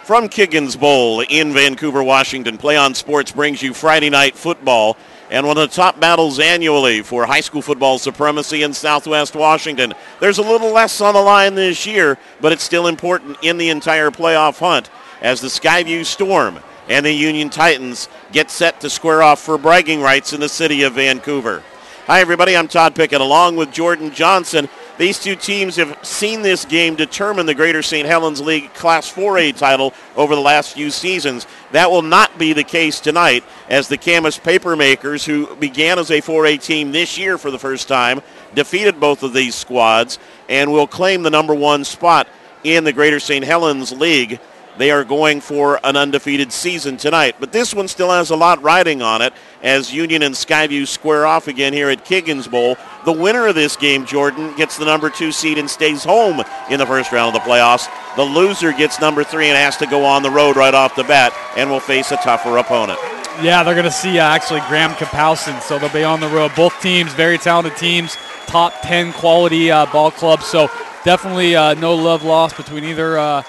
From Kiggins Bowl in Vancouver, Washington, PlayOn Sports brings you Friday night football and one of the top battles annually for high school football supremacy in Southwest Washington. There's a little less on the line this year, but it's still important in the entire playoff hunt as the Skyview Storm and the Union Titans get set to square off for bragging rights in the city of Vancouver. Hi, everybody. I'm Todd Pickett along with Jordan Johnson. These two teams have seen this game determine the Greater St. Helens League Class 4A title over the last few seasons. That will not be the case tonight as the Camas Papermakers, who began as a 4A team this year for the first time, defeated both of these squads and will claim the number one spot in the Greater St. Helens League. They are going for an undefeated season tonight. But this one still has a lot riding on it as Union and Skyview square off again here at Kiggins Bowl. The winner of this game, Jordan, gets the number 2 seed and stays home in the first round of the playoffs. The loser gets number 3 and has to go on the road right off the bat and will face a tougher opponent. Yeah, they're going to see actually Graham Kapowson, so they'll be on the road. Both teams, very talented teams, top 10 quality ball clubs, so definitely no love lost between either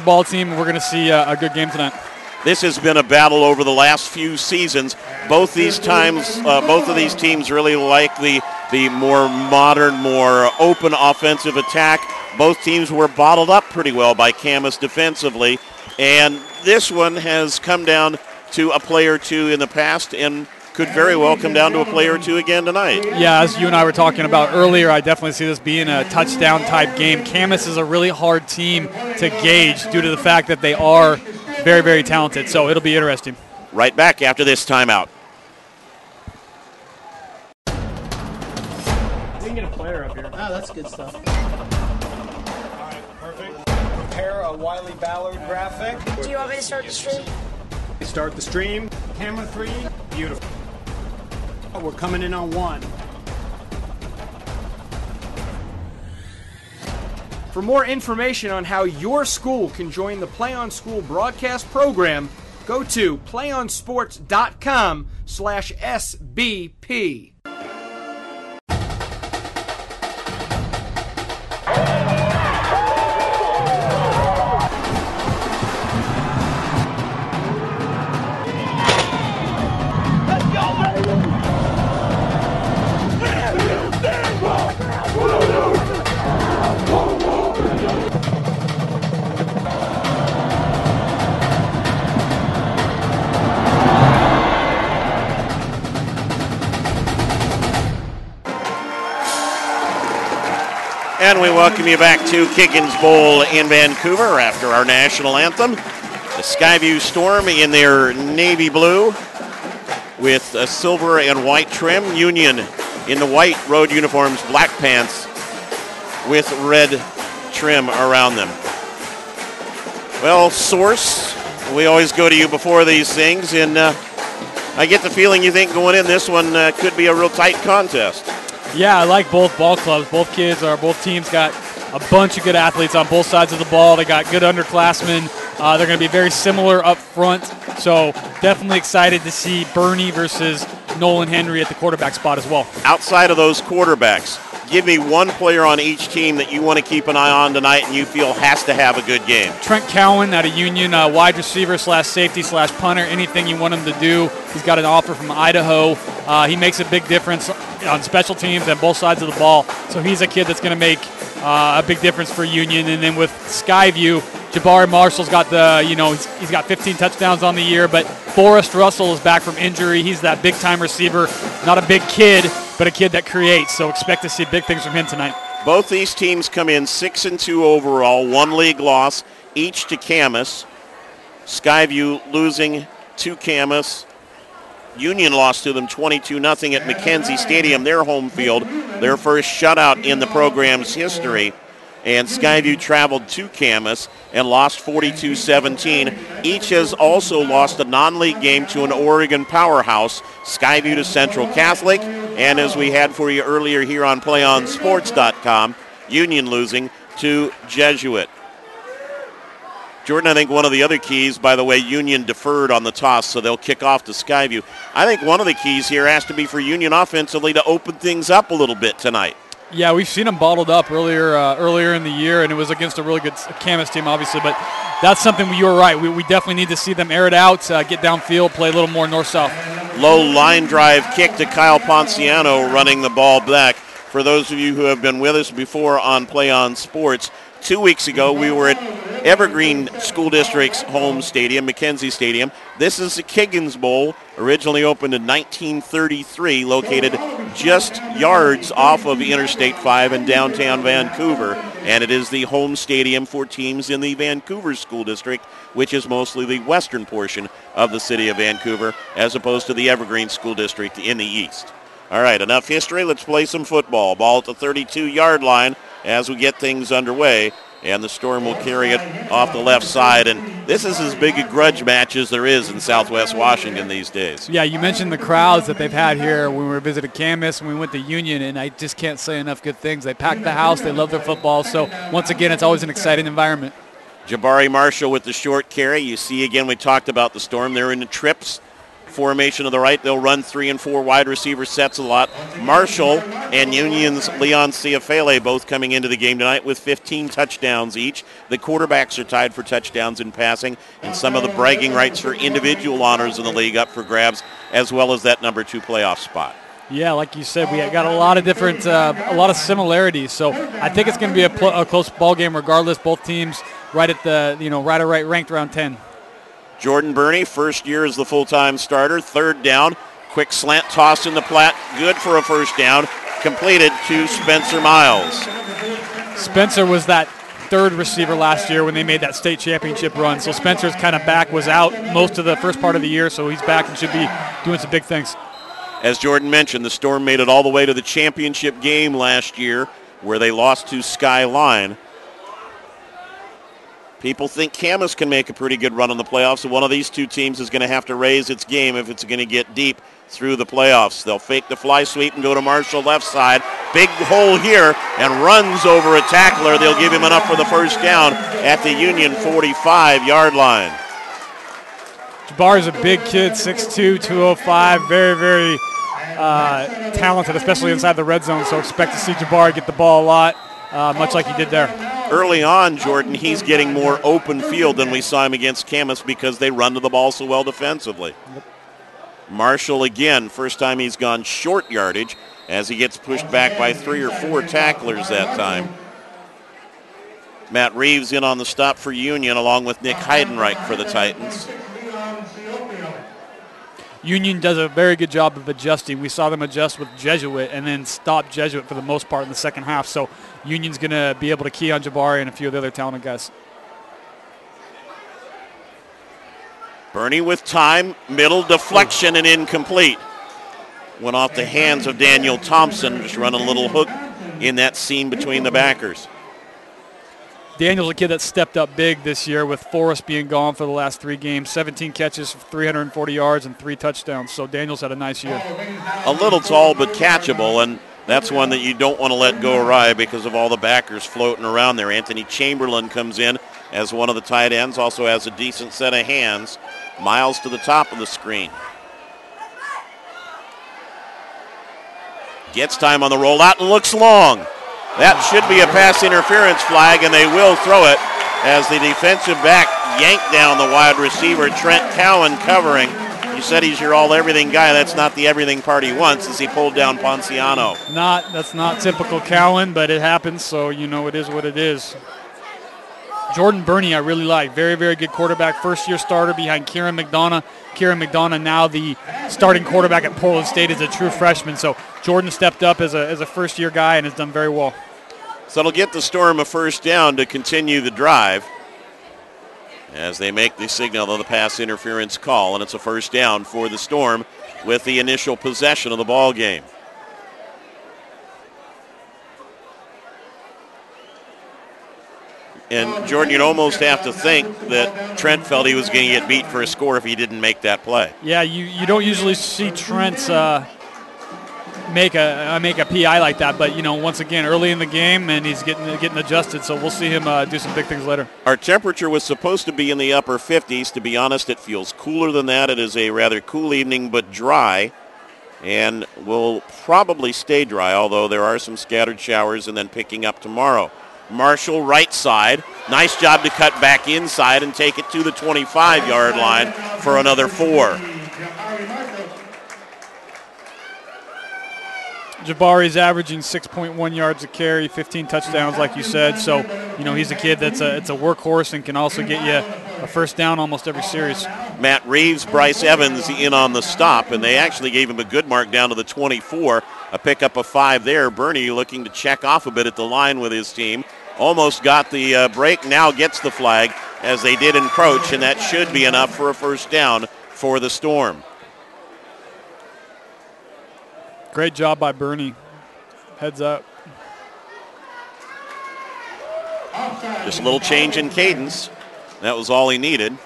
ball team. We're going to see a good game tonight. This has been a battle over the last few seasons. Both of these teams really like the more modern, more open offensive attack. Both teams were bottled up pretty well by Camas defensively, and this one has come down to a play or two in the past and could very well come down to a play or two again tonight. Yeah, as you and I were talking about earlier, I definitely see this being a touchdown-type game. Camas is a really hard team to gauge due to the fact that they are very, very talented, so it'll be interesting. Right back after this timeout. We can get a player up here. Oh, that's good stuff. All right, perfect. Prepare a Wiley Ballard graphic. Do you want me to start the stream? Start the stream. Camera 3. Beautiful. We're coming in on 1. For more information on how your school can join the PlayOn School broadcast program, go to playonsports.com/SBP. And we welcome you back to Kiggins Bowl in Vancouver after our national anthem. The Skyview Storm in their navy blue with a silver and white trim. Union in the white road uniforms, black pants with red trim around them. Well, Source, we always go to you before these things, and I get the feeling you think going in this one could be a real tight contest. Yeah, I like both ball clubs. Both teams got a bunch of good athletes on both sides of the ball. They got good underclassmen. They're going to be very similar up front. So definitely excited to see Bernie versus Nolan Henry at the quarterback spot as well. Outside of those quarterbacks, give me one player on each team that you want to keep an eye on tonight and you feel has to have a good game. Trent Cowan out of Union, wide receiver / safety / punter, anything you want him to do. He's got an offer from Idaho. He makes a big difference on special teams and both sides of the ball. So he's a kid that's going to make a big difference for Union. And then with Skyview, Jabari Marshall's got he's got 15 touchdowns on the year, but Forrest Russell is back from injury. He's that big-time receiver, not a big kid, but a kid that creates. So expect to see big things from him tonight. Both these teams come in 6-2 overall, 1 league loss, each to Camas. Skyview losing to Camas. Union lost to them 22-0 at Mackenzie Stadium, their home field, their first shutout in the program's history. And Skyview traveled to Camas and lost 42-17. Each has also lost a non-league game to an Oregon powerhouse, Skyview to Central Catholic, and as we had for you earlier here on PlayOnSports.com, Union losing to Jesuit. Jordan, I think one of the other keys, by the way, Union deferred on the toss, so they'll kick off to Skyview. I think one of the keys here has to be for Union offensively to open things up a little bit tonight. Yeah, we've seen them bottled up earlier in the year, and it was against a really good Camas team, obviously. But that's something you were right. We definitely need to see them air it out, get downfield, play a little more north-south. Low line drive kick to Kyle Ponciano running the ball back. For those of you who have been with us before on PlayOn Sports, 2 weeks ago we were at Evergreen School District's home stadium, Mackenzie Stadium. This is the Kiggins Bowl, originally opened in 1933, located just yards off of Interstate 5 in downtown Vancouver, and it is the home stadium for teams in the Vancouver School District, which is mostly the western portion of the city of Vancouver, as opposed to the Evergreen School District in the east. All right, enough history. Let's play some football. Ball at the 32-yard line as we get things underway, and the Storm will carry it off the left side. And this is as big a grudge match as there is in Southwest Washington these days. Yeah, you mentioned the crowds that they've had here when we visited Camas and we went to Union, and I just can't say enough good things. They packed the house. They love their football. So, once again, it's always an exciting environment. Jabari Marshall with the short carry. You see, again, we talked about the Storm. They're in the trips formation of the right. They'll run 3 and 4 wide receiver sets a lot. Marshall and Union's Leon Ciafele both coming into the game tonight with 15 touchdowns each. The quarterbacks are tied for touchdowns in passing, and some of the bragging rights for individual honors in the league up for grabs, as well as that number 2 playoff spot. Yeah, like you said, we got a lot of different, a lot of similarities. So I think it's going to be a close ball game regardless. Both teams right at the, right ranked around 10. Jordan Burney, first year as the full-time starter. Third down, quick slant toss in the flat, good for a first down, completed to Spencer Miles. Spencer was that third receiver last year when they made that state championship run. So Spencer's kind of back, was out most of the first part of the year, so he's back and should be doing some big things. As Jordan mentioned, the Storm made it all the way to the championship game last year where they lost to Skyline. People think Camas can make a pretty good run in the playoffs, so one of these two teams is going to have to raise its game if it's going to get deep through the playoffs. They'll fake the fly sweep and go to Marshall left side. Big hole here and runs over a tackler. They'll give him enough for the first down at the Union 45-yard line. Jabbar is a big kid, 6'2", 205, very, very talented, especially inside the red zone, so expect to see Jabbar get the ball a lot, much like he did there. Early on, Jordan, he's getting more open field than we saw him against Camas because they run to the ball so well defensively. Yep. Marshall, again, first time he's gone short yardage as he gets pushed back by 3 or 4 tacklers that time. Matt Reeves in on the stop for Union along with Nick Heidenreich for the Titans. Union does a very good job of adjusting. We saw them adjust with Jesuit and then stop Jesuit for the most part in the second half. So Union's going to be able to key on Jabari and a few of the other talented guys. Burney with time, middle deflection and incomplete. Went off the hands of Daniel Thompson, just running a little hook in that seam between the backers. Daniel's a kid that stepped up big this year with Forrest being gone for the last 3 games, 17 catches, 340 yards, and 3 touchdowns. So Daniel's had a nice year. A little tall but catchable, and that's one that you don't want to let go awry because of all the backers floating around there. Anthony Chamberlain comes in as one of the tight ends, also has a decent set of hands. Miles to the top of the screen. Gets time on the rollout and looks long. That should be a pass interference flag, and they will throw it as the defensive back yanked down the wide receiver, Trent Cowan, covering. You said he's your all-everything guy. That's not the everything part he wants as he pulled down Ponciano. That's not typical Cowan, but it happens, so it is what it is. Jordan Burney I really like. Very, very good quarterback. First-year starter behind Kieran McDonough. Kieran McDonough now the starting quarterback at Portland State as a true freshman. So Jordan stepped up as a first-year guy and has done very well. So it'll get the Storm a first down to continue the drive as they make the signal of the pass interference call, and it's a first down for the Storm with the initial possession of the ball game. And, Jordan, you'd almost have to think that Trent felt he was going to get beat for a score if he didn't make that play. Yeah, you don't usually see Trent make a PI like that, but, once again, early in the game, and he's getting adjusted, so we'll see him do some big things later. Our temperature was supposed to be in the upper 50s. To be honest, it feels cooler than that. It is a rather cool evening, but dry, and will probably stay dry, although there are some scattered showers and then picking up tomorrow. Marshall right side. Nice job to cut back inside and take it to the 25-yard line for another 4. Jabari's averaging 6.1 yards a carry, 15 touchdowns, like you said. So, he's a kid it's a workhorse and can also get you a first down almost every series. Matt Reeves, Bryce Evans in on the stop, and they actually gave him a good mark down to the 24. A pickup of 5 there. Bernie looking to check off a bit at the line with his team. Almost got the break, now gets the flag as they did encroach, and that should be enough for a first down for the Storm. Great job by Bernie. Heads up. Just a little change in cadence. That was all he needed.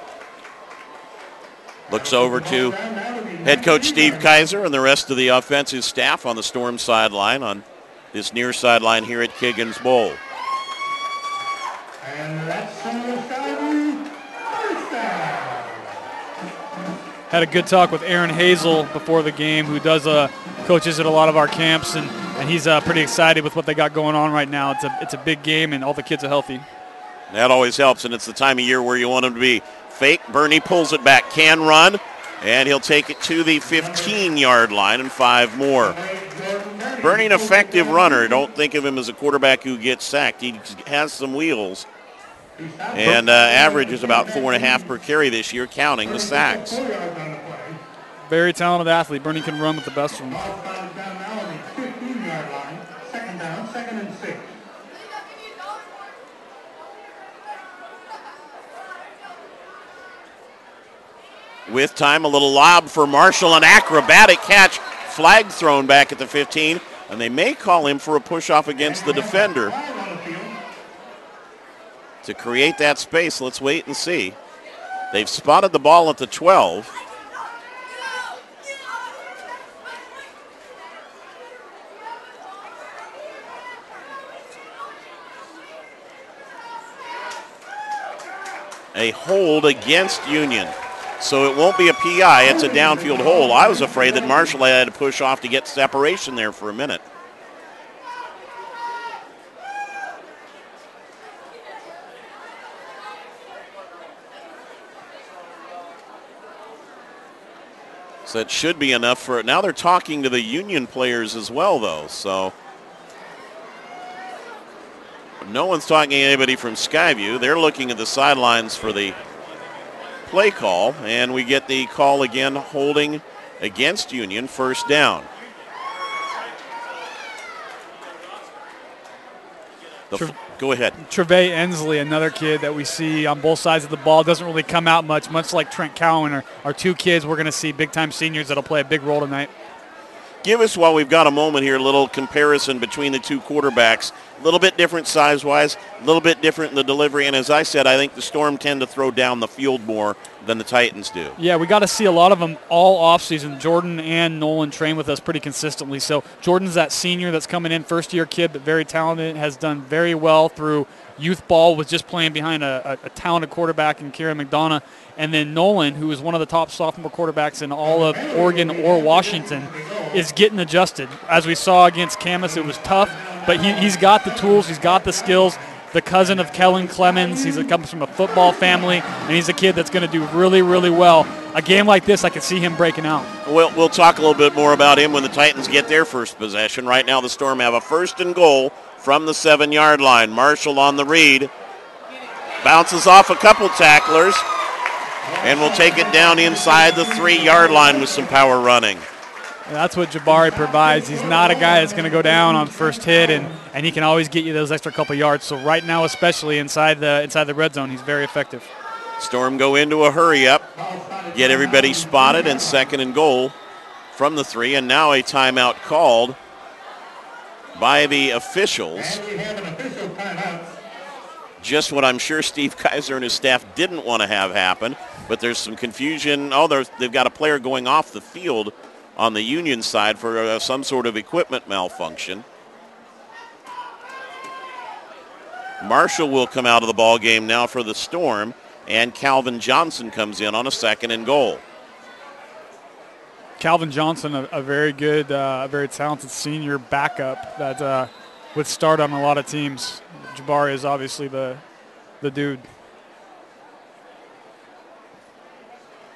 Looks over to head coach Steve Kaiser and the rest of the offensive staff on the Storm sideline on this near sideline here at Kiggins Bowl. And that's Skyview HS. Had a good talk with Aaron Hazel before the game, who coaches at a lot of our camps, and he's pretty excited with what they got going on right now. It's a big game, and all the kids are healthy. That always helps, and it's the time of year where you want them to be fake. Bernie pulls it back, can run, and he'll take it to the 15-yard line and 5 more. Bernie, an effective runner. Don't think of him as a quarterback who gets sacked. He has some wheels, and average is about 4.5 per carry this year, counting the sacks. Very talented athlete. Bernie can run with the best of them. Second down, 2nd and 6. With time, a little lob for Marshall, an acrobatic catch, flag thrown back at the 15, and they may call him for a push-off against the defender. To create that space, let's wait and see. They've spotted the ball at the 12. A hold against Union. So it won't be a PI, it's a downfield hold. I was afraid that Marshall had to push off to get separation there for a minute. So it should be enough for it. Now they're talking to the Union players as well, though, so no one's talking to anybody from Skyview. They're looking at the sidelines for the play call, and we get the call again, holding against Union, first down. Go ahead. Trevay Ensley, another kid that we see on both sides of the ball, doesn't really come out much like Trent Cowan, are 2 kids we're going to see big-time seniors that'll play a big role tonight. Give us, while we've got a moment here, a little comparison between the 2 quarterbacks. A little bit different size-wise, a little bit different in the delivery, and as I said, I think the Storm tend to throw down the field more than the Titans do. Yeah, we got to see a lot of them all offseason. Jordan and Nolan train with us pretty consistently. So Jordan's that senior that's coming in, first-year kid, but very talented, has done very well through youth ball, was just playing behind a talented quarterback in Kieran McDonough. And then Nolan, who is one of the top sophomore quarterbacks in all of Oregon or Washington, is getting adjusted. As we saw against Camas, it was tough, but he's got the tools, he's got the skills. The cousin of Kellen Clemens, he comes from a football family, and he's a kid that's going to do really, really well. A game like this, I can see him breaking out. We'll talk a little bit more about him when the Titans get their first possession. Right now the Storm have a 1st and goal from the 7-yard line. Marshall on the read. Bounces off a couple tacklers, and will take it down inside the 3-yard line with some power running. And that's what Jabari provides. He's not a guy that's going to go down on first hit, and he can always get you those extra couple yards. So right now, especially inside the red zone, he's very effective. Storm go into a hurry-up, get everybody spotted, and 2nd and goal from the 3, and now a timeout called by the officials. Just what I'm sure Steve Kaiser and his staff didn't want to have happen, but there's some confusion. They've got a player going off the field on the Union side for some sort of equipment malfunction. Marshall will come out of the ball game now for the Storm, and Calvin Johnson comes in on a 2nd and goal. Calvin Johnson, a very good, very talented senior backup that would start on a lot of teams. Jabari is obviously the dude.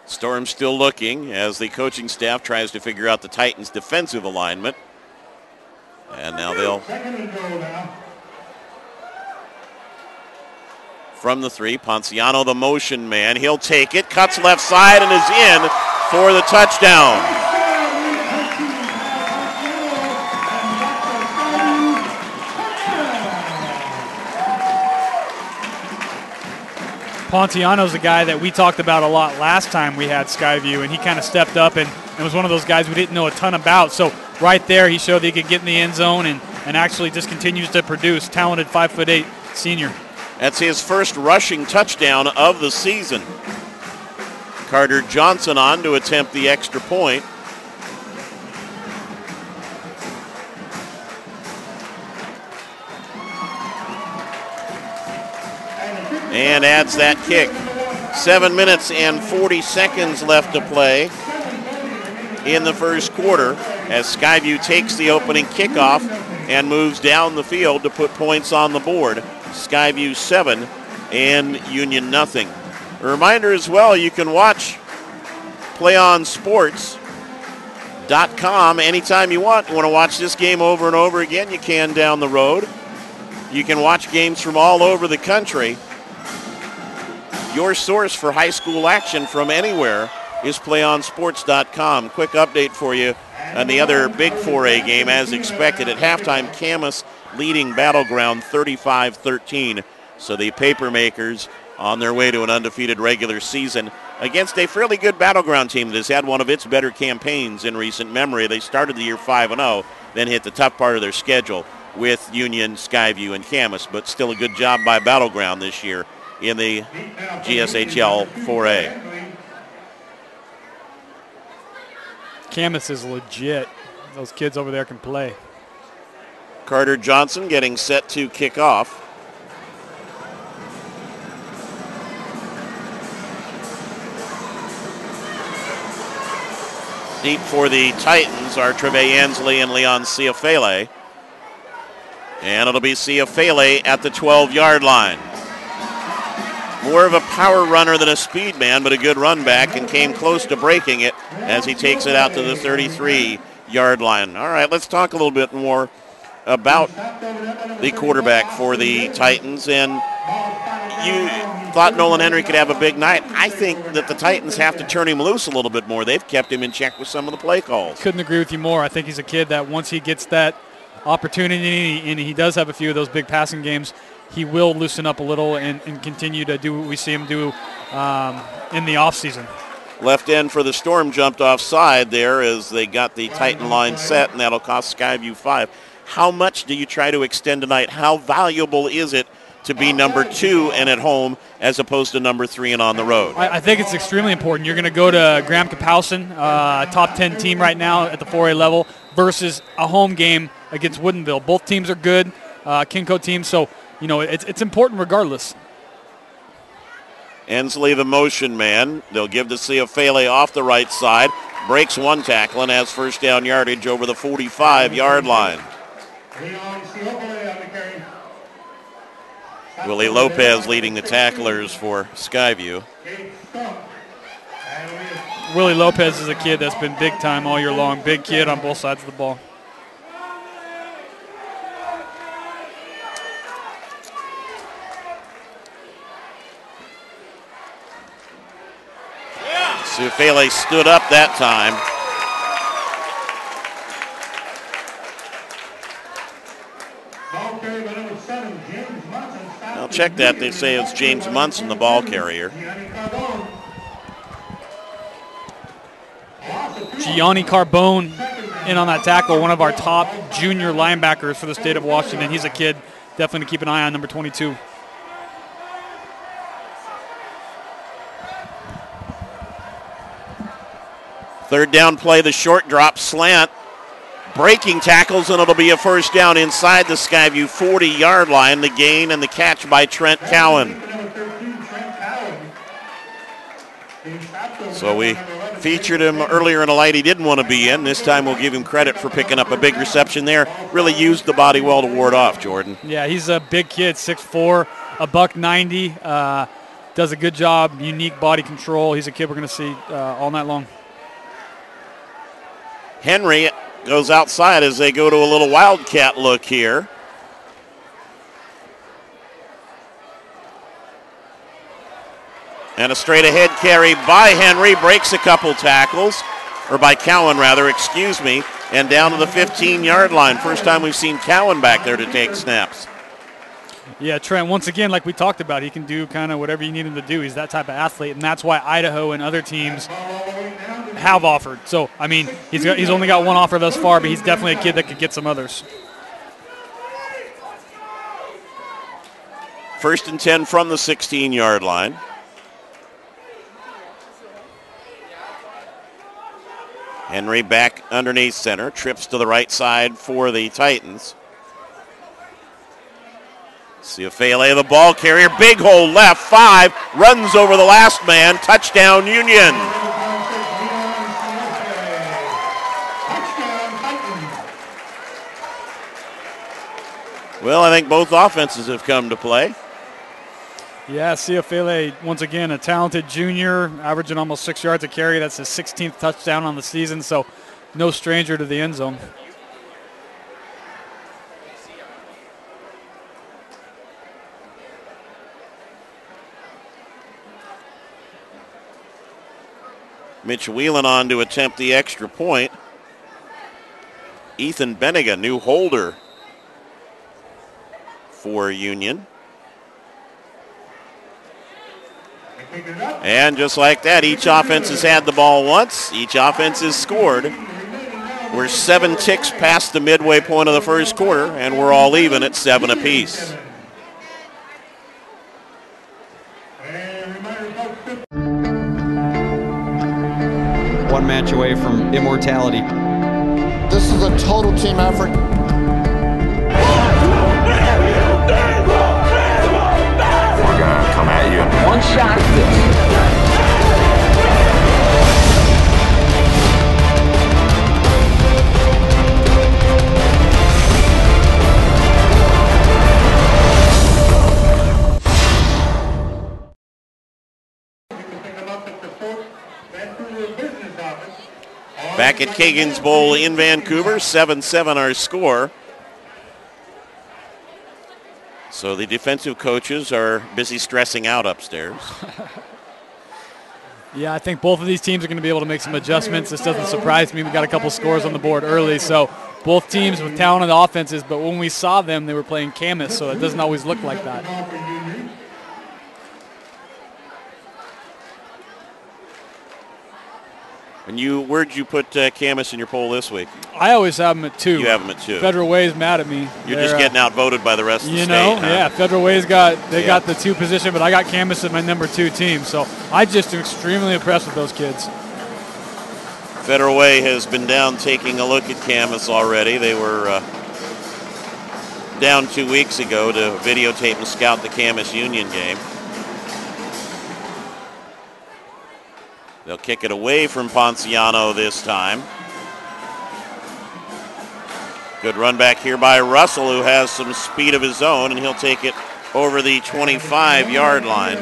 Storm still looking as the coaching staff tries to figure out the Titans' defensive alignment. And now they'll, from the 3, Ponciano, the motion man. He'll take it, cuts left side, and is in for the touchdown. Ponciano's a guy that we talked about a lot last time we had Skyview, and he kind of stepped up and was one of those guys we didn't know a ton about. So right there, he showed that he could get in the end zone and actually just continues to produce. Talented 5'8" senior. That's his first rushing touchdown of the season. Carter Johnson on to attempt the extra point. And adds that kick. 7 minutes and 40 seconds left to play in the first quarter as Skyview takes the opening kickoff and moves down the field to put points on the board. Skyview 7 and Union nothing. A reminder as well, you can watch PlayOnSports.com anytime you want. You want to watch this game over and over again, you can down the road. You can watch games from all over the country. Your source for high school action from anywhere is PlayOnSports.com. Quick update for you on the other big 4A game as expected. At halftime, Camas leading Battleground 35-13. So the Papermakers on their way to an undefeated regular season against a fairly good Battleground team that has had one of its better campaigns in recent memory. They started the year 5-0, then hit the tough part of their schedule with Union, Skyview, and Camas, but still a good job by Battleground this year in the GSHL 4A. Camas is legit. Those kids over there can play. Carter Johnson getting set to kick off. Deep for the Titans are Treve Ansley and Leon Ciafele. And it'll be Ciafele at the 12-yard line. More of a power runner than a speed man, but a good run back, and came close to breaking it as he takes it out to the 33-yard line. All right, let's talk a little bit more about the quarterback for the Titans. And you thought Nolan Henry could have a big night. I think that the Titans have to turn him loose a little bit more. They've kept him in check with some of the play calls. Couldn't agree with you more. I think he's a kid that once he gets that opportunity, and he does have a few of those big passing games, he will loosen up a little and continue to do what we see him do in the offseason. Left end for the Storm jumped offside there as they got the Titan line set, and that'll cost Skyview 5. How much do you try to extend tonight? How valuable is it to be number 2 and at home as opposed to number 3 and on the road? I think it's extremely important. You're going to go to Graham Kapowson, top 10 team right now at the 4A level, versus a home game against Woodinville. Both teams are good, Kinco teams, so you know, it's important regardless. Ensley, the motion man. They'll give to Ciafele off the right side. Breaks one tackle and has first down yardage over the 45-yard line. Willie Lopez leading the tacklers for Skyview. Willie Lopez is a kid that's been big time all year long. Big kid on both sides of the ball. Ciafele stood up that time. I'll check that. They say it's James Munson, the ball carrier. Gianni Carbone in on that tackle, one of our top junior linebackers for the state of Washington. He's a kid definitely to keep an eye on, number 22. Third down play, the short drop slant. Breaking tackles, and it'll be a first down inside the Skyview 40-yard line. The gain and the catch by Trent Cowan. So we Featured him earlier in a light he didn't want to be in. This time we'll give him credit for picking up a big reception there. Really used the body well to ward off, Jordan. Yeah, he's a big kid, 6'4", $190. Does a good job, unique body control. He's a kid we're going to see all night long. Henry goes outside as they go to a little wildcat look here. And a straight ahead carry by Henry, breaks a couple tackles, or by Cowan rather, excuse me, and down to the 15-yard line. First time we've seen Cowan back there to take snaps. Yeah, Trent, once again, like we talked about, he can do kind of whatever you need him to do. He's that type of athlete, and that's why Idaho and other teams have offered. So, I mean, he's only got one offer thus far, but he's definitely a kid that could get some others. 1st and 10 from the 16-yard line. Henry back underneath center, trips to the right side for the Titans. Ciofele, the ball carrier, big hole left, 5, runs over the last man, touchdown Union. Well, I think both offenses have come to play. Yeah, Ciofele, once again, a talented junior, averaging almost 6 yards a carry. That's his 16th touchdown on the season, so no stranger to the end zone. Mitch Whelan on to attempt the extra point. Ethan Benniga, new holder for Union. And just like that, each offense has had the ball once. Each offense has scored. We're 7 ticks past the midway point of the first quarter, and we're all even at 7 apiece. One match away from immortality. This is a total team effort. We're gonna come at you. One shot at this. Back at Kiggins Bowl in Vancouver, 7-7 our score. So the defensive coaches are busy stressing out upstairs. Yeah, I think both of these teams are going to be able to make some adjustments. This doesn't surprise me. We got a couple scores on the board early, so both teams with talented offenses, but when we saw them, they were playing Camas, so it doesn't always look like that. And where'd you put Camas in your poll this week? I always have them at 2. You have them at 2. Federal Way's mad at me. You're just getting outvoted by the rest of the state. Huh? Yeah, Federal Way's got the 2 position, but I got Camas as my number 2 team. So I just am extremely impressed with those kids. Federal Way has been down taking a look at Camas already. They were down 2 weeks ago to videotape and scout the Camas Union game. They'll kick it away from Ponciano this time. Good run back here by Russell, who has some speed of his own, and he'll take it over the 25-yard line.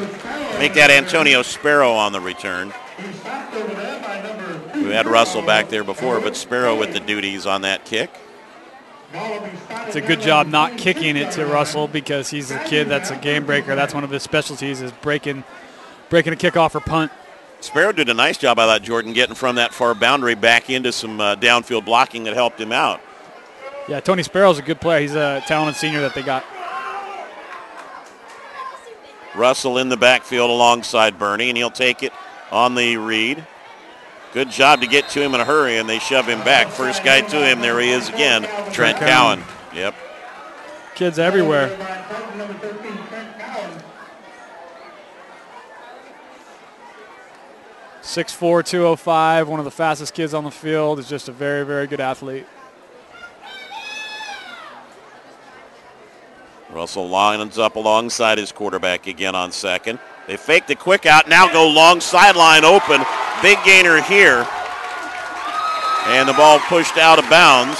Make that Antonio Sparrow on the return. We had Russell back there before, but Sparrow with the duties on that kick. It's a good job not kicking it to Russell because he's a kid that's a game breaker. That's one of his specialties is breaking a kickoff or punt. Sparrow did a nice job, I thought, Jordan, getting from that far boundary back into some downfield blocking that helped him out. Yeah, Tony Sparrow's a good player. He's a talented senior that they got. Russell in the backfield alongside Bernie, and he'll take it on the read. Good job to get to him in a hurry, and they shove him back. First guy to him, there he is again, Trent Cowan. Yep. Kids everywhere. 6'4", 205, one of the fastest kids on the field. Is just a very, very good athlete. Russell lines up alongside his quarterback again on second. They fake the quick out, now go long sideline open. Big gainer here. And the ball pushed out of bounds.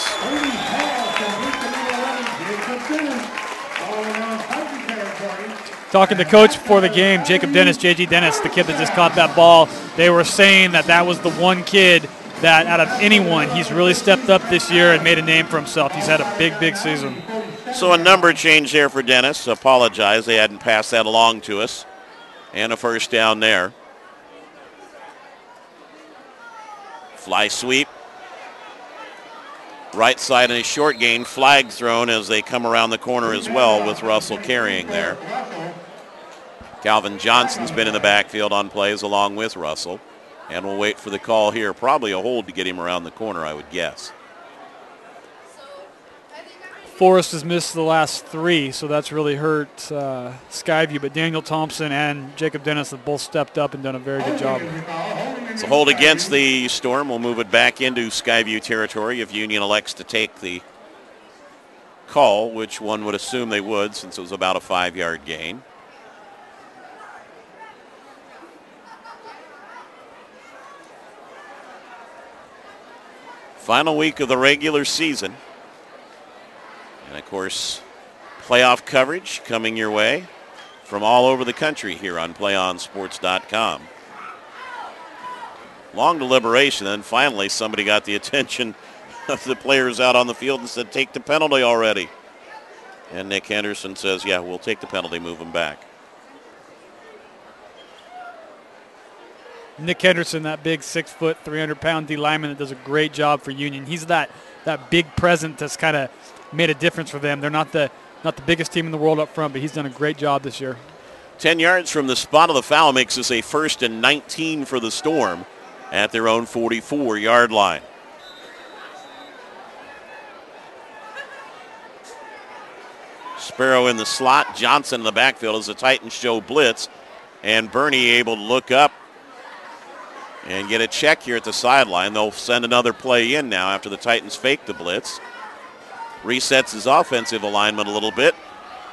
Talking to coach before the game, Jacob Dennis, JG Dennis, the kid that just caught that ball, they were saying that was the one kid that out of anyone, he's really stepped up this year and made a name for himself. He's had a big season. So a number change there for Dennis. Apologize, they hadn't passed that along to us. And a first down there. Fly sweep. Right side and a short gain. Flag thrown as they come around the corner as well with Russell carrying there. Calvin Johnson's been in the backfield on plays along with Russell. And we'll wait for the call here. Probably a hold to get him around the corner, I would guess. Forrest has missed the last 3, so that's really hurt Skyview. But Daniel Thompson and Jacob Dennis have both stepped up and done a very good job. It's a hold against the Storm. We'll move it back into Skyview territory if Union elects to take the call, which one would assume they would since it was about a 5-yard gain. Final week of the regular season. And, of course, playoff coverage coming your way from all over the country here on PlayOnSports.com. Long deliberation, then finally somebody got the attention of the players out on the field and said, take the penalty already. And Nick Henderson says, yeah, we'll take the penalty, move them back. Nick Henderson, that big 6-foot, 300-pound D lineman that does a great job for Union. He's that big presence that's kind of made a difference for them. They're not the biggest team in the world up front, but he's done a great job this year. 10 yards from the spot of the foul makes this a 1st and 19 for the Storm at their own 44-yard line. Sparrow in the slot, Johnson in the backfield as the Titans show blitz, and Bernie able to look up and get a check here at the sideline. They'll send another play in now after the Titans fake the blitz. Resets his offensive alignment a little bit,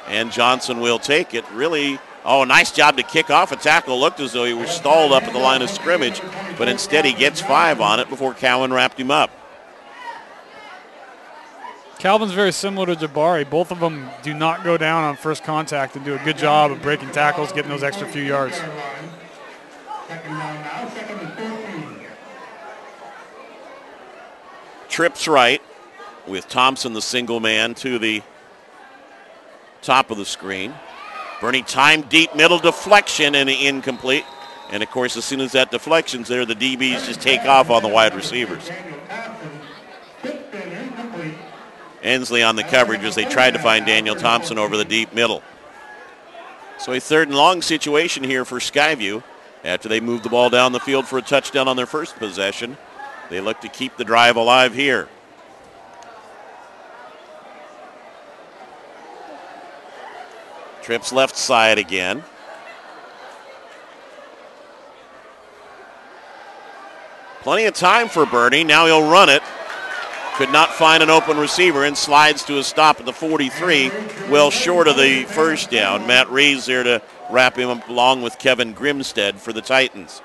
and Johnson will take it. Really, nice job to kick off a tackle. Looked as though he was stalled up at the line of scrimmage, but instead he gets 5 on it before Cowan wrapped him up. Calvin's very similar to Jabari. Both of them do not go down on first contact and do a good job of breaking tackles, getting those extra few yards. Second down now, second and 14. Trips right with Thompson, the single man, to the top of the screen. Bernie timed deep middle deflection and incomplete. And, of course, as soon as that deflection's there, the DBs just take off on the wide receivers. Ensley on the coverage as they tried to find Daniel Thompson over the deep middle. So a 3rd and long situation here for Skyview. After they moved the ball down the field for a touchdown on their first possession, they look to keep the drive alive here. Trips left side again. Plenty of time for Bernie. Now he'll run it. Could not find an open receiver and slides to a stop at the 43, well short of the first down. Matt Reeves there to wrap him up along with Kevin Grimstead for the Titans.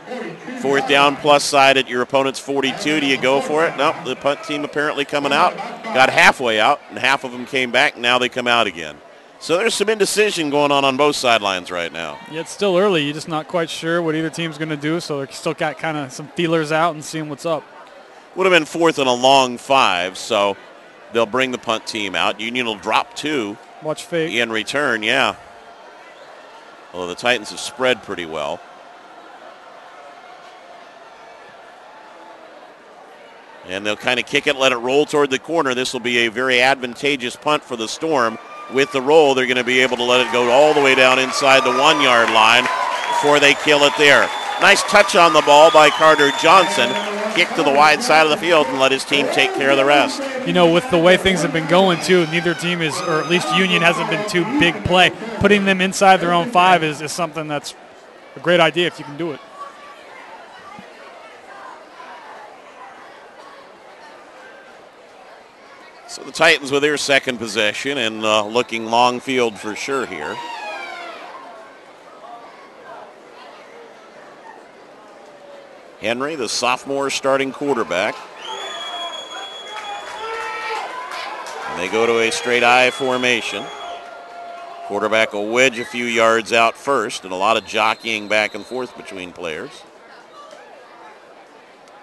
4th down plus side at your opponent's 42. Do you go for it? Nope, the punt team apparently coming out. Got halfway out, and half of them came back. Now they come out again. So there's some indecision going on both sidelines right now. Yeah, it's still early. You're just not quite sure what either team's going to do, so they're still got kind of some feelers out and seeing what's up. Would have been 4th and a long 5, so they'll bring the punt team out. Union will drop 2. Watch fake. In return, yeah. Although the Titans have spread pretty well. And they'll kind of kick it, let it roll toward the corner. This will be a very advantageous punt for the Storm. With the roll, they're going to be able to let it go all the way down inside the 1-yard line before they kill it there. Nice touch on the ball by Carter Johnson. Kick to the wide side of the field and let his team take care of the rest. You know, with the way things have been going, too, neither team is, or at least Union hasn't been too big play. Putting them inside their own 5 is something that's a great idea if you can do it. So the Titans with their second possession and looking long field for sure here. Henry, the sophomore starting quarterback. And they go to a straight I formation. Quarterback will wedge a few yards out first, and a lot of jockeying back and forth between players.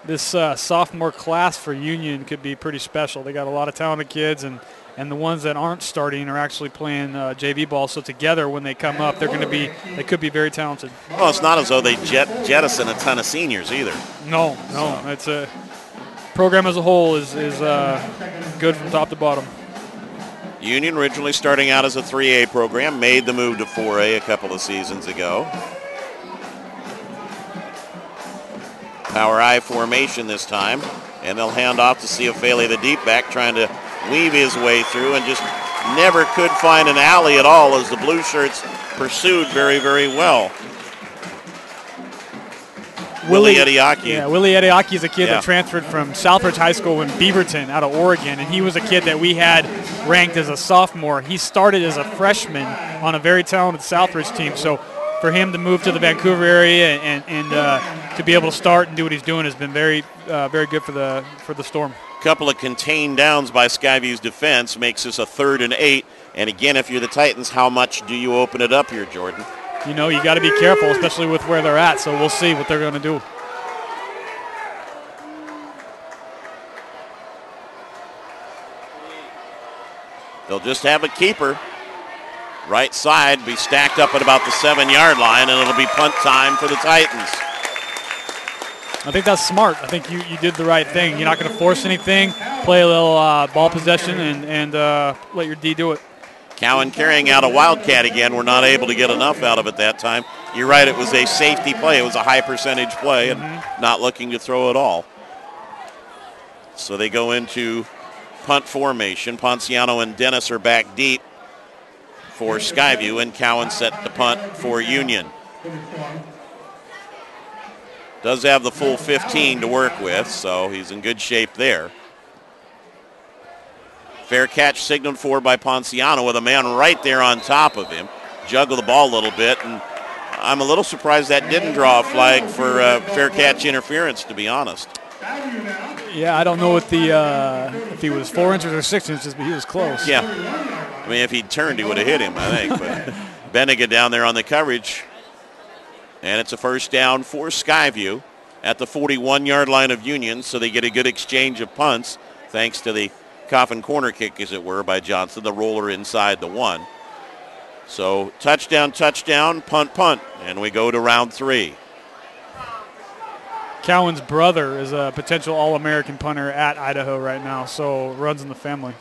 This sophomore class for Union could be pretty special. They got a lot of talented kids, and the ones that aren't starting are actually playing JV ball. So together, when they come up, they could be very talented. Well, it's not as though they jettison a ton of seniors either. No. It's a program as a whole is good from top to bottom. Union originally starting out as a 3A program, made the move to 4A a couple of seasons ago. Power I formation this time, and they'll hand off to Ciofele, the deep back, trying to weave his way through and just never could find an alley at all as the blue shirts pursued very, very well. Willie Ediaki. Yeah, Willie Ediaki is a kid that transferred from Southbridge High School in Beaverton out of Oregon, and he was a kid that we had ranked as a sophomore. He started as a freshman on a very talented Southbridge team, so for him to move to the Vancouver area and to be able to start and do what he's doing has been very good for the Storm. Couple of contained downs by Skyview's defense makes this a 3rd and 8. And again, if you're the Titans, how much do you open it up here, Jordan? You know, you got to be careful, especially with where they're at. So we'll see what they're going to do. They'll just have a keeper. Right side be stacked up at about the 7-yard line, and it'll be punt time for the Titans. I think that's smart. I think you did the right thing. You're not going to force anything. Play a little ball possession and let your D do it. Cowan carrying out a Wildcat again. We're not able to get enough out of it that time. You're right, it was a safety play. It was a high percentage play and not looking to throw at all. So they go into punt formation. Ponciano and Dennis are back deep for Skyview, and Cowan set the punt for Union. Does have the full 15 to work with, so he's in good shape there. Fair catch signaled for by Ponciano with a man right there on top of him. Juggle the ball a little bit, and I'm a little surprised that didn't draw a flag for fair catch interference, to be honest. Yeah, I don't know what if he was 4 inches or 6 inches, but he was close. Yeah. I mean, if he'd turned, he would have hit him, I think. But Bennigan down there on the coverage. And it's a first down for Skyview at the 41-yard line of Union, so they get a good exchange of punts thanks to the coffin corner kick, as it were, by Johnson, the roller inside the 1. So touchdown, punt, and we go to round 3. Cowan's brother is a potential All-American punter at Idaho right now, so runs in the family.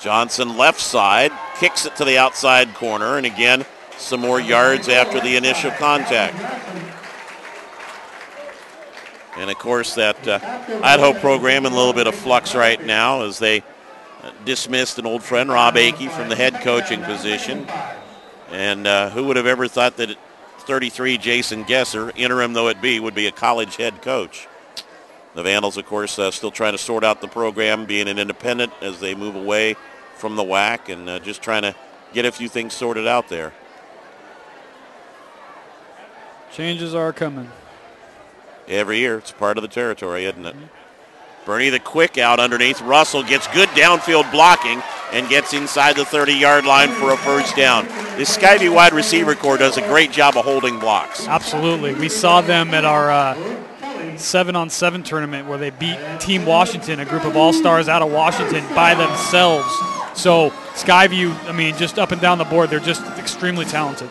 Johnson left side, kicks it to the outside corner, and again, some more yards after the initial contact. And of course, that Idaho program in a little bit of flux right now as they dismissed an old friend, Rob Akey, from the head coaching position. And who would have ever thought that 33 Jason Gesser, interim though it be, would be a college head coach. The Vandals, of course, still trying to sort out the program, being an independent as they move away from the WAC, and just trying to get a few things sorted out there. Changes are coming. Every year, it's part of the territory, isn't it? Bernie the quick out underneath. Russell gets good downfield blocking and gets inside the 30-yard line for a first down. This Skyview wide receiver corps does a great job of holding blocks. Absolutely. We saw them at our 7-on-7 tournament where they beat Team Washington, a group of all-stars out of Washington, by themselves. So Skyview, I mean, just up and down the board, they're just extremely talented.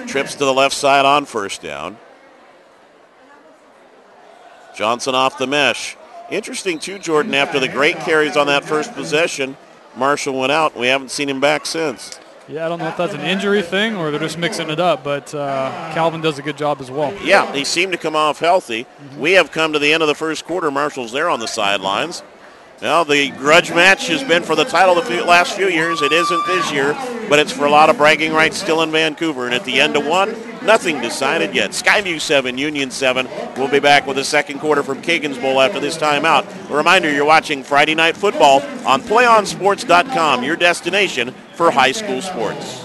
Trips to the left side on first down. Johnson off the mesh. Interesting, too, Jordan, after the great carries on that first possession, Marshall went out. We haven't seen him back since. Yeah, I don't know if that's an injury thing or they're just mixing it up, but Calvin does a good job as well. Yeah, he seemed to come off healthy. We have come to the end of the first quarter. Marshall's there on the sidelines. Well, the grudge match has been for the title the last few years. It isn't this year, but it's for a lot of bragging rights still in Vancouver. And at the end of one, nothing decided yet. Skyview 7, Union 7. We'll be back with the second quarter from Kiggins Bowl after this timeout. A reminder, you're watching Friday Night Football on PlayOnSports.com, your destination for high school sports.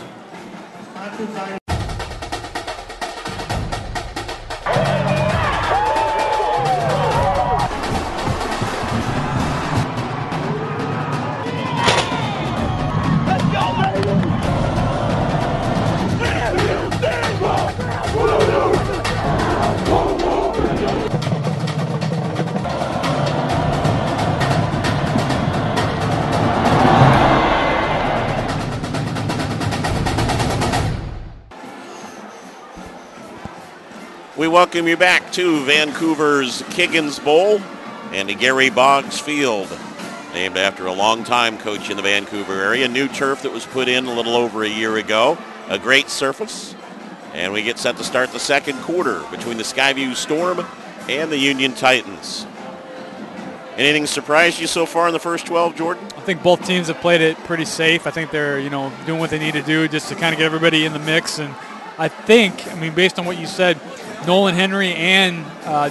We welcome you back to Vancouver's Kiggins Bowl and to Gary Boggs Field, named after a longtime coach in the Vancouver area. New turf that was put in a little over a year ago. A great surface. And we get set to start the second quarter between the Skyview Storm and the Union Titans. Anything surprised you so far in the first 12, Jordan? I think both teams have played it pretty safe. I think they're, doing what they need to do just to kind of get everybody in the mix. And I think, based on what you said, Nolan Henry and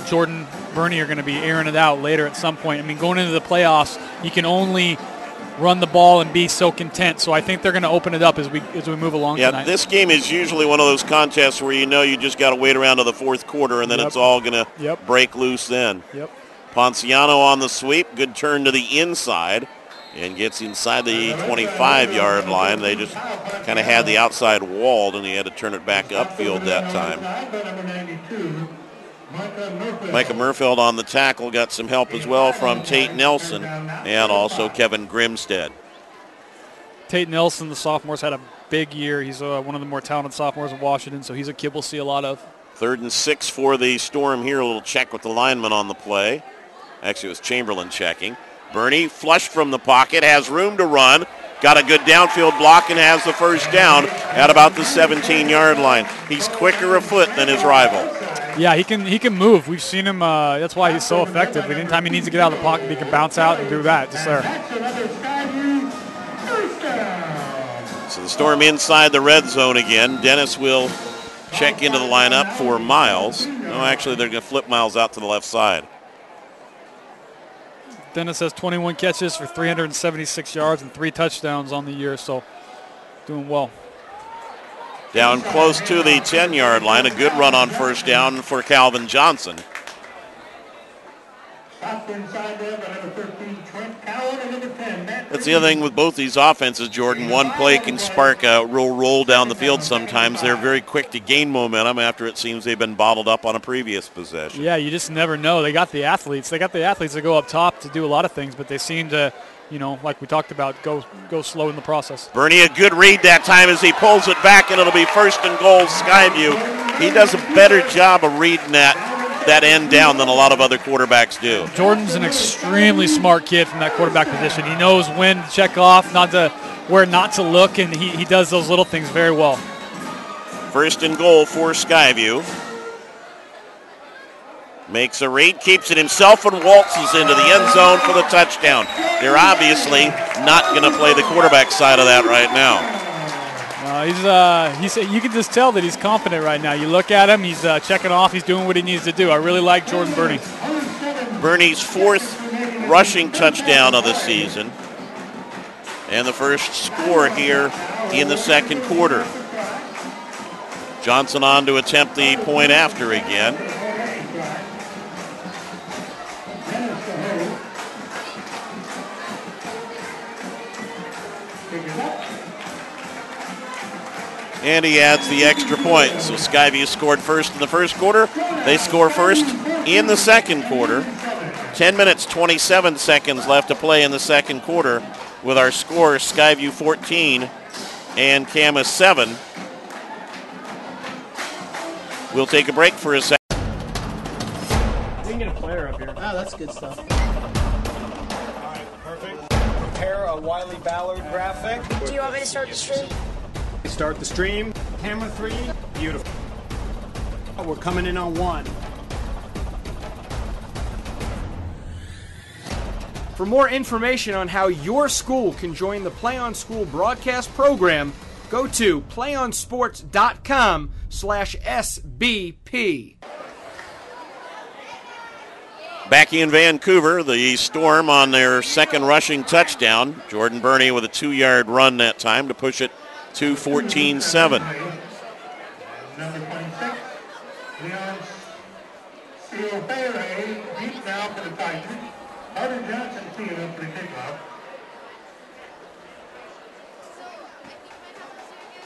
Jordan Burney are going to be airing it out later at some point. Going into the playoffs, you can only run the ball and be so content. So I think they're going to open it up as we move along tonight. This game is usually one of those contests where you just got to wait around to the fourth quarter, and then it's all going to break loose then. Yep. Ponciano on the sweep. Good turn to the inside and gets inside the 25-yard line. They just kind of had the outside walled, and he had to turn it back upfield that time. Micah Murfield on the tackle, got some help as well from Tate Nelson and also Kevin Grimstead. Tate Nelson, the sophomore's had a big year. He's one of the more talented sophomores in Washington, so he's a kid we'll see a lot of. 3rd and 6 for the Storm here. A little check with the lineman on the play. Actually, it was Chamberlain checking. Burney flushed from the pocket, has room to run, got a good downfield block and has the first down at about the 17-yard line. He's quicker of foot than his rival. Yeah, he can move. We've seen him. That's why he's so effective. Anytime he needs to get out of the pocket, he can bounce out and do that just there. So the Storm inside the red zone again. Dennis will check into the lineup for Miles. No, actually, they're going to flip Miles out to the left side. Dennis has 21 catches for 376 yards and 3 touchdowns on the year, so doing well. Down close to the 10-yard line. A good run on first down for Calvin Johnson. That's the other thing with both these offenses, Jordan. One play can spark a roll down the field sometimes. They're very quick to gain momentum after it seems they've been bottled up on a previous possession. Yeah, you just never know. They got the athletes. They got the athletes that go up top to do a lot of things, but they seem to, like we talked about, go slow in the process. Burney, a good read that time as he pulls it back, and it'll be 1st and goal, Skyview. He does a better job of reading that end down than a lot of other quarterbacks do. Jordan's an extremely smart kid from that quarterback position. He knows when to check off, where not to look, and he does those little things very well. 1st and goal for Skyview. Makes a read, keeps it himself, and waltzes into the end zone for the touchdown. They're obviously not going to play the quarterback side of that right now. You can just tell that he's confident right now. You look at him, he's checking off, he's doing what he needs to do. I really like Jordan Burney. Burney's 4th rushing touchdown of the season, and the first score here in the second quarter. Johnson on to attempt the point after again. And he adds the extra point. So Skyview scored first in the first quarter. They score first in the second quarter. 10 minutes, 27 seconds left to play in the second quarter with our score Skyview 14 and Camas 7. We'll take a break for a second. We can get a player up here. Oh, that's good stuff. All right, perfect. Prepare a Wiley Ballard graphic. Do you want me to start the stream? Start the stream. Camera 3. Beautiful. We're coming in on 1. For more information on how your school can join the PlayOn School broadcast program, go to playonsports.com/SBP. Back in Vancouver, the Storm on their second rushing touchdown. Jordan Burney with a 2-yard run that time to push it to 14-7. Number 26, Leon Skyview deep now for the Titans. Harvey Johnson teeing up for the kickoff.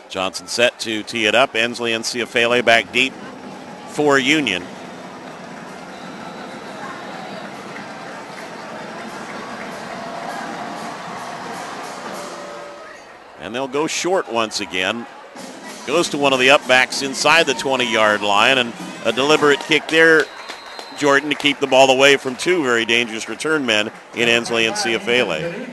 Johnson set to tee it up. Ensley and Skyview back deep for Union. And they'll go short once again. Goes to one of the upbacks inside the 20-yard line, and a deliberate kick there, Jordan, to keep the ball away from two very dangerous return men in Ensley and Skyview.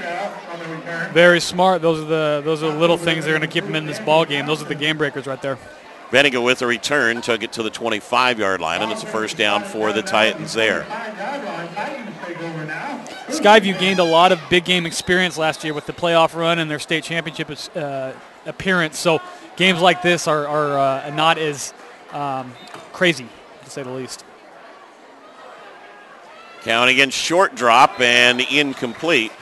Very smart. Those are the little things that are going to keep them in this ball game. Those are the game breakers right there. Bennigan with a return took it to the 25-yard line, and it's a first down for the Titans there. Skyview gained a lot of big game experience last year with the playoff run and their state championship appearance. So games like this are not as crazy, to say the least. Count again, short drop and incomplete.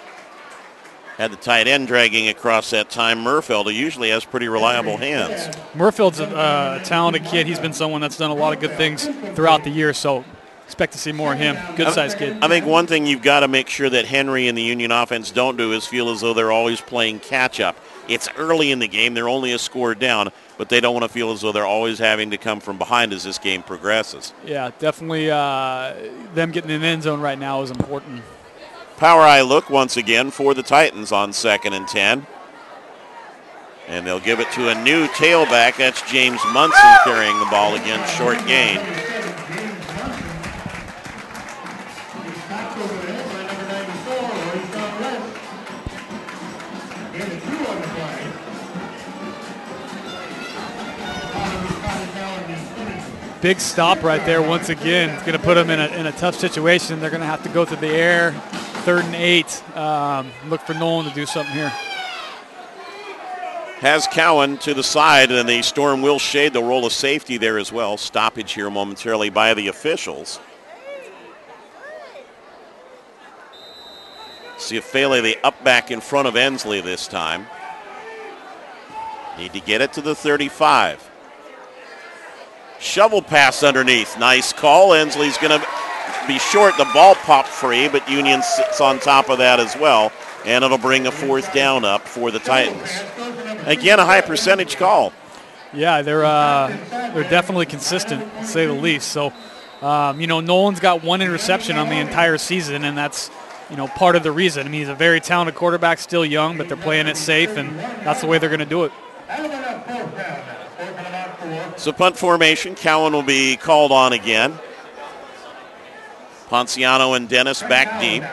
Had the tight end dragging across that time. Murfield, who usually has pretty reliable hands. Murfield's a talented kid. He's been someone that's done a lot of good things throughout the year, so expect to see more of him. Good-sized kid. I think one thing you've got to make sure that Henry and the Union offense don't do is feel as though they're always playing catch-up. It's early in the game. They're only a score down, but they don't want to feel as though they're always having to come from behind as this game progresses. Yeah, definitely them getting in the end zone right now is important. Power eye look once again for the Titans on 2nd and 10. And they'll give it to a new tailback. That's James Munson carrying the ball again, short gain. Big stop right there once again. It's going to put them in a tough situation. They're going to have to go to the air. 3rd and 8. Look for Nolan to do something here. Has Cowan to the side, and the Storm will shade the roll of safety there as well. Stoppage here momentarily by the officials. Skyview, the up back in front of Ensley this time. Need to get it to the 35. Shovel pass underneath. Nice call. Ensley's going to be short. The ball popped free, but Union sits on top of that as well, and it'll bring a 4th down up for the Titans. Again, a high percentage call. Yeah, they're definitely consistent, to say the least. So, Nolan's got 1 interception on the entire season, and that's, part of the reason. I mean, he's a very talented quarterback, still young, but they're playing it safe, and that's the way they're going to do it. So punt formation, Cowan will be called on again. Ponciano and Dennis back deep.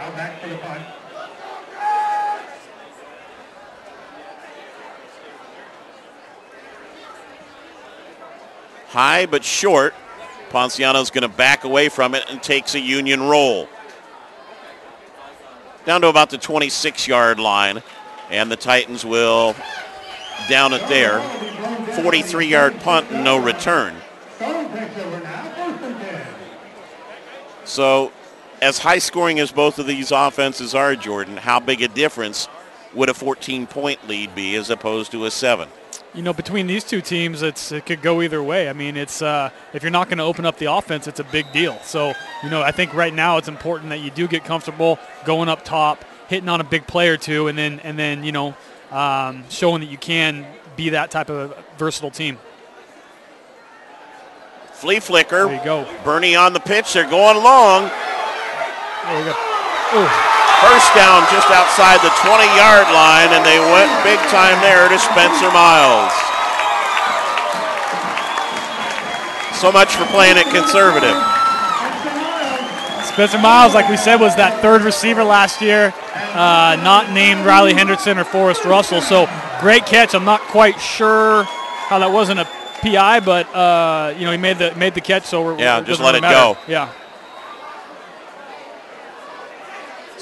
High but short. Ponciano's going to back away from it and takes a Union roll. Down to about the 26-yard line, and the Titans will down it there. 43-yard punt and no return. So as high scoring as both of these offenses are, Jordan, how big a difference would a 14-point lead be as opposed to a 7? Between these two teams, it could go either way. I mean, it's if you're not going to open up the offense, it's a big deal. So, I think right now it's important that you do get comfortable going up top, hitting on a big play or two, and then showing that you can be that type of versatile team. Flea flicker. There you go. Burney on the pitch. They're going long. There you go. Ooh. First down just outside the 20-yard line, and they went big time there to Spencer Miles. So much for playing it conservative. Spencer Miles, like we said, was that 3rd receiver last year, not named Riley Hendrickson or Forrest Russell. So great catch. I'm not quite sure how that wasn't a PI, but he made the catch. So just let it go. Yeah.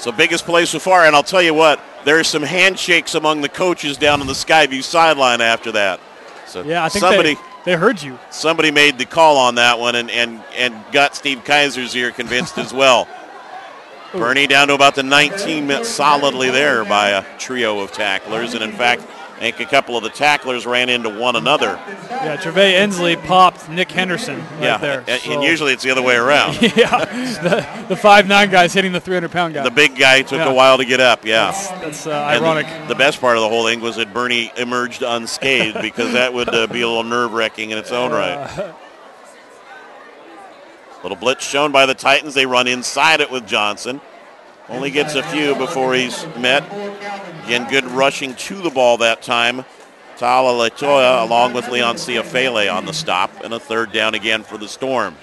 So biggest play so far, and I'll tell you what, there's some handshakes among the coaches down on the Skyview sideline after that. So yeah, I think they heard you. Somebody made the call on that one and got Steve Kaiser's ear convinced as well. Bernie down to about the 19 minutes solidly there by a trio of tacklers, and in fact, I think a couple of the tacklers ran into one another. Yeah, Trevay Ensley popped Nick Henderson there. And usually it's the other way around. Yeah, the 5'9" guy's hitting the 300-pound guy. The big guy took a while to get up, yeah. That's ironic. The best part of the whole thing was that Bernie emerged unscathed because that would be a little nerve-wracking in its own right. Little blitz shown by the Titans. They run inside it with Johnson. Only gets a few before he's met. Again, good rushing to the ball that time. Tala Latoya along with Leon Ciafele on the stop, and a third down again for the Storm.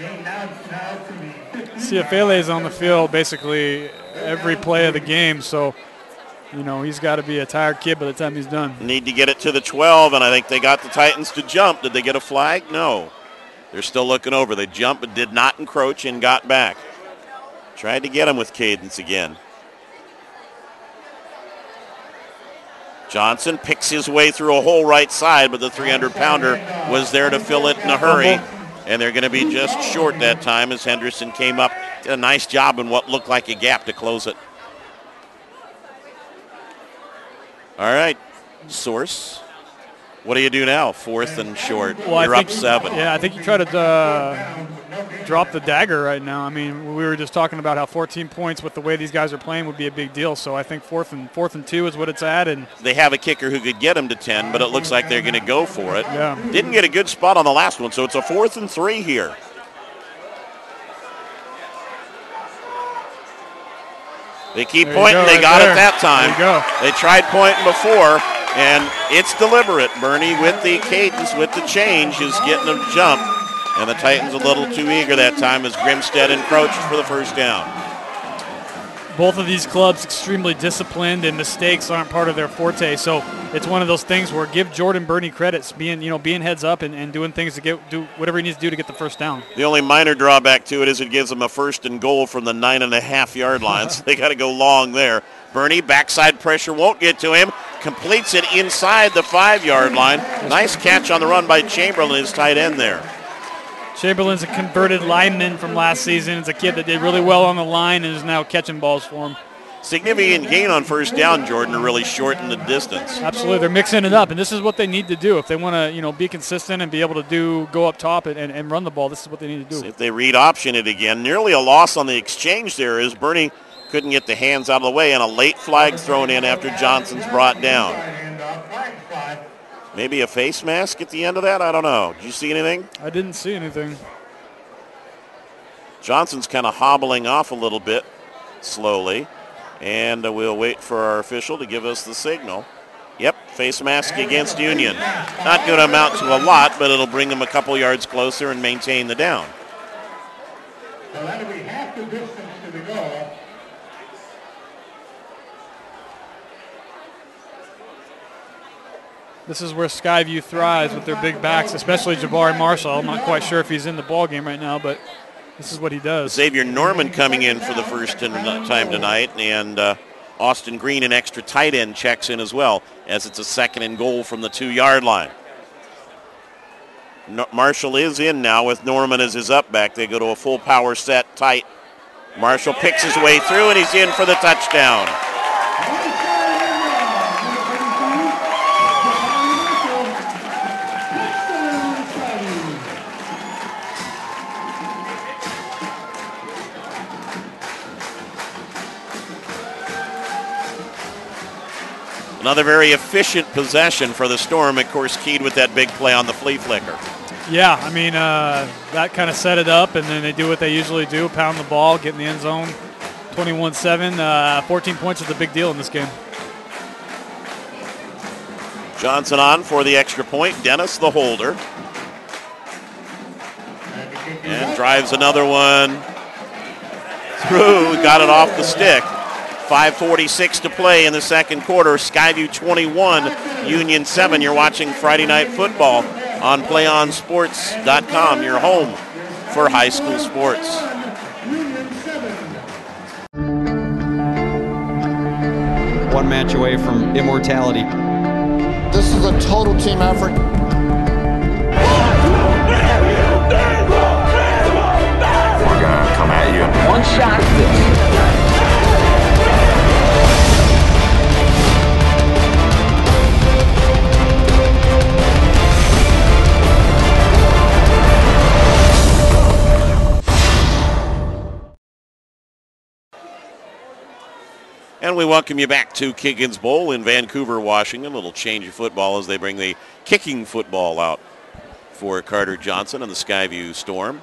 Ciafele is on the field basically every play of the game, so he's got to be a tired kid by the time he's done. Need to get it to the 12, and I think they got the Titans to jump. Did they get a flag? No. They're still looking over. They jumped but did not encroach and got back. Tried to get him with cadence again. Johnson picks his way through a whole right side, but the 300-pounder was there to fill it in a hurry. And they're going to be just short that time as Henderson came up. Did a nice job in what looked like a gap to close it. All right, Source. What do you do now? 4th and short. Well, You're up 7. Yeah, I think you try to drop the dagger right now. I mean, we were just talking about how 14 points with the way these guys are playing would be a big deal. So I think 4th and 2 is what it's at. And they have a kicker who could get them to 10, but it looks like they're going to go for it. Yeah. Didn't get a good spot on the last one, so it's a 4th and 3 here. They keep pointing. They got it that time. There you go. They tried pointing before, and it's deliberate. Bernie with the cadence, with the change, is getting them to jump. And the Titans a little too eager that time as Grimstead encroached for the first down. Both of these clubs extremely disciplined, and mistakes aren't part of their forte. So it's one of those things where give Jordan Bernie credits, being heads up and doing things to do whatever he needs to do to get the first down. The only minor drawback to it is it gives them a 1st and goal from the 9.5-yard line, so they got to go long there. Bernie, backside pressure won't get to him. Completes it inside the 5-yard line. Nice catch on the run by Chamberlain, his tight end there. Chamberlain's a converted lineman from last season. It's a kid that did really well on the line and is now catching balls for him. Significant gain on first down, Jordan, to really shorten the distance. Absolutely. They're mixing it up, and this is what they need to do. If they want to be consistent and be able to go up top and run the ball, this is what they need to do. See if they read option it again. Nearly a loss on the exchange there as Bernie couldn't get the hands out of the way, and a late flag thrown in after Johnson's brought down. Maybe a face mask at the end of that? I don't know. Did you see anything? I didn't see anything. Johnson's kind of hobbling off a little bit slowly, and we'll wait for our official to give us the signal. Yep, face mask against Union. Not going to amount to a lot, but it'll bring them a couple yards closer and maintain the down. So that'll be half the distance to the goal. This is where Skyview thrives with their big backs, especially Jabari Marshall. I'm not quite sure if he's in the ball game right now, but this is what he does. Xavier Norman coming in for the first time tonight, and Austin Green, an extra tight end, checks in as well, as it's a 2nd and goal from the 2-yard line. Marshall is in now with Norman as his up back. They go to a full power set tight. Marshall picks his way through, and he's in for the touchdown. Another very efficient possession for the Storm, of course, keyed with that big play on the flea flicker. Yeah, I mean, that kind of set it up, and then they do what they usually do, pound the ball, get in the end zone, 21-7. 14 points is a big deal in this game. Johnson on for the extra point. Dennis, the holder. And drives another one through. Got it off the stick. 5:46 to play in the second quarter. Skyview 21, Union 7. You're watching Friday Night Football on PlayOnSports.com, your home for high school sports. one match away from immortality. This is a total team effort. We're gonna come at you. One shot at this. And we welcome you back to Kiggins Bowl in Vancouver, Washington. A little change of football as they bring the kicking football out for Carter Johnson and the Skyview Storm.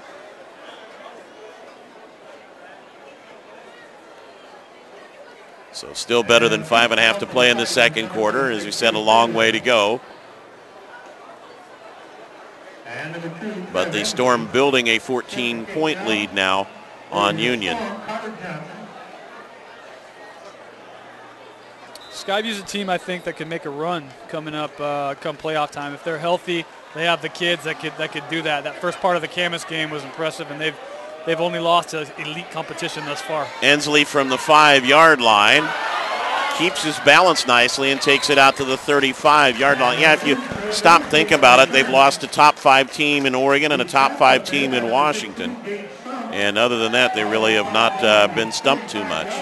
So still better than 5.5 to play in the second quarter. As we said, a long way to go. But the Storm building a 14-point lead now on Union. Skyview's a team, I think, that can make a run coming up come playoff time. If they're healthy, they have the kids that could do that. That first part of the Camas game was impressive, and they've only lost to elite competition thus far. Ensley from the 5-yard line keeps his balance nicely and takes it out to the 35-yard line. Yeah, if you stop think about it, they've lost a top 5 team in Oregon and a top 5 team in Washington. And other than that, they really have not been stumped too much.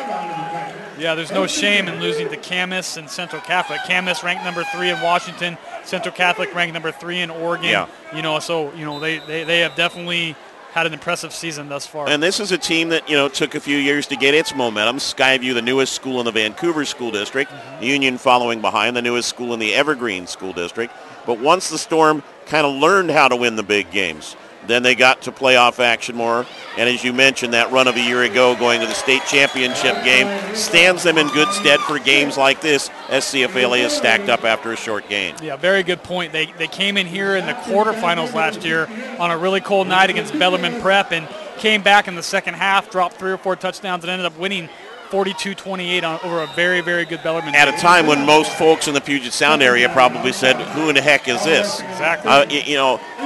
Yeah, there's no shame in losing to Camas and Central Catholic. Camas ranked number 3 in Washington. Central Catholic ranked number 3 in Oregon. Yeah. They have definitely had an impressive season thus far. And this is a team that, took a few years to get its momentum. Skyview, the newest school in the Vancouver School District. Union following behind, the newest school in the Evergreen School District. But once the Storm kind of learned how to win the big games, then they got to playoff action more. And as you mentioned, that run of a year ago going to the state championship game stands them in good stead for games like this as CFLA is stacked up after a short game. Yeah, very good point. They came in here in the quarterfinals last year on a really cold night against Bellarmine Prep and came back in the second half, dropped 3 or 4 touchdowns, and ended up winning 42-28 over a very, very good Bellarmine. At a time when most folks in the Puget Sound area probably said, who in the heck is this? Exactly.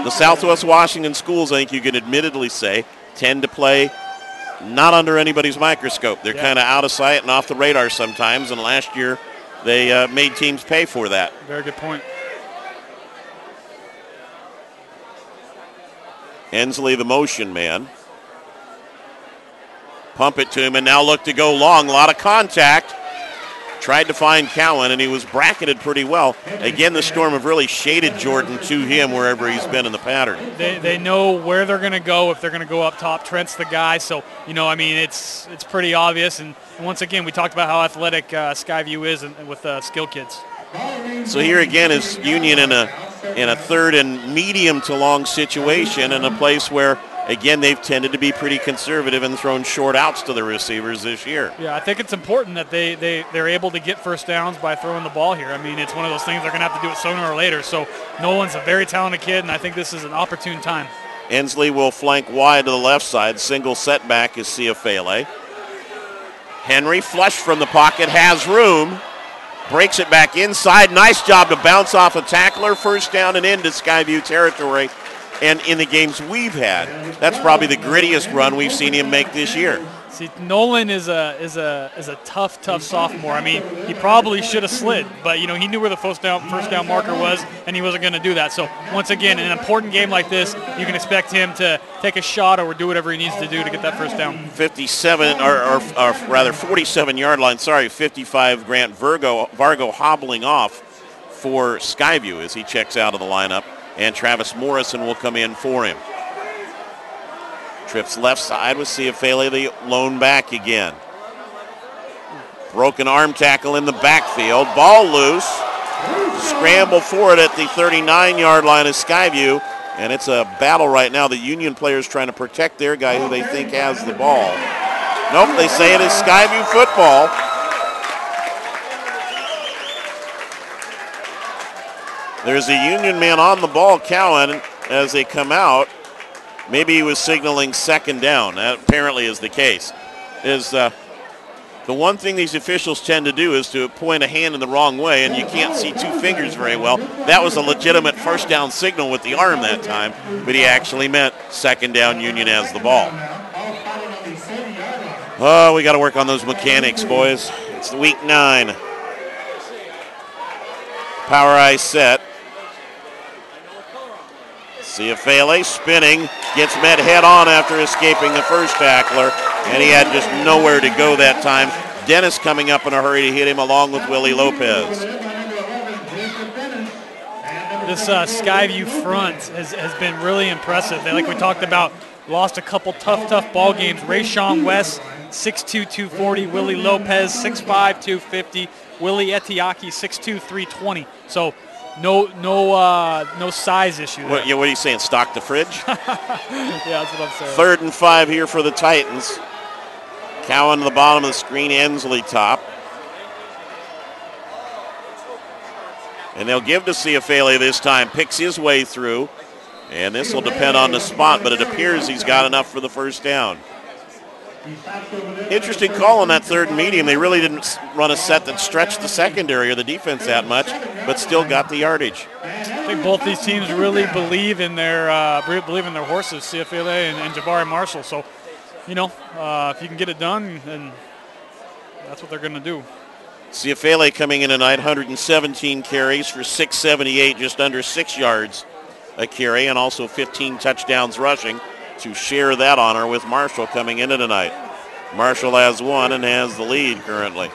The Southwest Washington schools, I think you can admittedly say, tend to play not under anybody's microscope. They're kind of out of sight and off the radar sometimes, and last year they made teams pay for that. Very good point. Ensley, the motion man. Pump it to him and now look to go long. A lot of contact. Tried to find Cowan, and he was bracketed pretty well. Again, the Storm have really shaded Jordan to him wherever he's been in the pattern. They know where they're going to go if they're going to go up top. Trent's the guy, so it's pretty obvious. And once again, we talked about how athletic Skyview is with skill kids. So here again is Union in a third and medium to long situation, in a place where, again, they've tended to be pretty conservative and thrown short outs to the receivers this year. Yeah, I think it's important that they're able to get first downs by throwing the ball here. I mean, it's one of those things they're going to have to do it sooner or later. So Nolan's a very talented kid, and I think this is an opportune time. Ensley will flank wide to the left side. Single setback is Ciafele. Henry, flush from the pocket, has room. Breaks it back inside. Nice job to bounce off a tackler. First down and into Skyview territory. And in the games we've had, that's probably the grittiest run we've seen him make this year. See, Nolan is a tough sophomore. I mean, he probably should have slid, but he knew where the first down marker was, and he wasn't going to do that. So once again, in an important game like this, you can expect him to take a shot or do whatever he needs to do to get that first down. 57, or rather 47-yard line. 55. Grant Vargo hobbling off for Skyview as he checks out of the lineup. And Travis Morrison will come in for him. Trips left side with Ciafele, the lone back again. Broken arm tackle in the backfield. Ball loose. Scramble for it at the 39-yard line of Skyview. And it's a battle right now. The Union players trying to protect their guy who they think has the ball. Nope, they say it is Skyview football. There's a Union man on the ball, Cowan, as they come out. Maybe he was signaling second down. That apparently is the case. The one thing these officials tend to do is to point a hand in the wrong way, and you can't see 2 fingers very well. That was a legitimate first down signal with the arm that time, but he actually meant second down. Union has the ball. Oh, we got to work on those mechanics, boys. It's week 9. Power ice set. Ciafale spinning, gets met head on after escaping the first tackler, and he had just nowhere to go that time. Dennis coming up in a hurry to hit him along with Willie Lopez. This Skyview front has been really impressive. Like we talked about, lost a couple tough ball games. Rayshawn West, 6'2", 240. Willie Lopez, 6'5", 250. Willie Etiaki, 6'2", 320. So no size issue there. What are you saying, stock the fridge? Yeah, that's what I'm saying. 3rd and 5 here for the Titans. Cowan to the bottom of the screen, Ensley top. And they'll give to Ciafale this time. Picks his way through. And this will depend on the spot, but it appears he's got enough for the first down. Interesting call on that 3rd and medium. They really didn't run a set that stretched the secondary or the defense that much, but still got the yardage. I think both these teams really believe in their horses, Ciafale and Jabari Marshall. So, if you can get it done, then that's what they're going to do. Ciafale coming in tonight, 117 carries for 678, just under 6 yards a carry, and also 15 touchdowns rushing to share that honor with Marshall coming into tonight. Marshall has 1 and has the lead currently.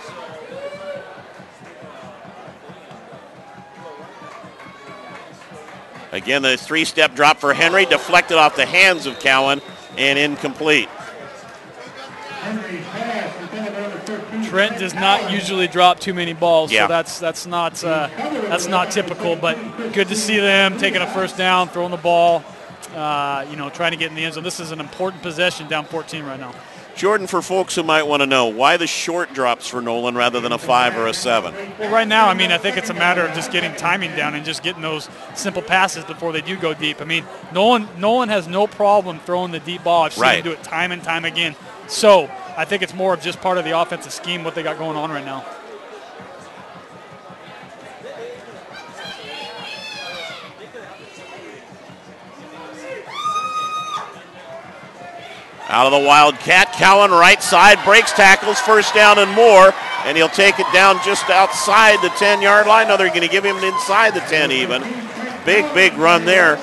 Again, the 3-step drop for Henry, deflected off the hands of Cowan and incomplete. Trent does not usually drop too many balls, yeah. So that's not typical. But good to see them taking a first down, throwing the ball, trying to get in the end zone. This is an important possession, down 14 right now. Jordan, for folks who might want to know, why the short drops for Nolan rather than a 5 or a 7? Well, right now, I think it's a matter of just getting timing down and just getting those simple passes before they do go deep. Nolan has no problem throwing the deep ball. I've seen him do it time and time again. So I think it's more of just part of the offensive scheme, what they got going on right now. Out of the Wildcat, Cowan right side, breaks tackles, first down and more, and he'll take it down just outside the 10-yard line. No, they're going to give him inside the 10 even. Big run there.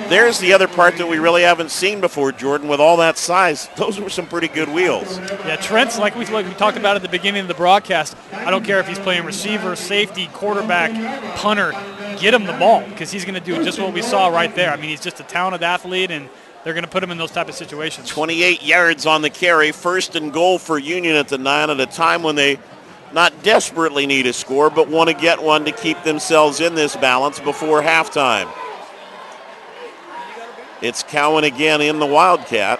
There's the other part that we really haven't seen before, Jordan, with all that size. Those were some pretty good wheels. Yeah, Trent's, like we talked about at the beginning of the broadcast, I don't care if he's playing receiver, safety, quarterback, punter, get him the ball because he's going to do just what we saw right there. He's just a talented athlete, and they're going to put him in those type of situations. 28 yards on the carry, 1st and goal for Union at the 9 at a time when they not desperately need a score, but want to get one to keep themselves in this balance before halftime. It's Cowan again in the Wildcat.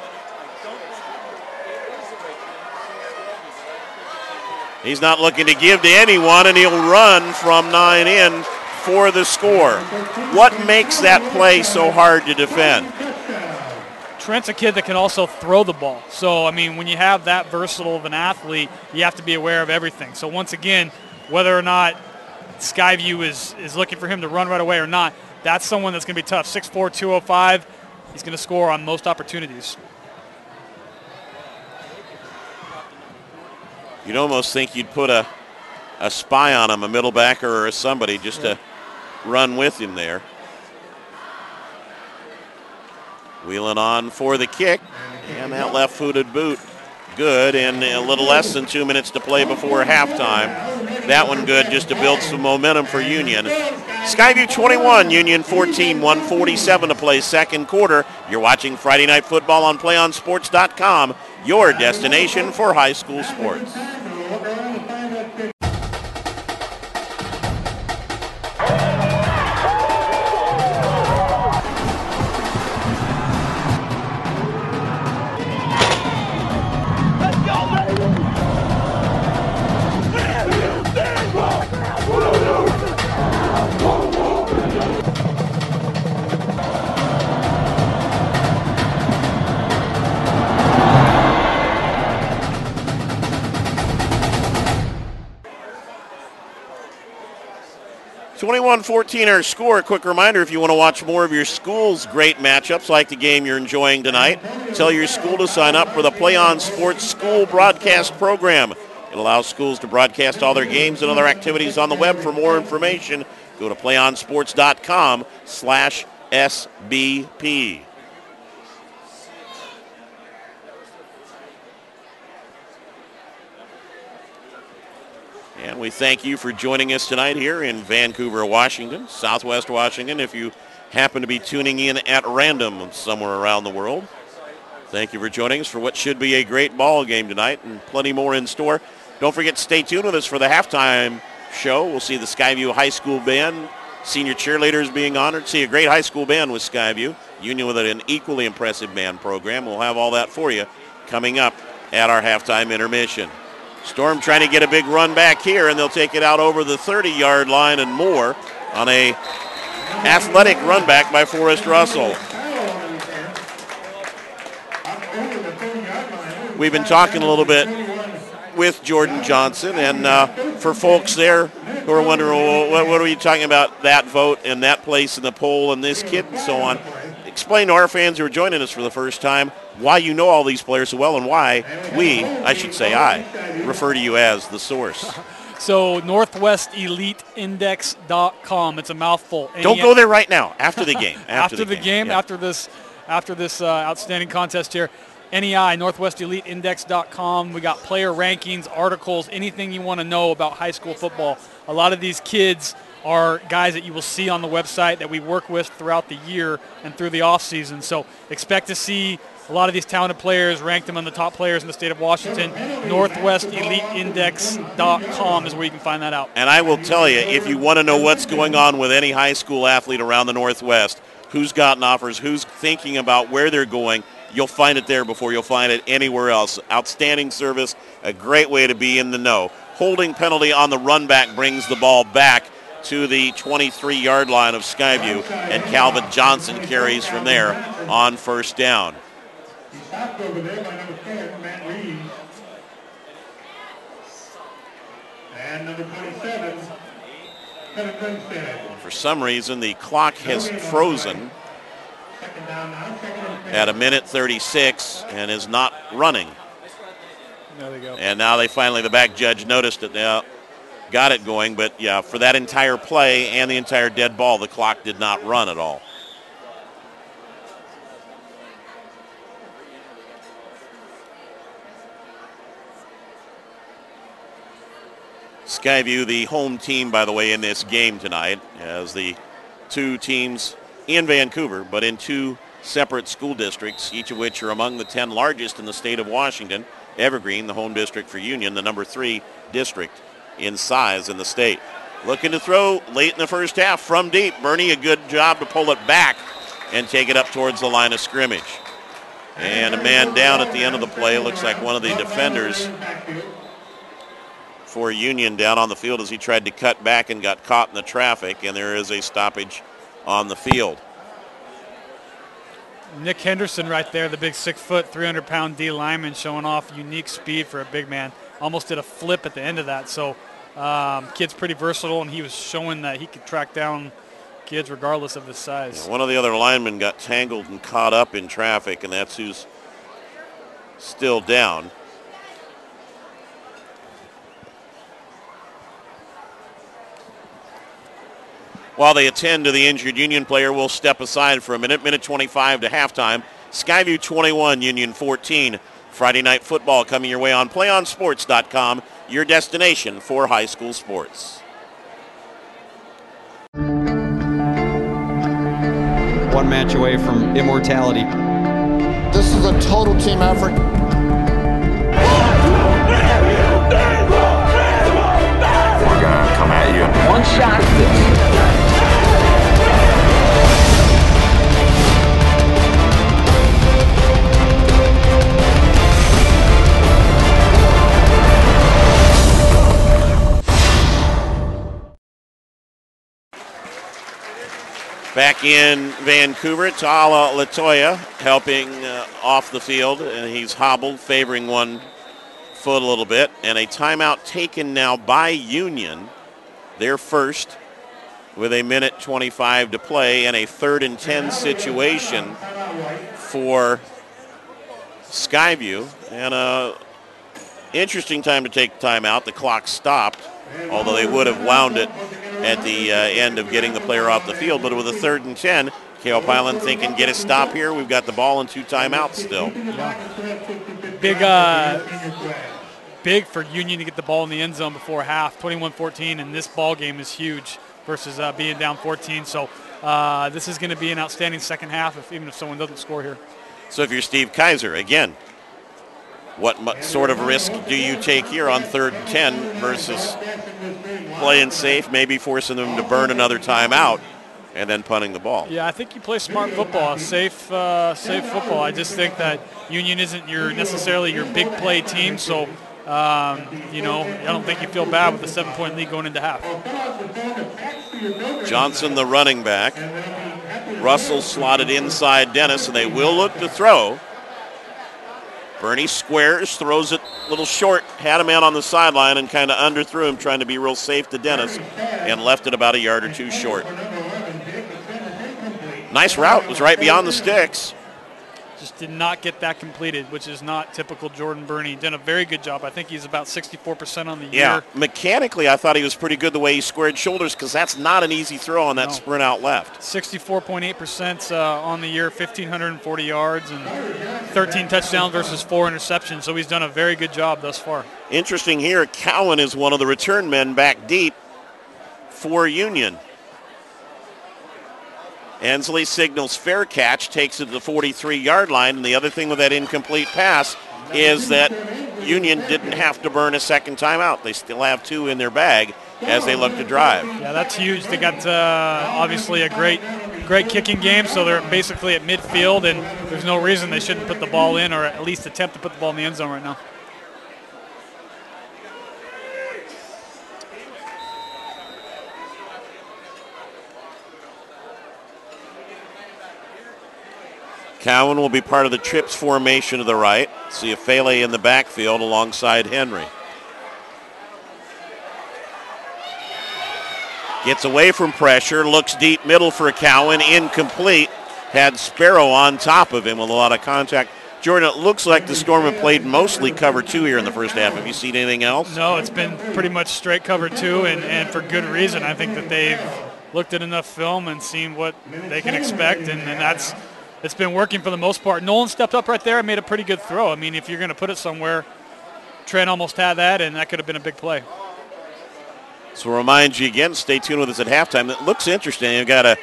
He's not looking to give to anyone, and he'll run from 9 in for the score. What makes that play so hard to defend? Trent's a kid that can also throw the ball. So, when you have that versatile of an athlete, you have to be aware of everything. So, once again, whether or not Skyview is looking for him to run right away or not, that's someone that's going to be tough. 6'4", 205. He's going to score on most opportunities. You'd almost think you'd put a spy on him, a middle backer or somebody, just to run with him there. Wheeling on for the kick, and that left-footed boot good, and a little less than 2 minutes to play before halftime. That one good just to build some momentum for Union. Skyview 21, Union 14, 1:47 to play second quarter. You're watching Friday Night Football on PlayOnSports.com, your destination for high school sports. 21-14 our score. A quick reminder, if you want to watch more of your school's great matchups like the game you're enjoying tonight, tell your school to sign up for the PlayOn Sports School Broadcast Program. It allows schools to broadcast all their games and other activities on the web. For more information, Go to playonsports.com/SBP. And we thank you for joining us tonight here in Vancouver, Washington, Southwest Washington. If you happen to be tuning in at random somewhere around the world, thank you for joining us for what should be a great ball game tonight and plenty more in store. Don't forget to stay tuned with us for the halftime show. We'll see the Skyview High School Band, senior cheerleaders being honored. See a great high school band with Skyview, Union with an equally impressive band program. We'll have all that for you coming up at our halftime intermission. Storm trying to get a big run back here, and they'll take it out over the 30-yard line and more on a athletic run back by Forrest Russell. We've been talking a little bit with Jordan Johnson, and for folks there who are wondering, well, what are we talking about, that vote and that place in the poll and this kid and so on, explain to our fans who are joining us for the first time why you know all these players so well and why I refer to you as the source. So NorthwestEliteIndex.com. It's a mouthful. Don't go there right now. After the game. After this outstanding contest here. NEI, NorthwestEliteIndex.com. We got player rankings, articles, anything you want to know about high school football. A lot of these kids are guys that you will see on the website that we work with throughout the year and through the off season. So expect to see a lot of these talented players, rank them on the top players in the state of Washington. NorthwestEliteIndex.com is where you can find that out. And I will tell you, if you want to know what's going on with any high school athlete around the Northwest, who's gotten offers, who's thinking about where they're going, you'll find it there before you'll find it anywhere else. Outstanding service, a great way to be in the know. Holding penalty on the run back brings the ball back to the 23-yard line of Skyview, and Calvin Johnson carries from there on first down. He stopped over there by number 10, Matt Reeves. And number 27, Kevin Grinstead. For some reason, the clock has frozen at 1:36 and is not running. There they go. And now the back judge noticed it now, got it going, but yeah, for that entire play and the entire dead ball, the clock did not run at all. Skyview, the home team, by the way, in this game tonight, as the two teams in Vancouver, but in two separate school districts, each of which are among the 10 largest in the state of Washington. Evergreen, the home district for Union, the number 3 district in size in the state. Looking to throw late in the first half from deep. Bernie, a good job to pull it back and take it up towards the line of scrimmage. And a man down at the end of the play. Looks like one of the defenders for Union down on the field as he tried to cut back and got caught in the traffic, and there is a stoppage on the field. Nick Henderson right there, the big 6-foot, 300-pound D lineman, showing off unique speed for a big man. Almost did a flip at the end of that. So kid's pretty versatile, and he was showing that he could track down kids regardless of his size. Yeah, one of the other linemen got tangled and caught up in traffic, and that's who's still down. While they attend to the injured Union player, we'll step aside for a minute. 1:25 to halftime. Skyview 21, Union 14. Friday night football coming your way on PlayOnSports.com, your destination for high school sports. One match away from immortality. This is a total team effort. We're gonna come at you. One shot. Back in Vancouver, Ta'ala Latoya helping off the field, and he's hobbled, favoring one foot a little bit. And a timeout taken now by Union. Their first with 1:25 to play, and a 3rd and 10 situation for Skyview. And a interesting time to take timeout. The clock stopped, although they would have wound it at the end of getting the player off the field. But with a 3rd and 10, Kale Pylan thinking, get a stop here. We've got the ball and 2 timeouts still. Big for Union to get the ball in the end zone before half. 21-14, and this ball game is huge versus being down 14. So this is going to be an outstanding second half, even if someone doesn't score here. So if you're Steve Kaiser, again, what sort of risk do you take here on 3rd and 10 versus playing safe, maybe forcing them to burn another timeout and then punting the ball? Yeah, I think you play smart football, safe football. I just think that Union isn't necessarily your big play team, so I don't think you feel bad with the 7-point lead going into half. Johnson, the running back. Russell slotted inside Dennis, and they will look to throw. Bernie squares, throws it a little short, had a man on the sideline and kind of underthrew him, trying to be real safe to Dennis, and left it about a yard or 2 short. Nice route, was right beyond the sticks. Just did not get that completed, which is not typical Jordan Burney. Done a very good job. I think he's about 64% on the year. Yeah, mechanically I thought he was pretty good the way he squared shoulders, because that's not an easy throw on that sprint out left. 64.8% on the year, 1,540 yards, and 13 touchdowns versus 4 interceptions. So he's done a very good job thus far. Interesting here, Cowan is one of the return men back deep for Union. Ensley signals fair catch, takes it to the 43-yard line, and the other thing with that incomplete pass is that Union didn't have to burn a second timeout. They still have 2 in their bag as they look to drive. Yeah, that's huge. They got obviously a great kicking game, so they're basically at midfield, and there's no reason they shouldn't put the ball in or at least attempt to put the ball in the end zone right now. Cowan will be part of the trips formation to the right. See Afele in the backfield alongside Henry. Gets away from pressure, looks deep middle for Cowan, incomplete. Had Sparrow on top of him with a lot of contact. Jordan, it looks like the Storm have played mostly cover 2 here in the first half. Have you seen anything else? No, it's been pretty much straight cover 2, and for good reason. I think that they've looked at enough film and seen what they can expect, and it's been working for the most part. Nolan stepped up right there and made a pretty good throw. I mean, if you're going to put it somewhere, Trent almost had that, and that could have been a big play. So remind you again, stay tuned with us at halftime. It looks interesting. You've got a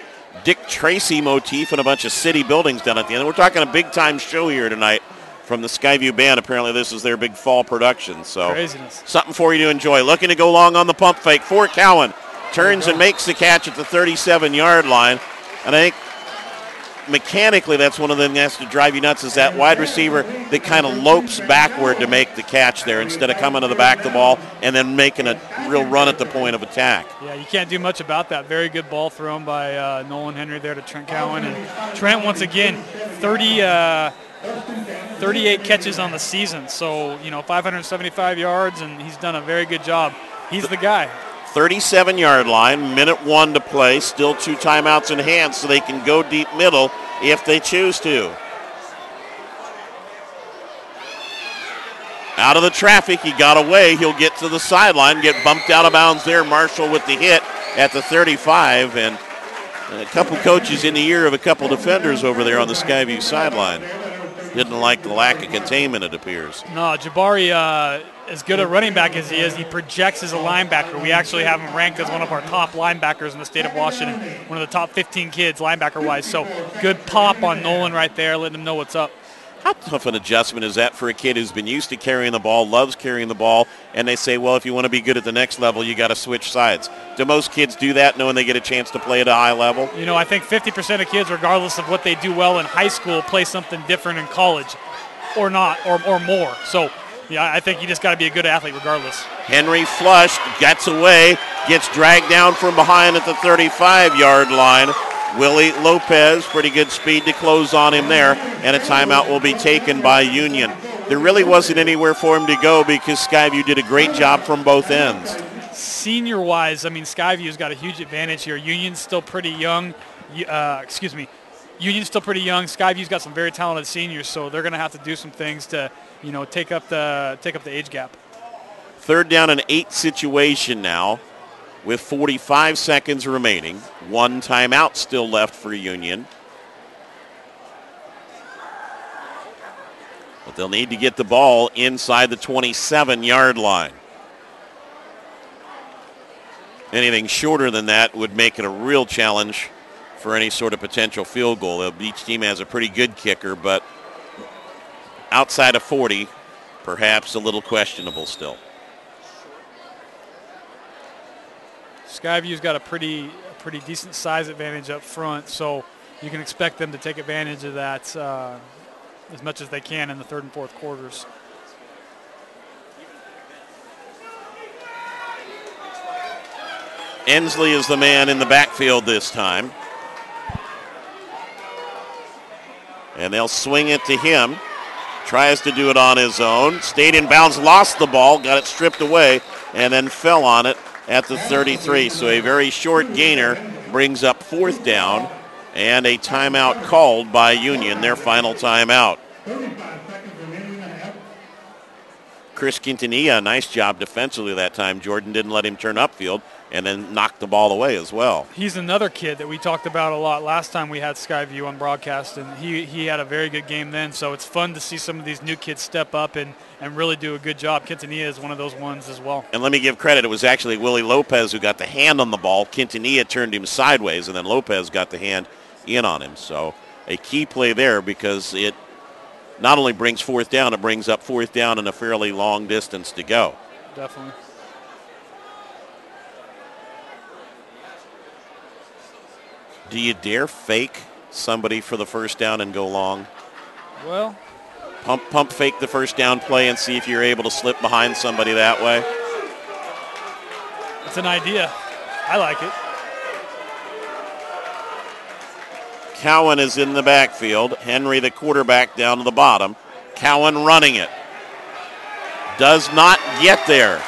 Dick Tracy motif and a bunch of city buildings down at the end. We're talking a big-time show here tonight from the Skyview Band. Apparently this is their big fall production. So craziness. Something for you to enjoy. Looking to go long on the pump fake for Cowan. Turns and makes the catch at the 37-yard line. And I think mechanically that's one of the things that has to drive you nuts, is that wide receiver that kind of lopes backward to make the catch there instead of coming to the back of the ball and then making a real run at the point of attack. Yeah, you can't do much about that. Very good ball thrown by Nolan Henry there to Trent Cowan. And Trent, once again, 38 catches on the season. So, 575 yards, and he's done a very good job. He's the guy. 37-yard line, minute 1 to play, still 2 timeouts in hand, so they can go deep middle if they choose to. Out of the traffic, he got away. He'll get to the sideline, get bumped out of bounds there. Marshall with the hit at the 35, and a couple coaches in the ear of a couple defenders over there on the Skyview sideline. Didn't like the lack of containment, it appears. No, Jabari, as good a running back as he is, he projects as a linebacker. We actually have him ranked as one of our top linebackers in the state of Washington, one of the top 15 kids linebacker-wise. So good pop on Nolan right there, letting him know what's up. How tough an adjustment is that for a kid who's been used to carrying the ball, loves carrying the ball, and they say, well, if you want to be good at the next level, you got to switch sides. Do most kids do that knowing they get a chance to play at a high level? I think 50% of kids, regardless of what they do well in high school, play something different in college or not, or more. So, yeah, I think you just got to be a good athlete regardless. Henry flushed, gets away, gets dragged down from behind at the 35-yard line. Willie Lopez, pretty good speed to close on him there, and a timeout will be taken by Union. There really wasn't anywhere for him to go because Skyview did a great job from both ends. Senior-wise, Skyview's got a huge advantage here. Union's still pretty young. Union's still pretty young. Skyview's got some very talented seniors, so they're going to have to do some things to, take up the age gap. 3rd down and 8 situation now. with 45 seconds remaining. 1 timeout still left for Union. But they'll need to get the ball inside the 27-yard line. Anything shorter than that would make it a real challenge for any sort of potential field goal. Each team has a pretty good kicker, but outside of 40, perhaps a little questionable still. Skyview's got a pretty decent size advantage up front, so you can expect them to take advantage of that as much as they can in the third and fourth quarters. Ensley is the man in the backfield this time. And they'll swing it to him. Tries to do it on his own. Stayed in bounds, lost the ball, got it stripped away, and then fell on it at the 33. So a very short gainer brings up 4th down, and a timeout called by Union, their final timeout. Chris Quintanilla, nice job defensively that time. Jordan didn't let him turn upfield and then knocked the ball away as well. He's another kid that we talked about a lot last time we had Skyview on broadcast, and he had a very good game then. So it's fun to see some of these new kids step up and really do a good job. Quintanilla is one of those ones as well. And let me give credit. It was actually Willie Lopez who got the hand on the ball. Quintanilla turned him sideways, and then Lopez got the hand in on him. So a key play there because it not only brings 4th down, it brings up 4th down and a fairly long distance to go. Definitely. Do you dare fake somebody for the first down and go long? Well, pump fake the first down play and see if you're able to slip behind somebody that way. It's an idea. I like it. Cowan is in the backfield. Henry, the quarterback, down to the bottom. Cowan running it. Does not get there.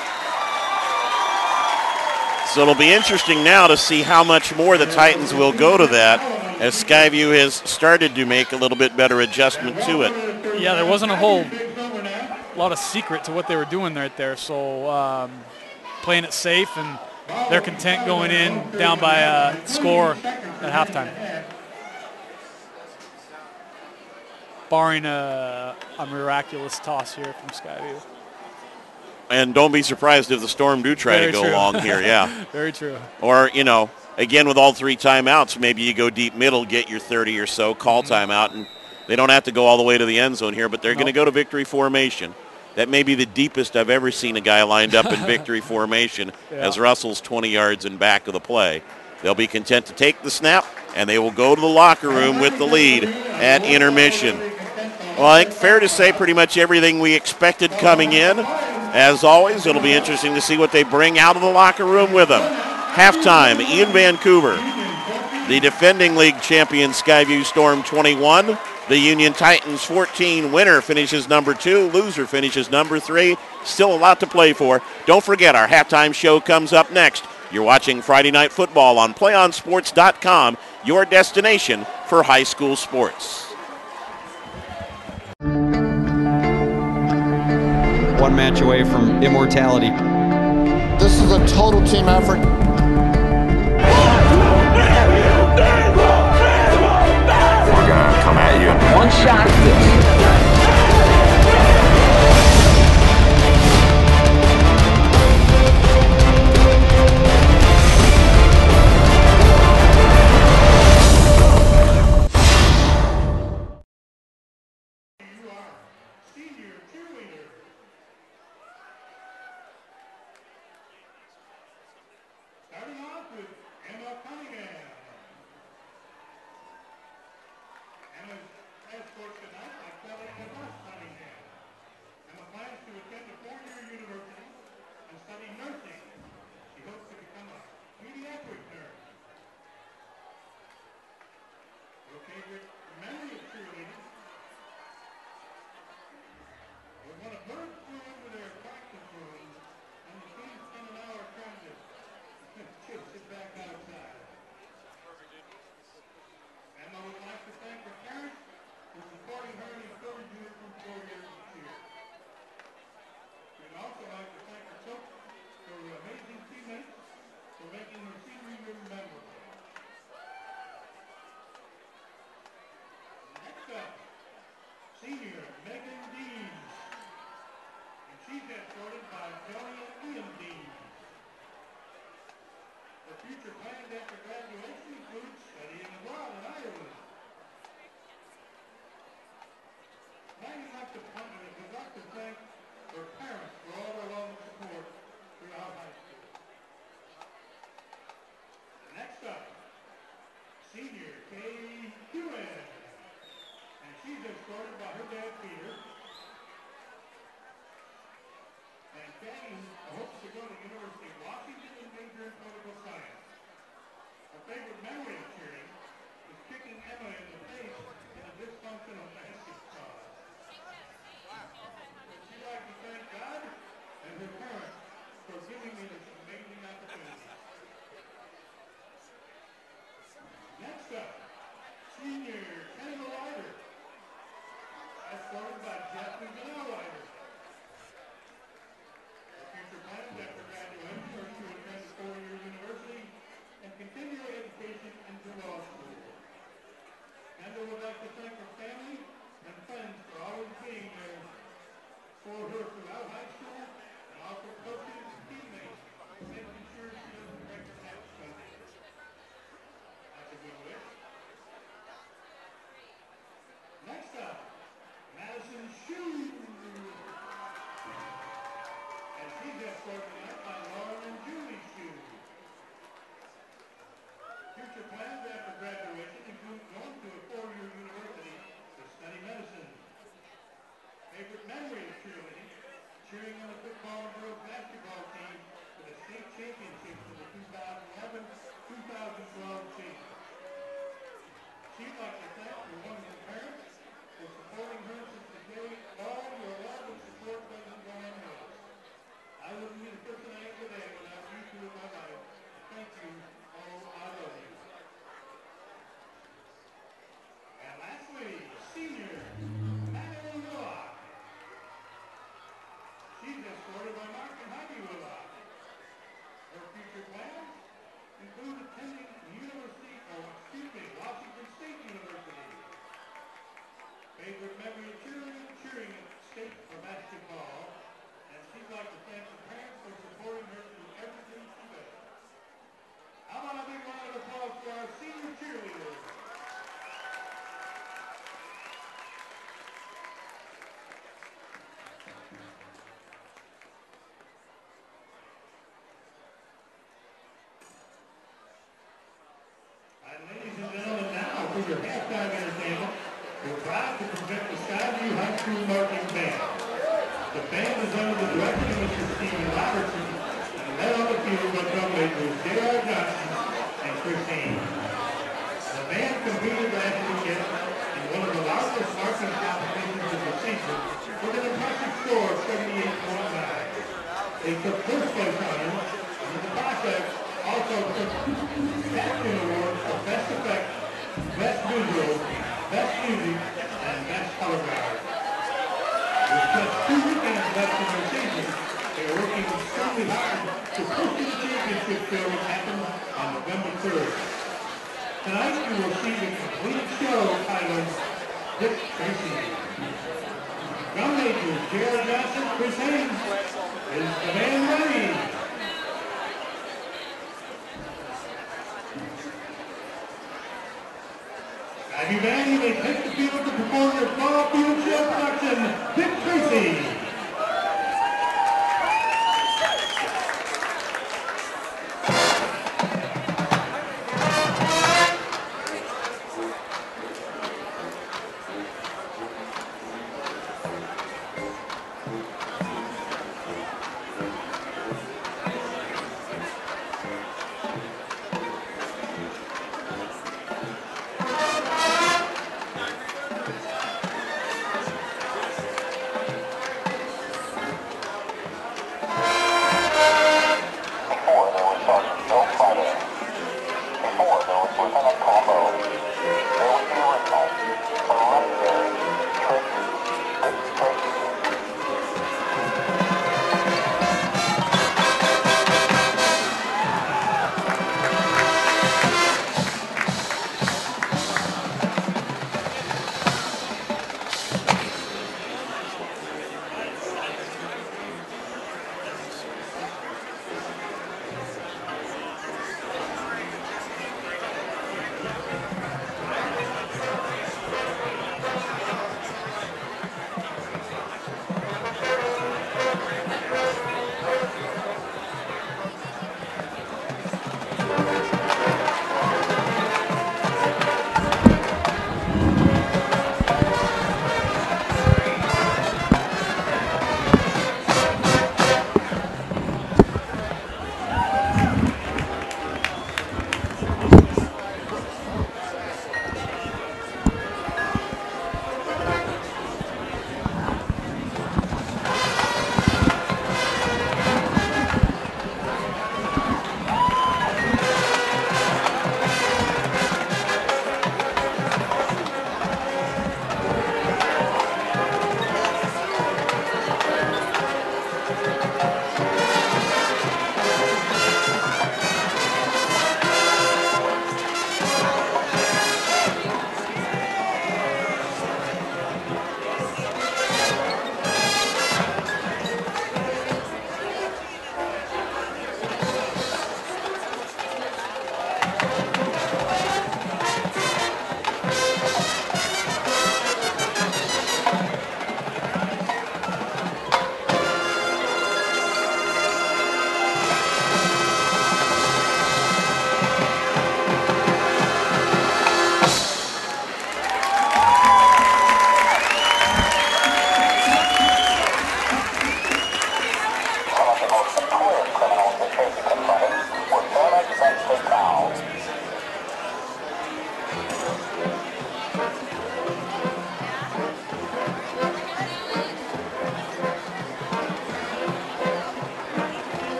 So it'll be interesting now to see how much more the Titans will go to that as Skyview has started to make a little bit better adjustment to it. Yeah, there wasn't a whole lot of secret to what they were doing right there. So playing it safe, and they're content going in down by a score at halftime. Barring a miraculous toss here from Skyview. And don't be surprised if the Storm do try Very to go true. long here, yeah. Very true. Or, you know, again with all 3 timeouts, maybe you go deep middle, get your 30 or so, call timeout, and they don't have to go all the way to the end zone here, but they're going to go to victory formation. That may be the deepest I've ever seen a guy lined up in victory formation as Russell's 20 yards in back of the play. They'll be content to take the snap, and they will go to the locker room with the lead at intermission. Well, I think fair to say pretty much everything we expected coming in. As always, it'll be interesting to see what they bring out of the locker room with them. Halftime in Vancouver. The defending league champion Skyview Storm 21. The Union Titans 14. Winner finishes number 2. Loser finishes number 3. Still a lot to play for. Don't forget, our halftime show comes up next. You're watching Friday Night Football on PlayOnSports.com, your destination for high school sports. One match away from immortality. This is a total team effort. We're gonna come at you. One shot at this. As coach tonight, Maggie would like to thank her parents for all their love and support throughout high school. Next up, senior Katie Kiggins. And she's escorted by her dad, Peter. And Katie hopes to go to the University of Washington and major in political science. Her favorite memory of cheering is kicking Emma in the face in a dysfunctional basketball. She'd like to thank God and her parents for giving me this amazing opportunity. Next up, senior Kendall Ryder, escorted by Jeff and Janelle Ryder. Her future plans after graduation are to attend a four-year university and continue her education into law school. Kendall would like to thank her family and friends for always being there for her throughout high school, and also coaches and teammates for making sure she doesn't break her neck Sunday. That's a good wish. Next up, Madison Shoe. And she's escorted tonight by Lauren and Julie Shoe. Future plans after graduation include going to a four-year university to study medicine. Favorite memory of cheerleading, cheering on the football and girls basketball team for the state championships for the 2011-2012 season. She'd like to thank her wonderful parents for supporting her since the day all your love and support doesn't go unnoticed. I wouldn't be the person I am today without you two in my life. Thank you. Oh, I love you. And lastly, senior Madeline Willock. She's escorted by Mark and Heidi Willock. Her future plans include attending Washington State University. Favorite memory of cheering at state for basketball, and she'd like to thank the parents for supporting her through everything she does. How about a big round of applause for our senior cheerleaders? For your halftime entertainment, we're proud to present the Skyview High School Marching Band. The band is under the direction of Mr. Stephen Robertson and led on the field by drum majors J.R. Johnson and Chris Haynes. The band competed last weekend in one of the largest marching competitions of the season with an impressive score of 78.9. They took first place honors and in the process also took Captain Awards for Best Effect, Best Visual, Best Music, and Best Color Guard. With just 2 weekends left in their season, they are working extremely hard to push the championship show that happens on November 3rd. Tonight you will see the complete show titled Dick Tracy. Drum majors J.R. Johnson, Chris Haynes, is the band ready? Skyview Band, you may take the field to perform your fall field show production, Dick Tracy.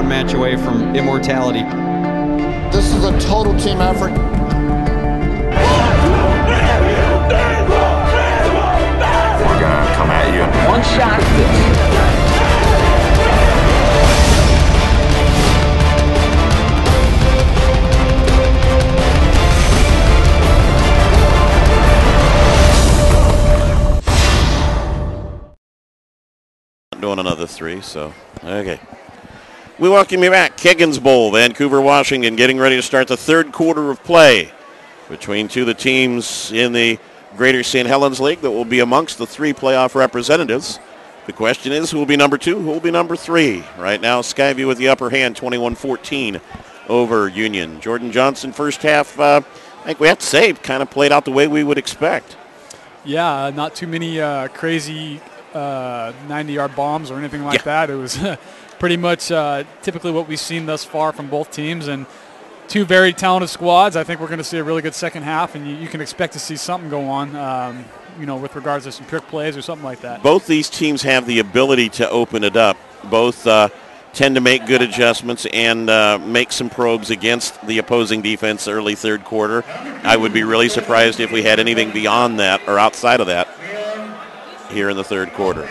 one match away from immortality. This is a total team effort. We're gonna come at you. One shot at this. Doing another 3, so okay. We welcome you back. Kiggins Bowl, Vancouver, Washington, getting ready to start the third quarter of play between two of the teams in the Greater St. Helens League that will be amongst the 3 playoff representatives. The question is, who will be number 2, who will be number 3? Right now, Skyview with the upper hand, 21-14 over Union. Jordan Johnson, first half, I think we have to say, kind of played out the way we would expect. Yeah, not too many crazy 90-yard bombs or anything like that. It was pretty much typically what we've seen thus far from both teams, and 2 very talented squads. I think we're going to see a really good second half, and you can expect to see something go on, with regards to some trick plays or something like that. Both these teams have the ability to open it up. Both tend to make good adjustments and make some probes against the opposing defense early third quarter. I would be really surprised if we had anything beyond that or outside of that here in the third quarter.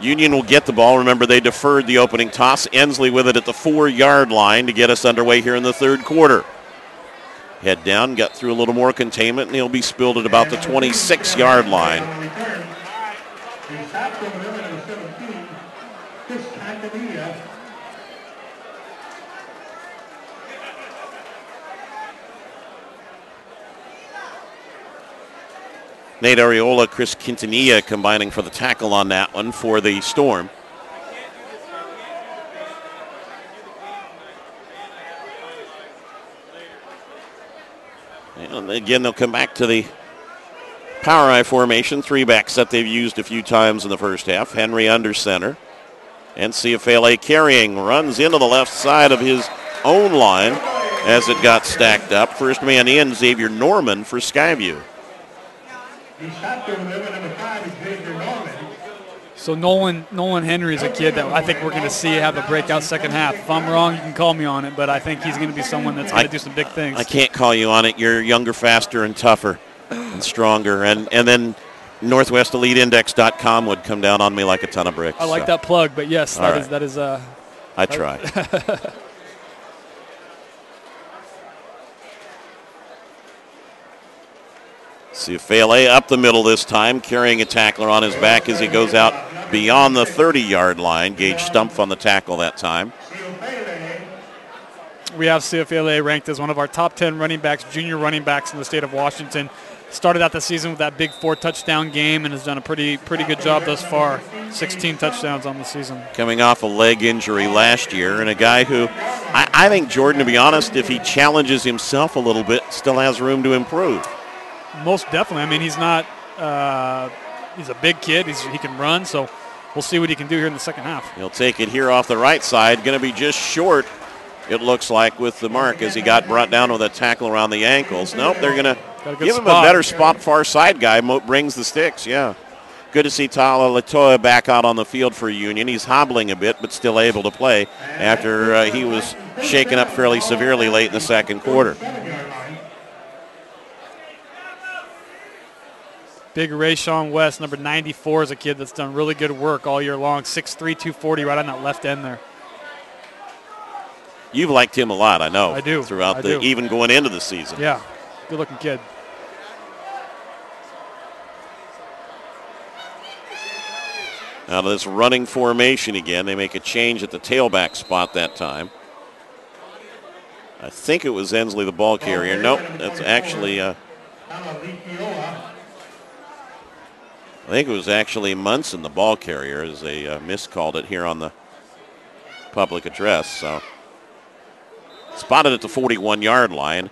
Union will get the ball. Remember, they deferred the opening toss. Ensley with it at the 4-yard line to get us underway here in the third quarter. Head down, got through a little more containment, and he'll be spilled at about the 26-yard line. Nate Areola, Chris Quintanilla combining for the tackle on that one for the Storm. And again, they'll come back to the power I formation, 3-back set they've used a few times in the first half. Henry under center. And Ciafele carrying, runs into the left side of his own line as it got stacked up. First man in, Xavier Norman for Skyview. So Nolan Henry is a kid that I think we're going to see have a breakout second half. If I'm wrong, you can call me on it, but I think he's going to be someone that's going to do some big things. I can't call you on it. You're younger, faster, and tougher and stronger. And then NorthwestEliteIndex.com would come down on me like a ton of bricks. I like that plug, but yes, that is. I try. Ciafele up the middle this time, carrying a tackler on his back as he goes out beyond the 30-yard line. Gage Stumpf on the tackle that time. We have Ciafele ranked as one of our top 10 running backs, junior running backs in the state of Washington. Started out the season with that big 4-touchdown game and has done a pretty good job thus far. 16 touchdowns on the season. Coming off a leg injury last year, and a guy who I think, Jordan, to be honest, if he challenges himself a little bit, still has room to improve. Most definitely. I mean, he's not he's a big kid. He can run, so we'll see what he can do here in the second half. He'll take it here off the right side. Going to be just short, it looks like, with the mark as he got brought down with a tackle around the ankles. Nope, they're going to give him a better spot. Far side guy brings the sticks, yeah. Good to see Tala Latoya back out on the field for Union. He's hobbling a bit, but still able to play after he was shaken up fairly severely late in the second quarter. Big Rayshawn West, number 94, is a kid that's done really good work all year long. 6'3", 240 right on that left end there. You've liked him a lot, I know. I do. Even going into the season. Yeah, good-looking kid. Now to this running formation again. They make a change at the tailback spot that time. I think it was Ensley, the ball carrier. Nope, that's actually... I think it was actually Munson, the ball carrier, as they miscalled it here on the public address. So spotted at the 41-yard line.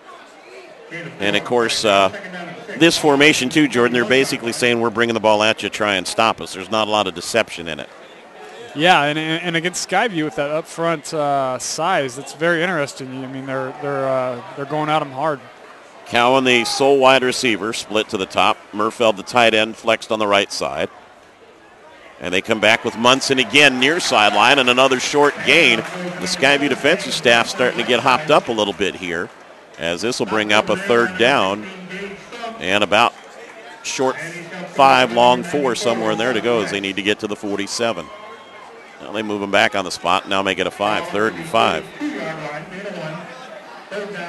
And, of course, this formation, too, Jordan, they're basically saying we're bringing the ball at you, try and stop us. There's not a lot of deception in it. Yeah, and against Skyview with that up front size, it's very interesting. I mean, they're going at them hard. Cowan, the sole wide receiver, split to the top. Murfeld, the tight end, flexed on the right side. And they come back with Munson again near sideline and another short gain. The Skyview defensive staff starting to get hopped up a little bit here, as this will bring up a third down and about short 5, long 4, somewhere in there to go as they need to get to the 47. Now they move them back on the spot, now make it a 5, 3rd and 5.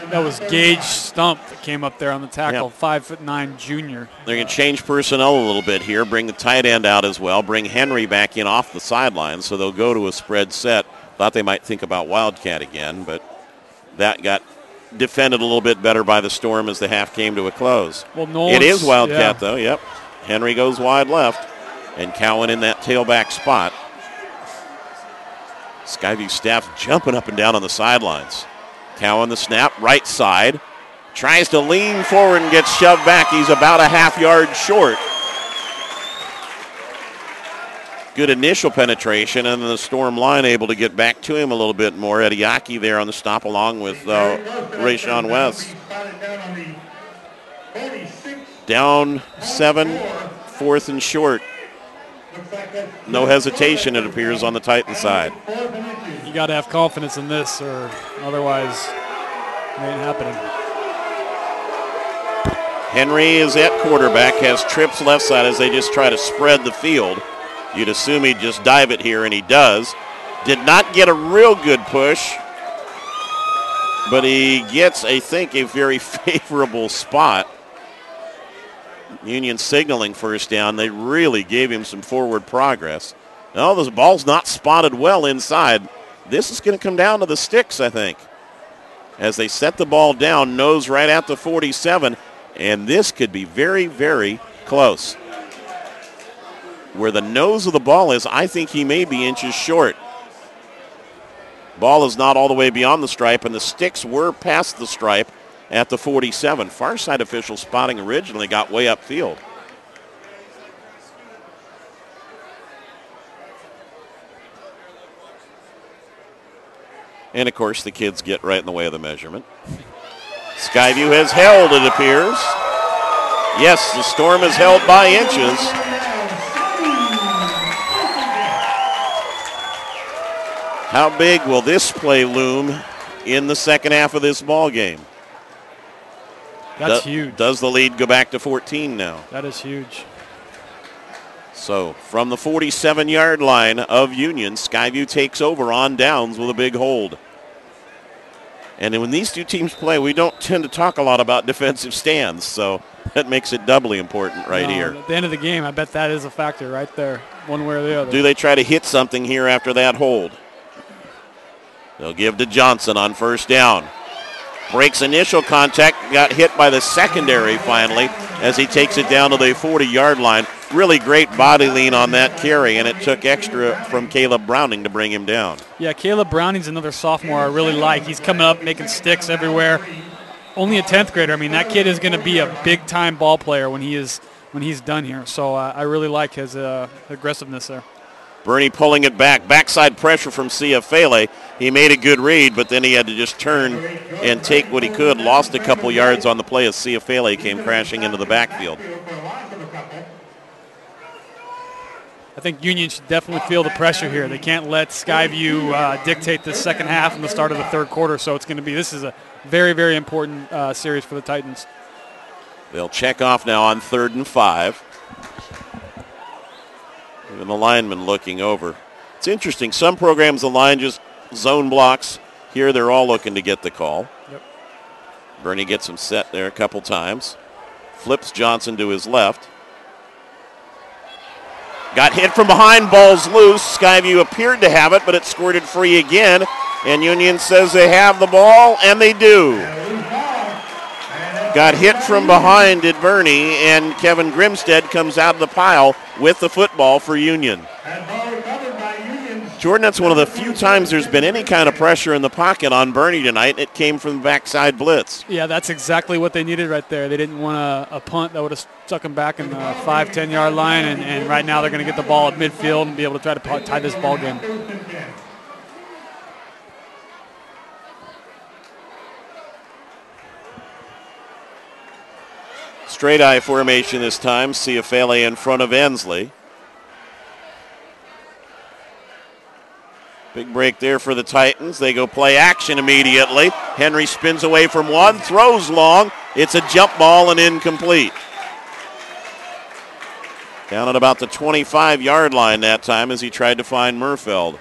That was Gage Stump that came up there on the tackle, 5'9" junior. They're going to change personnel a little bit here, bring the tight end out as well, bring Henry back in off the sideline, so they'll go to a spread set. Thought they might think about Wildcat again, but that got defended a little bit better by the Storm as the half came to a close. Well, it is Wildcat, though, yep. Henry goes wide left, and Cowan in that tailback spot. Skyview staff jumping up and down on the sidelines. Cowan the snap, right side. Tries to lean forward and gets shoved back. He's about a half-yard short. Good initial penetration, and the Storm line able to get back to him a little bit more. Ediaki there on the stop along with Rayshawn West. Down 7, 4th and short. No hesitation, it appears, on the Titan side. You got to have confidence in this, or otherwise it ain't happening. Henry is at quarterback, has trips left side as they just try to spread the field. You'd assume he'd just dive it here, and he does. Did not get a real good push, but he gets, I think, a very favorable spot. Union signaling first down. They really gave him some forward progress. No, the ball's not spotted well inside. This is going to come down to the sticks, I think, as they set the ball down, nose right at the 47, and this could be very, very close. Where the nose of the ball is, I think he may be inches short. Ball is not all the way beyond the stripe, and the sticks were past the stripe at the 47. Far side official spotting originally got way upfield. And, of course, the kids get right in the way of the measurement. Skyview has held, it appears. Yes, the Storm is held by inches. How big will this play loom in the second half of this ball game? That's huge. Does the lead go back to 14 now? That is huge. So from the 47-yard line of Union, Skyview takes over on downs with a big hold. And when these two teams play, we don't tend to talk a lot about defensive stands, so that makes it doubly important here. At the end of the game, I bet that is a factor right there, one way or the other. Do they try to hit something here after that hold? They'll give to Johnson on first down. Breaks initial contact, got hit by the secondary finally as he takes it down to the 40-yard line. Really great body lean on that carry, and it took extra from Caleb Browning to bring him down. Yeah, Caleb Browning's another sophomore I really like. He's coming up, making sticks everywhere. Only a 10th grader. I mean, that kid is going to be a big-time ball player when he's done here. So I really like his aggressiveness there. Bernie pulling it back. Backside pressure from Ciafele. He made a good read, but then he had to just turn and take what he could. Lost a couple yards on the play as Ciafele came crashing into the backfield. I think Union should definitely feel the pressure here. They can't let Skyview dictate the second half and the start of the third quarter, so this is a very, very important series for the Titans. They'll check off now on 3rd and 5. Even the lineman looking over. It's interesting. Some programs, the line just zone blocks. Here they're all looking to get the call. Yep. Bernie gets him set there a couple times. Flips Johnson to his left. Got hit from behind, ball's loose. Skyview appeared to have it, but it squirted free again. And Union says they have the ball, and they do. Got hit from behind, did Bernie, and Kevin Grimstead comes out of the pile with the football for Union. Jordan, that's one of the few times there's been any kind of pressure in the pocket on Bernie tonight. It came from the backside blitz. Yeah, that's exactly what they needed right there. They didn't want a punt that would have stuck them back in the 5-10-yard line, and right now they're going to get the ball at midfield and be able to try to tie this ball game. Straight Straight eye formation this time. Ciafele in front of Ensley. Big break there for the Titans. They go play action immediately. Henry spins away from one, throws long. It's a jump ball and incomplete. Down at about the 25-yard line that time as he tried to find Murfeld.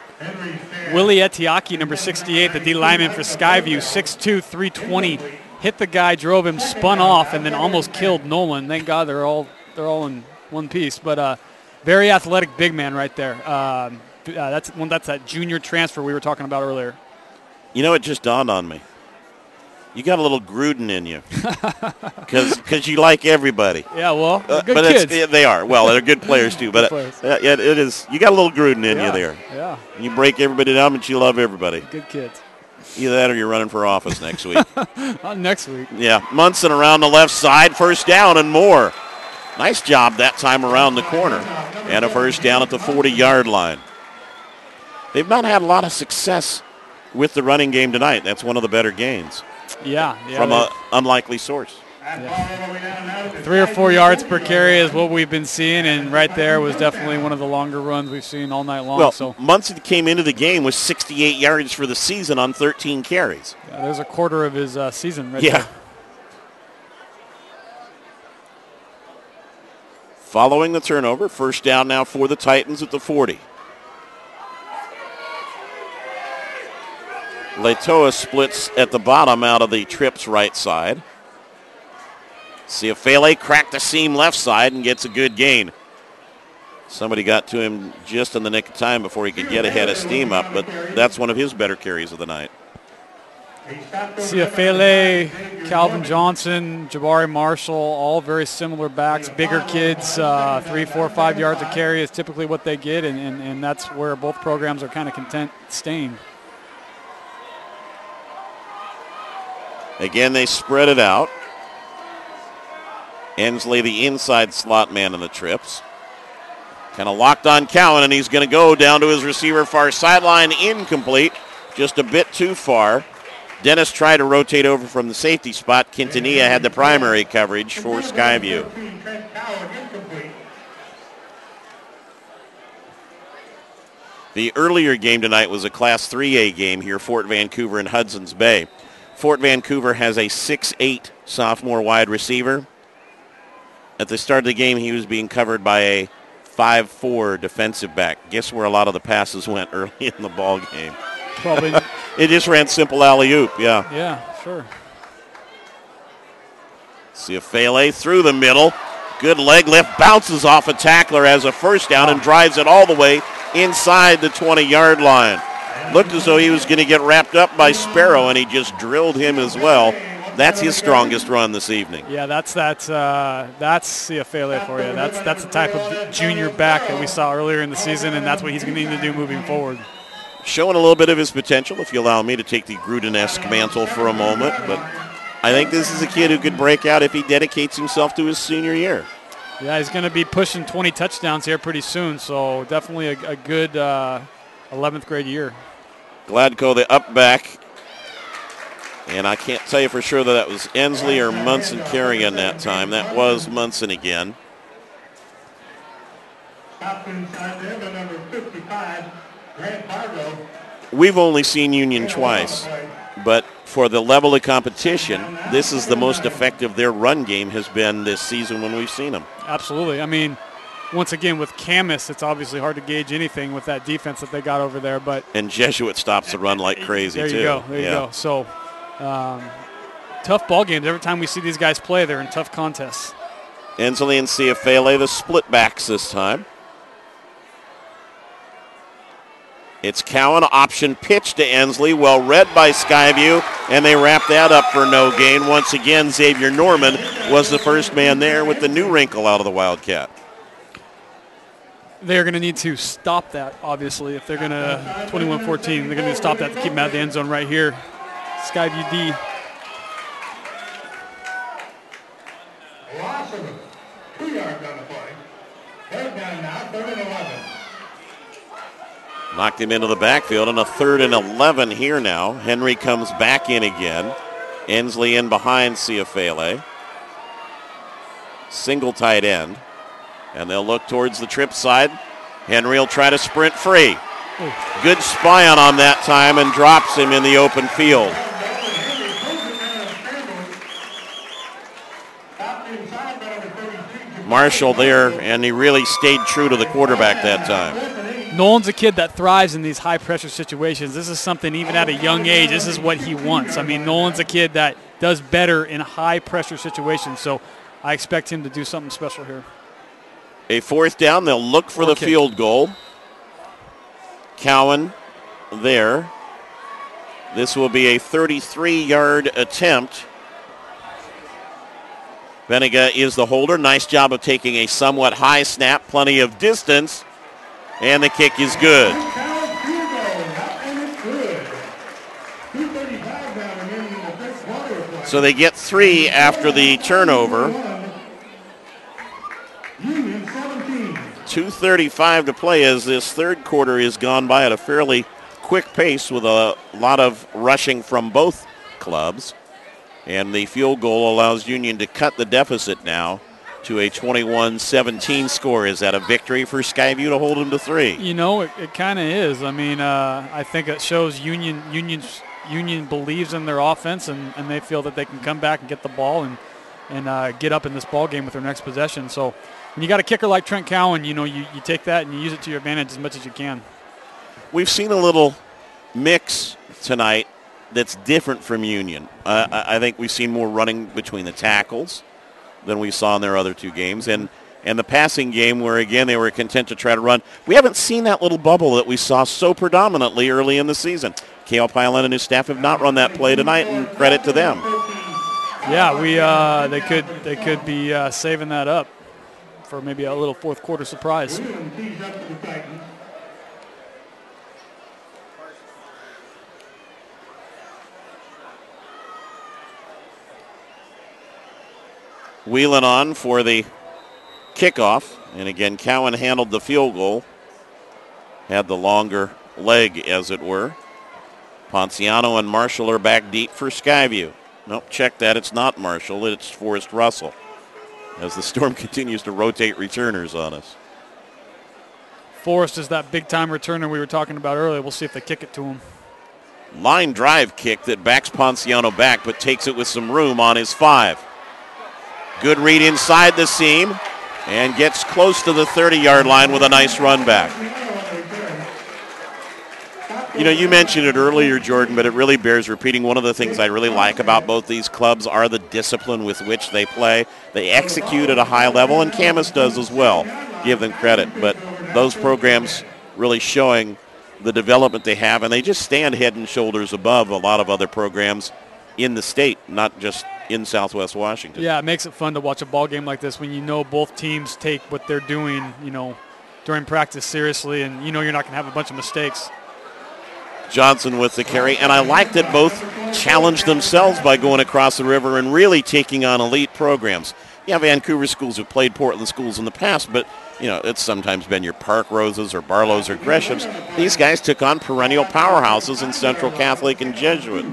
Willie Etiaki, number 68, the D lineman for Skyview, 6'2", 320. Hit the guy, drove him, spun off, and then almost killed Nolan. Thank God they're all in one piece. But very athletic big man right there. That's that junior transfer we were talking about earlier. You know, it just dawned on me. You got a little Gruden in you, because you like everybody. Yeah, well, they're good but kids. They are. Well, they're good players too. But it is. You got a little Gruden in you there. Yeah. You break everybody down, but you love everybody. Good kids. Either that or you're running for office next week. Not next week. Yeah, Munson around the left side, first down and more. Nice job that time around the corner, and a first down at the 40-yard line. They've not had a lot of success with the running game tonight. That's one of the better gains. Yeah. From an unlikely source. Yeah. 3 or 4 yards per carry is what we've been seeing, and right there was definitely one of the longer runs we've seen all night long. Well, so Munson came into the game with 68 yards for the season on 13 carries. Yeah, there's a quarter of his season right there. Yeah. Following the turnover, first down now for the Titans at the 40. Leitoa splits at the bottom out of the Trips right side. Ciafele cracked the seam left side and gets a good gain. Somebody got to him just in the nick of time before he could get ahead of steam up, but that's one of his better carries of the night. Ciafele, Calvin Johnson, Jabari Marshall, all very similar backs, bigger kids, 3, 4, 5 yards a carry is typically what they get, and that's where both programs are kind of content staying. Again, they spread it out. Ensley, the inside slot man in the Trips. Kind of locked on Cowan, and he's going to go down to his receiver far sideline, incomplete, just a bit too far. Dennis tried to rotate over from the safety spot. Quintanilla had the primary coverage for Skyview. The earlier game tonight was a Class 3A game here, Fort Vancouver and Hudson's Bay. Fort Vancouver has a 6'8" sophomore wide receiver. At the start of the game, he was being covered by a 5'4" defensive back. Guess where a lot of the passes went early in the ball game? Probably. It just ran simple alley-oop, yeah. Yeah, sure. Ciafele through the middle. Good leg lift, bounces off a tackler as a first down and drives it all the way inside the 20-yard line. Looked as though he was going to get wrapped up by Sparrow, and he just drilled him as well. That's his strongest run this evening. Yeah, that's Ciafele for you. That's the type of junior back that we saw earlier in the season, and that's what he's going to need to do moving forward. Showing a little bit of his potential, if you allow me to take the Gruden-esque mantle for a moment. But I think this is a kid who could break out if he dedicates himself to his senior year. Yeah, he's going to be pushing 20 touchdowns here pretty soon, so definitely a good 11th grade year. Gladko, the up back. And I can't tell you for sure that was Ensley or Munson carrying that time. That was Munson again. We've only seen Union twice, but for the level of competition, this is the most effective their run game has been this season when we've seen them. Absolutely. I mean, once again, with Camus, it's obviously hard to gauge anything with that defense that they got over there. And Jesuit stops the run like crazy, too. There you go. So, tough ball games. Every time we see these guys play, they're in tough contests. Ensley and Ciafele, the split backs this time. It's Cowan, option pitch to Ensley, well read by Skyview, and they wrap that up for no gain. Once again, Xavier Norman was the first man there with the new wrinkle out of the Wildcat. They're going to need to stop that, obviously, if they're going to 21-14. They're going to need to stop that to keep them out of the end zone right here. Skyview D. Loss of 2 yards on the play. Third down now, 3rd and 11. Knocked him into the backfield on a 3rd and 11 here now. Henry comes back in again. Ensley in behind Ciafele. Single tight end. And they'll look towards the trip side. Henry will try to sprint free. Good spy on that time and drops him in the open field. Marshall there, and he really stayed true to the quarterback that time. Nolan's a kid that thrives in these high-pressure situations. This is something even at a young age, this is what he wants. I mean, Nolan's a kid that does better in high-pressure situations, so I expect him to do something special here. A fourth down, they'll look for the field goal. Cowan there. This will be a 33-yard attempt. Benega is the holder. Nice job of taking a somewhat high snap, plenty of distance, and the kick is good. So they get 3 after the turnover. 2:35 to play as this third quarter is gone by at a fairly quick pace with a lot of rushing from both clubs. And the field goal allows Union to cut the deficit now to a 21-17 score. Is that a victory for Skyview to hold them to 3? You know, it kind of is. I mean, I think it shows Union believes in their offense, and they feel that they can come back and get the ball and get up in this ball game with their next possession. So when you got a kicker like Trent Cowan, you know, you take that and you use it to your advantage as much as you can. We've seen a little mix tonight that's different from Union. I think we've seen more running between the tackles than we saw in their other 2 games. And the passing game where, again, they were content to try to run. We haven't seen that little bubble that we saw so predominantly early in the season. Cale Pilon and his staff have not run that play tonight, and credit to them. Yeah, they could be saving that up for maybe a little fourth quarter surprise. Wheeling on for the kickoff. And again, Cowan handled the field goal. Had the longer leg, as it were. Ponciano and Marshall are back deep for Skyview. Nope, check that. It's not Marshall. It's Forrest Russell. As the Storm continues to rotate returners on us. Forrest is that big-time returner we were talking about earlier. We'll see if they kick it to him. Line drive kick that backs Ponciano back, but takes it with some room on his 5. Good read inside the seam and gets close to the 30-yard line with a nice run back. You know, you mentioned it earlier, Jordan, but it really bears repeating. One of the things I really like about both these clubs are the discipline with which they play. They execute at a high level, and Camas does as well. Give them credit. But those programs really showing the development they have, and they just stand head and shoulders above a lot of other programs in the state, not just in Southwest Washington. Yeah, it makes it fun to watch a ball game like this when you know both teams take what they're doing, you know, during practice seriously, and you know you're not going to have a bunch of mistakes. Johnson with the carry, and I like that both challenged themselves by going across the river and really taking on elite programs. Yeah, Vancouver schools have played Portland schools in the past, but you know, it's sometimes been your Park Roses or Barlows or Greshams. These guys took on perennial powerhouses in Central Catholic and Jesuit.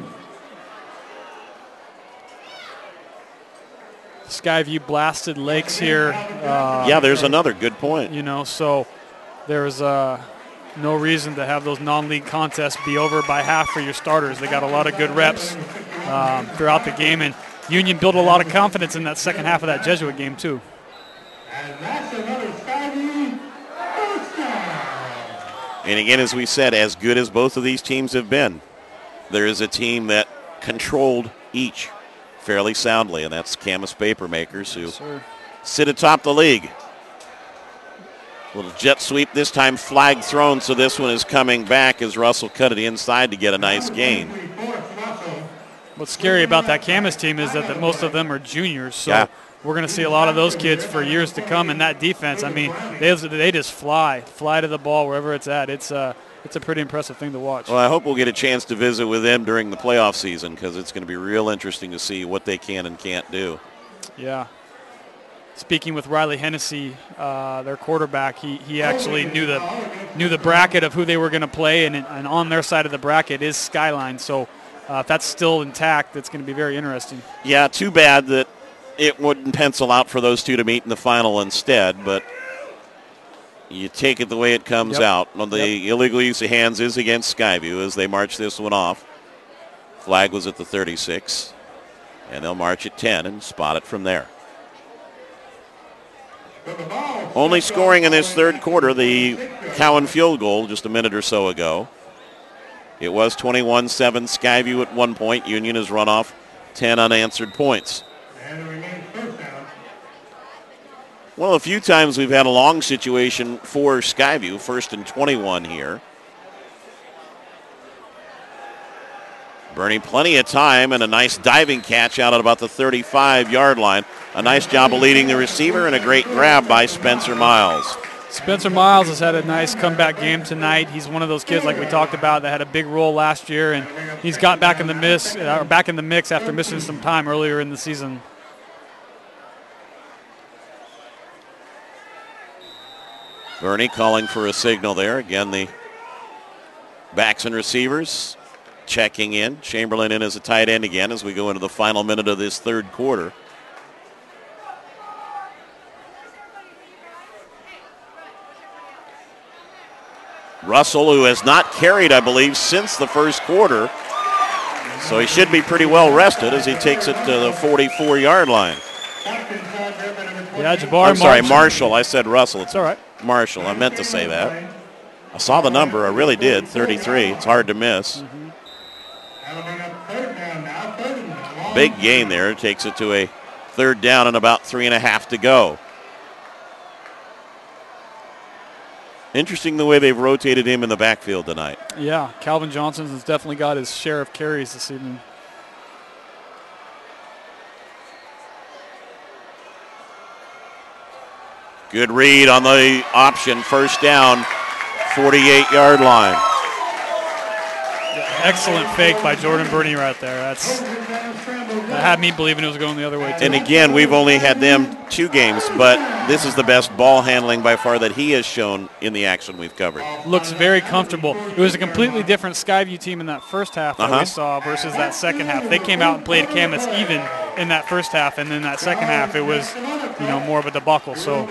Skyview blasted Lakes here. Yeah, there's another good point. You know, so there's no reason to have those non-league contests be over by half for your starters. They got a lot of good reps throughout the game, and Union built a lot of confidence in that second half of that Jesuit game too. And that's another Skyview first down. And again, as we said, as good as both of these teams have been, there is a team that controlled each fairly soundly, and that's Camas Papermakers, who sit atop the league. Little jet sweep this time, flag thrown, so this one is coming back as Russell cut it inside to get a nice gain. What's scary about that Camas team is that most of them are juniors, so we're going to see a lot of those kids for years to come in that defense. I mean, they just fly to the ball wherever it's at. It's a pretty impressive thing to watch. Well, I hope we'll get a chance to visit with them during the playoff season, because it's going to be real interesting to see what they can and can't do. Yeah. Speaking with Riley Hennessy, their quarterback, he actually knew the bracket of who they were going to play, and on their side of the bracket is Skyline. So if that's still intact, it's going to be very interesting. Yeah, too bad that it wouldn't pencil out for those two to meet in the final instead, but You take it the way it comes out. Well, the illegal use of hands is against Skyview as they march this one off. Flag was at the 36. And they'll march at 10 and spot it from there. Only scoring in this third quarter, the Cowan field goal just a minute or so ago. It was 21-7 Skyview at one point. Union has run off 10 unanswered points. One of the few times we've had a long situation for Skyview, 1st and 21 here. Bernie, plenty of time and a nice diving catch out at about the 35-yard line. A nice job of leading the receiver and a great grab by Spencer Miles. Spencer Miles has had a nice comeback game tonight. He's one of those kids like we talked about that had a big role last year, and he's got back in the mix after missing some time earlier in the season. Bernie calling for a signal there. Again, the backs and receivers checking in. Chamberlain in as a tight end again as we go into the final minute of this third quarter. Russell, who has not carried, I believe, since the first quarter. So he should be pretty well rested as he takes it to the 44-yard line. Yeah, Jabbar I'm sorry, Marshall. I said Russell. It's all right. Marshall. I meant to say that. I saw the number. I really did, 33. It's hard to miss. Big gain there. Takes it to a third down and about 3.5 to go. Interesting the way they've rotated him in the backfield tonight. Yeah, Calvin Johnson has definitely got his share of carries this evening. Good read on the option. First down, 48-yard line. Excellent fake by Jordan Burney right there. That had me believing it was going the other way, too. And again, we've only had them 2 games, but this is the best ball handling by far that he has shown in the action we've covered. Looks very comfortable. It was a completely different Skyview team in that first half that we saw versus that second half. They came out and played canvas even in that first half, and then that second half it was, more of a debacle. So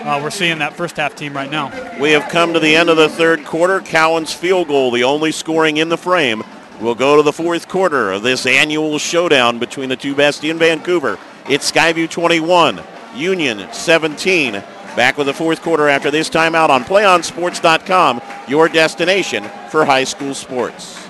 we're seeing that first half team right now. We have come to the end of the third quarter. Cowan's field goal, the only scoring in the frame, will go to the fourth quarter of this annual showdown between the two best in Vancouver. It's Skyview 21, Union 17. Back with the fourth quarter after this timeout on PlayOnSports.com, your destination for high school sports.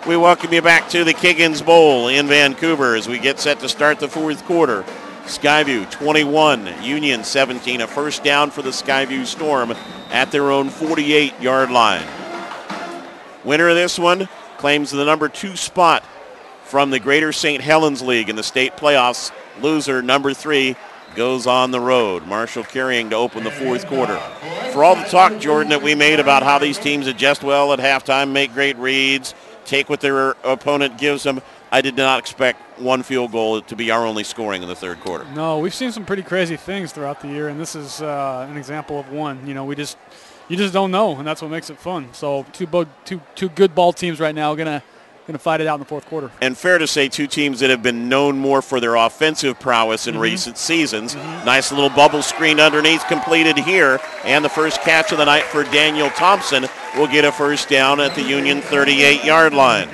We welcome you back to the Kiggins Bowl in Vancouver as we get set to start the fourth quarter. Skyview 21, Union 17, a first down for the Skyview Storm at their own 48-yard line. Winner of this one claims the number 2 spot from the Greater St. Helens League in the state playoffs. Loser, number 3, goes on the road. Marshall carrying to open the fourth quarter. For all the talk, Jordan, that we made about how these teams adjust well at halftime, make great reads, take what their opponent gives them, I did not expect one field goal to be our only scoring in the third quarter. No, we've seen some pretty crazy things throughout the year, and this is an example of one. You just don't know, and that's what makes it fun. So two good ball teams right now gonna fight it out in the fourth quarter. And fair to say, 2 teams that have been known more for their offensive prowess in recent seasons. Nice little bubble screen underneath completed here, and the first catch of the night for Daniel Thompson will get a first down at the Union 38-yard line.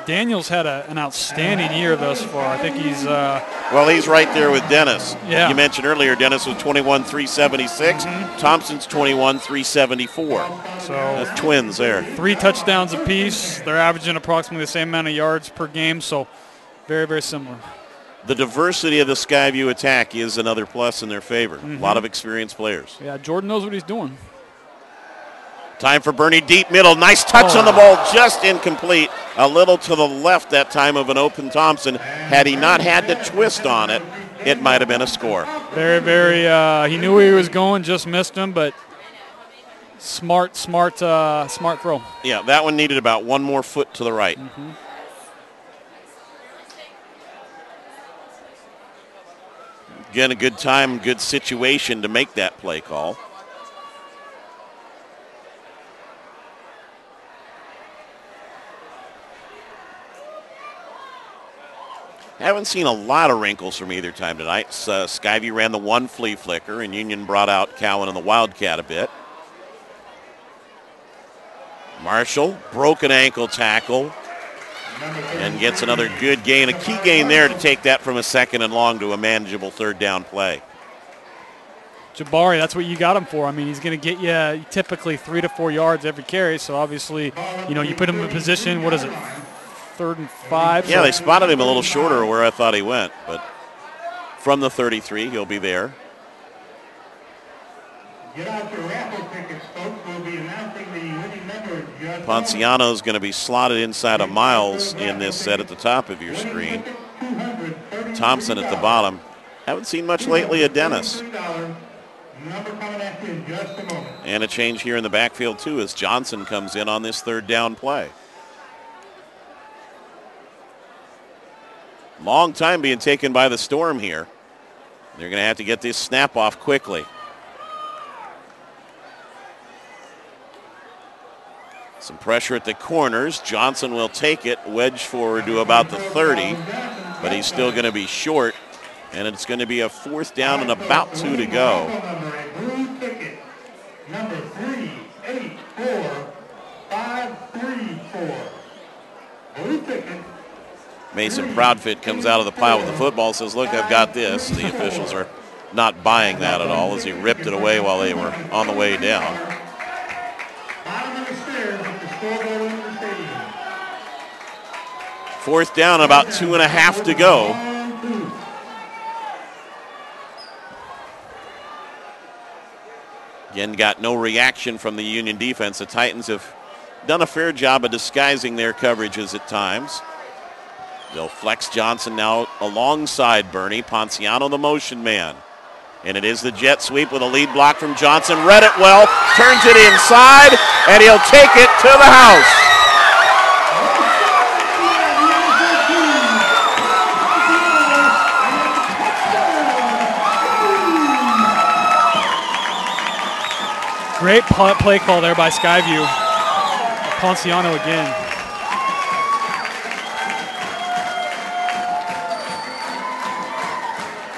Daniel's had an outstanding year thus far. I think he's he's right there with Dennis. Yeah. You mentioned earlier Dennis was 21-376. Thompson's 21-374. So that's twins there. 3 touchdowns apiece. They're averaging approximately the same amount of yards per game, so very, very similar. The diversity of the Skyview attack is another plus in their favor. A lot of experienced players. Yeah, Jordan knows what he's doing. Time for Bernie, deep middle. Nice touch on the ball, just incomplete. A little to the left that time of an open Thompson. Had he not had to twist on it, it might have been a score. Very, very, he knew where he was going, just missed him, but smart throw. Yeah, that one needed about one more foot to the right. Mm-hmm. Again, a good time, good situation to make that play call. Haven't seen a lot of wrinkles from either time tonight. Skyview ran the one flea flicker, and Union brought out Cowan and the Wildcat a bit. Marshall, broken ankle tackle, and gets another good gain. A key gain there to take that from a 2nd and long to a manageable 3rd down play. Jabari, that's what you got him for. I mean, he's going to get you typically 3 to 4 yards every carry, so obviously, you put him in position, what is it, 3rd and 5? Yeah, they spotted him a little shorter where I thought he went, but from the 33, he'll be there. Get out your raffle tickets, folks. We'll be announcing the winning members. Ponciano's going to be slotted inside of Miles in this set at the top of your screen. Thompson at the bottom. Haven't seen much lately of Dennis. And a change here in the backfield, too, as Johnson comes in on this 3rd down play. Long time being taken by the Storm here. They're going to have to get this snap off quickly. Some pressure at the corners. Johnson will take it, wedge forward to about the 30, but he's still going to be short, and it's going to be a 4th down and about 2 to go. Number 384534. Blue ticket. Mason Proudfit comes out of the pile with the football, says, look, I've got this. The officials are not buying that at all as he ripped it away while they were on the way down. Fourth down, about 2.5 to go. Again, got no reaction from the Union defense. The Titans have done a fair job of disguising their coverages at times. They'll flex Johnson now alongside Bernie. Ponciano, the motion man. And it is the jet sweep with a lead block from Johnson. Read it well, turns it inside, and he'll take it to the house. Great play call there by Skyview. Ponciano again.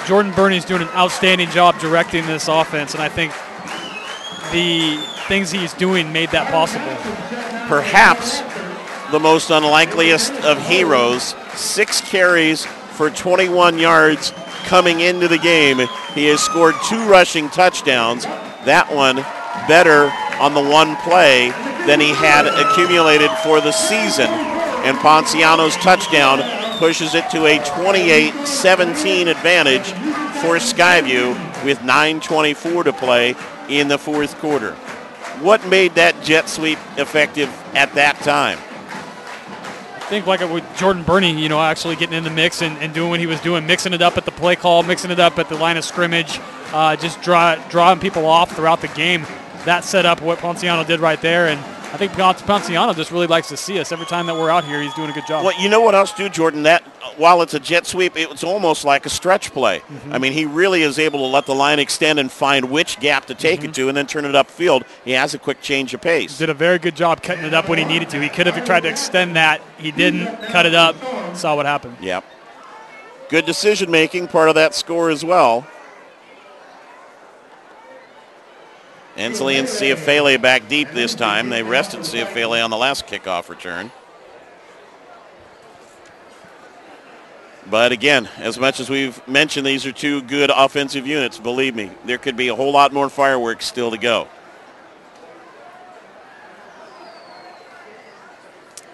Jordan Burney's doing an outstanding job directing this offense, and I think the things he's doing made that possible. Perhaps the most unlikeliest of heroes, 6 carries for 21 yards coming into the game. He has scored 2 rushing touchdowns. That one better on the one play than he had accumulated for the season. And Ponciano's touchdown pushes it to a 28-17 advantage for Skyview with 9:24 to play in the 4th quarter. What made that jet sweep effective at that time? I think like with Jordan Burney, actually getting in the mix and doing what he was doing, mixing it up at the play call, mixing it up at the line of scrimmage, just drawing people off throughout the game. That set up what Ponciano did right there, and I think Ponciano just really likes to see us. Every time that we're out here, he's doing a good job. Well, you know what else, too, Jordan? That while it's a jet sweep, it's almost like a stretch play. Mm-hmm. I mean, he really is able to let the line extend and find which gap to take it to and then turn it upfield. He has a quick change of pace. Did a very good job cutting it up when he needed to. He could have tried to extend that. He didn't. Cut it up. Saw what happened. Yep. Good decision-making, part of that score as well. Ensley and Ciafele back deep this time. They rested Ciafele on the last kickoff return. But again, as much as we've mentioned, these are 2 good offensive units. Believe me, there could be a whole lot more fireworks still to go.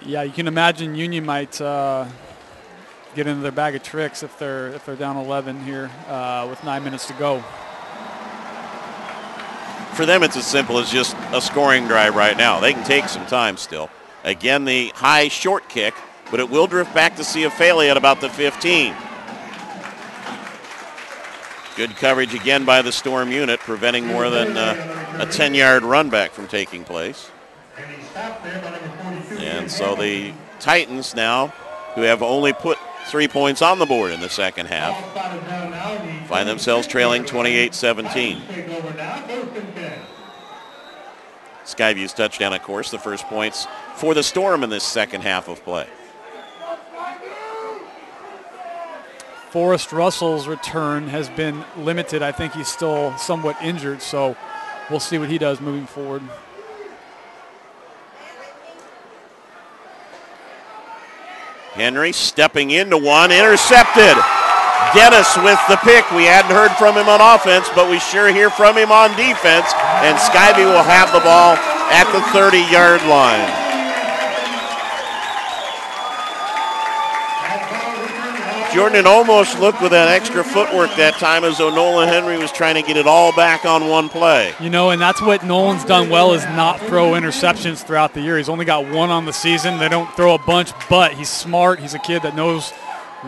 Yeah, you can imagine Union might get into their bag of tricks if they're down 11 here with 9 minutes to go. For them, it's as simple as just a scoring drive right now. They can take some time still. Again, the high short kick, but it will drift back to Ciafale at about the 15. Good coverage again by the Storm unit, preventing more than a 10-yard run back from taking place. And so the Titans now, who have only put 3 points on the board in the second half, find themselves trailing 28-17. Skyview's touchdown, of course, the first points for the Storm in this second half of play. Forrest Russell's return has been limited. I think he's still somewhat injured, so we'll see what he does moving forward. Henry stepping into one, intercepted. Dennis with the pick. We hadn't heard from him on offense, but we sure hear from him on defense, and Skyview will have the ball at the 30-yard line. Jordan almost looked with that extra footwork that time as though Nolan Henry was trying to get it all back on one play. You know, and that's what Nolan's done well, is not throw interceptions throughout the year. He's only got one on the season. They don't throw a bunch, but he's smart. He's a kid that knows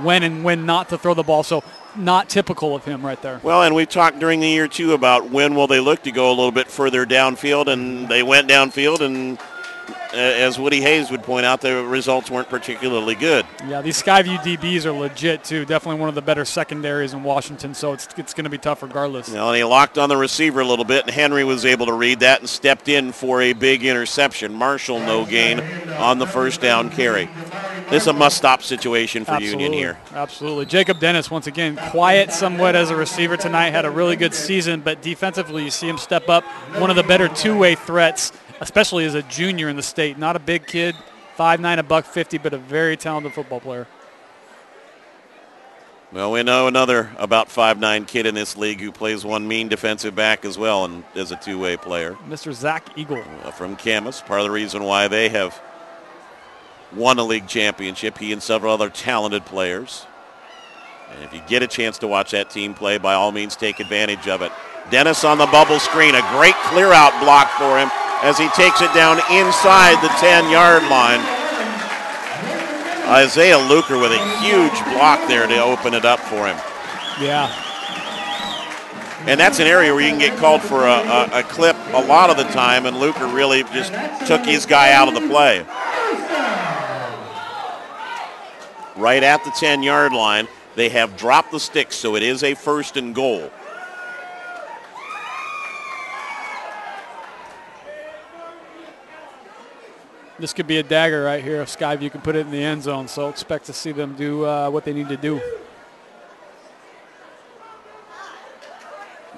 when and when not to throw the ball. So not typical of him right there. Well, and we've talked during the year, too, about when will they look to go a little bit further downfield, and they went downfield, and as Woody Hayes would point out, the results weren't particularly good. Yeah, these Skyview DBs are legit, too. Definitely one of the better secondaries in Washington, so it's going to be tough regardless. You know, and he locked on the receiver a little bit, and Henry was able to read that and stepped in for a big interception. Marshall, no gain on the first down carry. This is a must-stop situation for Union here. Absolutely. Jacob Dennis, once again, quiet somewhat as a receiver tonight, had a really good season, but defensively you see him step up. One of the better two-way threats, especially as a junior in the state. Not a big kid, 5'9", $150, but a very talented football player. Well, we know another about 5'9" kid in this league who plays one mean defensive back as well and is a two-way player. Mr. Zach Eagle. From Camas, part of the reason why they have won a league championship, he and several other talented players. And if you get a chance to watch that team play, by all means take advantage of it. Dennis on the bubble screen, a great clear-out block for him as he takes it down inside the 10-yard line. Isaiah Luker with a huge block there to open it up for him. Yeah. And that's an area where you can get called for a clip a lot of the time, and Luker really just took his guy out of the play. Right at the 10-yard line, they have dropped the sticks, so it is a 1st and goal. This could be a dagger right here if Skyview can put it in the end zone, so expect to see them do what they need to do.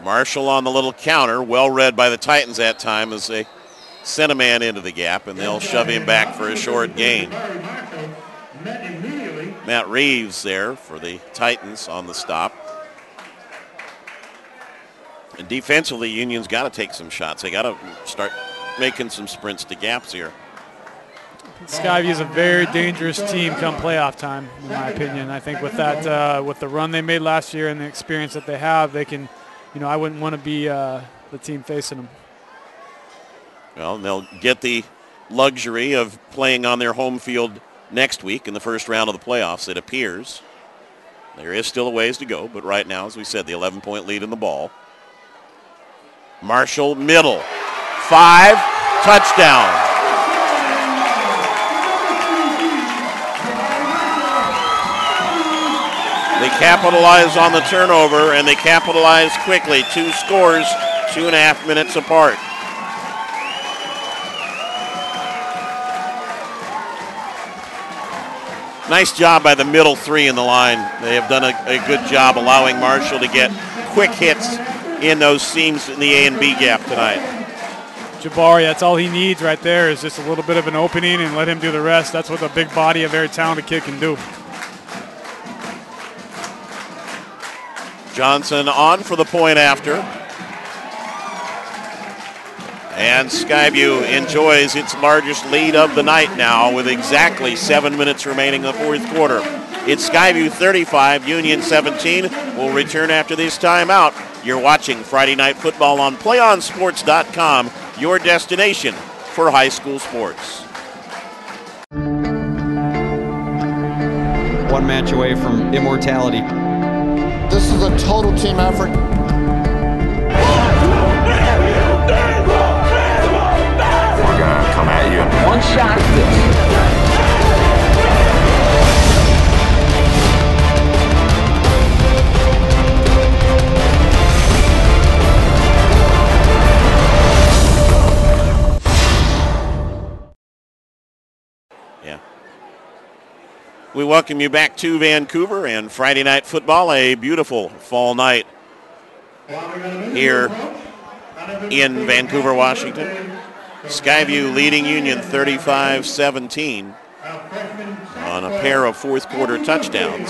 Marshall on the little counter, well read by the Titans that time as they sent a man into the gap, and they'll shove him back for a short gain. Matt Reeves there for the Titans on the stop. And defensively, Union's got to take some shots. They got to start making some sprints to gaps here. Skyview is a very dangerous team come playoff time, in my opinion. I think with that, with the run they made last year and the experience that they have, they can, you know, I wouldn't want to be the team facing them. Well, they'll get the luxury of playing on their home field next week in the first round of the playoffs, it appears. There is still a ways to go, but right now, as we said, the 11-point lead in the ball. Marshall, middle. 5, touchdown. They capitalize on the turnover, and they capitalize quickly. 2 scores, 2.5 minutes apart. Nice job by the middle 3 in the line. They have done a good job allowing Marshall to get quick hits in those seams in the A and B gap tonight. Jabari, that's all he needs right there is just a little bit of an opening and let him do the rest. That's what a big body, a very talented kid can do. Johnson on for the point after. And Skyview enjoys its largest lead of the night now with exactly 7 minutes remaining in the fourth quarter. It's Skyview 35, Union 17. We'll return after this timeout You're watching Friday Night Football on PlayOnSports.com, your destination for high school sports. One match away from immortality. This is a total team effort. We're gonna come at you. One shot at this. We welcome you back to Vancouver and Friday Night Football, a beautiful fall night here in Vancouver, Washington. Skyview leading Union 35-17 on a pair of fourth quarter touchdowns.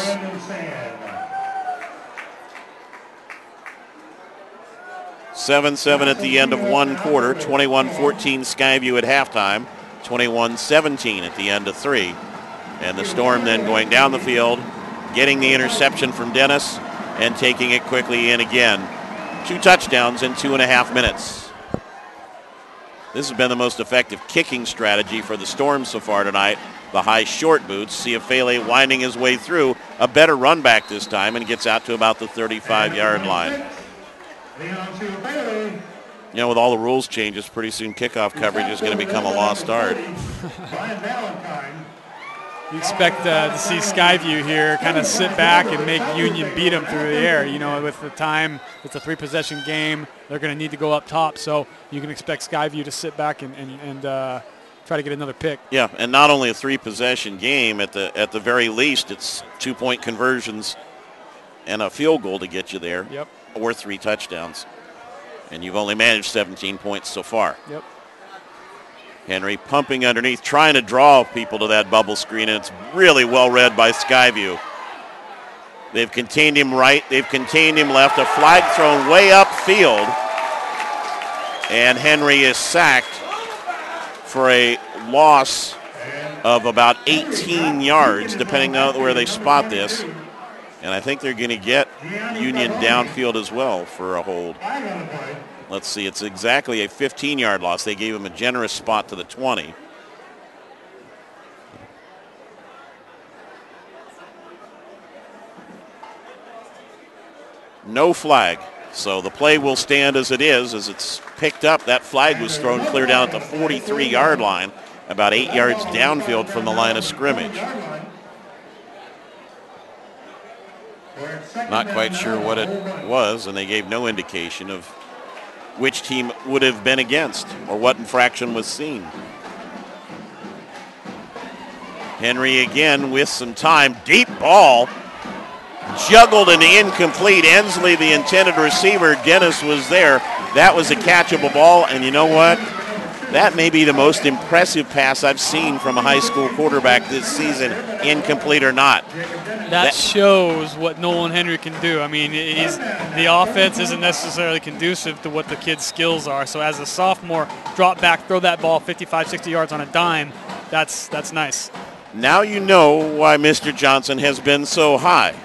(7-7) at the end of one quarter, 21-14 Skyview at halftime, 21-17 at the end of three. And the Storm then going down the field, getting the interception from Dennis, and taking it quickly in again. 2 touchdowns in 2.5 minutes. This has been the most effective kicking strategy for the Storm so far tonight. The high short boots. Ciafele winding his way through. A better run back this time and gets out to about the 35-yard line. You know, with all the rules changes, pretty soon kickoff coverage is going to become a lost art. You expect to see Skyview here kind of sit back and make Union beat them through the air. You know, with the time, it's a 3-possession game. They're going to need to go up top, so you can expect Skyview to sit back and try to get another pick. Yeah, and not only a 3-possession game, at the very least, it's 2-point conversions and a field goal to get you there. Yep. Or 3 touchdowns. And you've only managed 17 points so far. Yep. Henry pumping underneath, trying to draw people to that bubble screen, and it's really well read by Skyview. They've contained him right, they've contained him left, a flag thrown way upfield, and Henry is sacked for a loss of about 18 yards, depending on where they spot this. And I think they're going to get Union downfield as well for a hold. Let's see, it's exactly a 15-yard loss. They gave him a generous spot to the 20. No flag. So the play will stand as it is. As it's picked up, that flag was thrown clear down at the 43-yard line, about 8 yards downfield from the line of scrimmage. Not quite sure what it was, and they gave no indication of which team would have been against or what infraction was seen. Henry again with some time. Deep ball. Juggled and incomplete. Ensley, the intended receiver. Dennis was there. That was a catchable ball, and you know what? That may be the most impressive pass I've seen from a high school quarterback this season, incomplete or not. That shows what Nolan Henry can do. I mean, the offense isn't necessarily conducive to what the kid's skills are. So as a sophomore, drop back, throw that ball 55, 60 yards on a dime, that's nice. Now you know why Mr. Johnson has been so high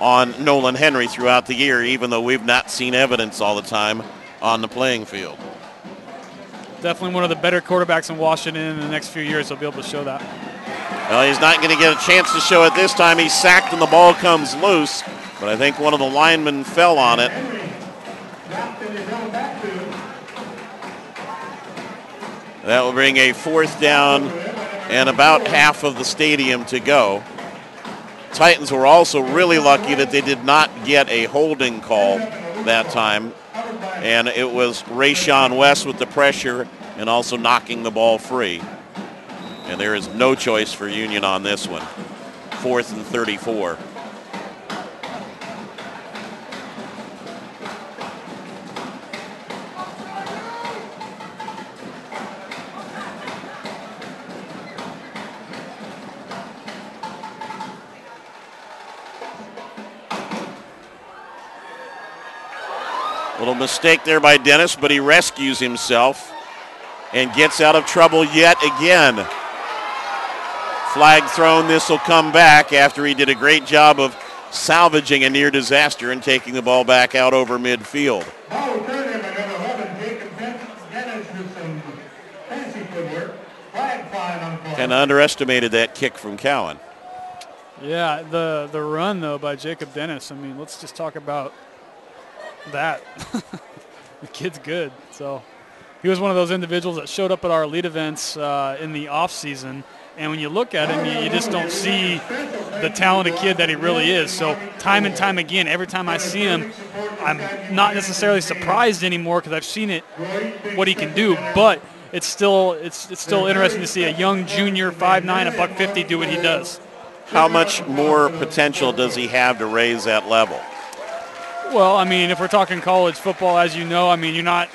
on Nolan Henry throughout the year, even though we've not seen evidence all the time on the playing field. Definitely one of the better quarterbacks in Washington in the next few years. He'll be able to show that. Well, he's not going to get a chance to show it this time. He's sacked and the ball comes loose, but I think one of the linemen fell on it. That will bring a 4th down and about half of the stadium to go. Titans were also really lucky that they did not get a holding call that time, and it was Rayshawn West with the pressure and also knocking the ball free. And there is no choice for Union on this one. 4th and 34. Little mistake there by Dennis, but he rescues himself and gets out of trouble yet again. Flag thrown. This will come back after he did a great job of salvaging a near disaster and taking the ball back out over midfield. Ball returned him at number 11, Jacob Dennis, with some fancy footwork. Flag flying on the ball. Kind of underestimated that kick from Cowan. Yeah, the run, though, by Jacob Dennis, I mean, let's just talk about that. The kid's good. So he was one of those individuals that showed up at our elite events in the off season, and when you look at him, you just don't see the talented kid that he really is. So time and time again, every time I see him, I'm not necessarily surprised anymore because I've seen it, what he can do, but it's still interesting to see a young junior, 5'9", $150 do what he does. How much more potential does he have to raise that level? Well, I mean, if we're talking college football, as you know, I mean, you're not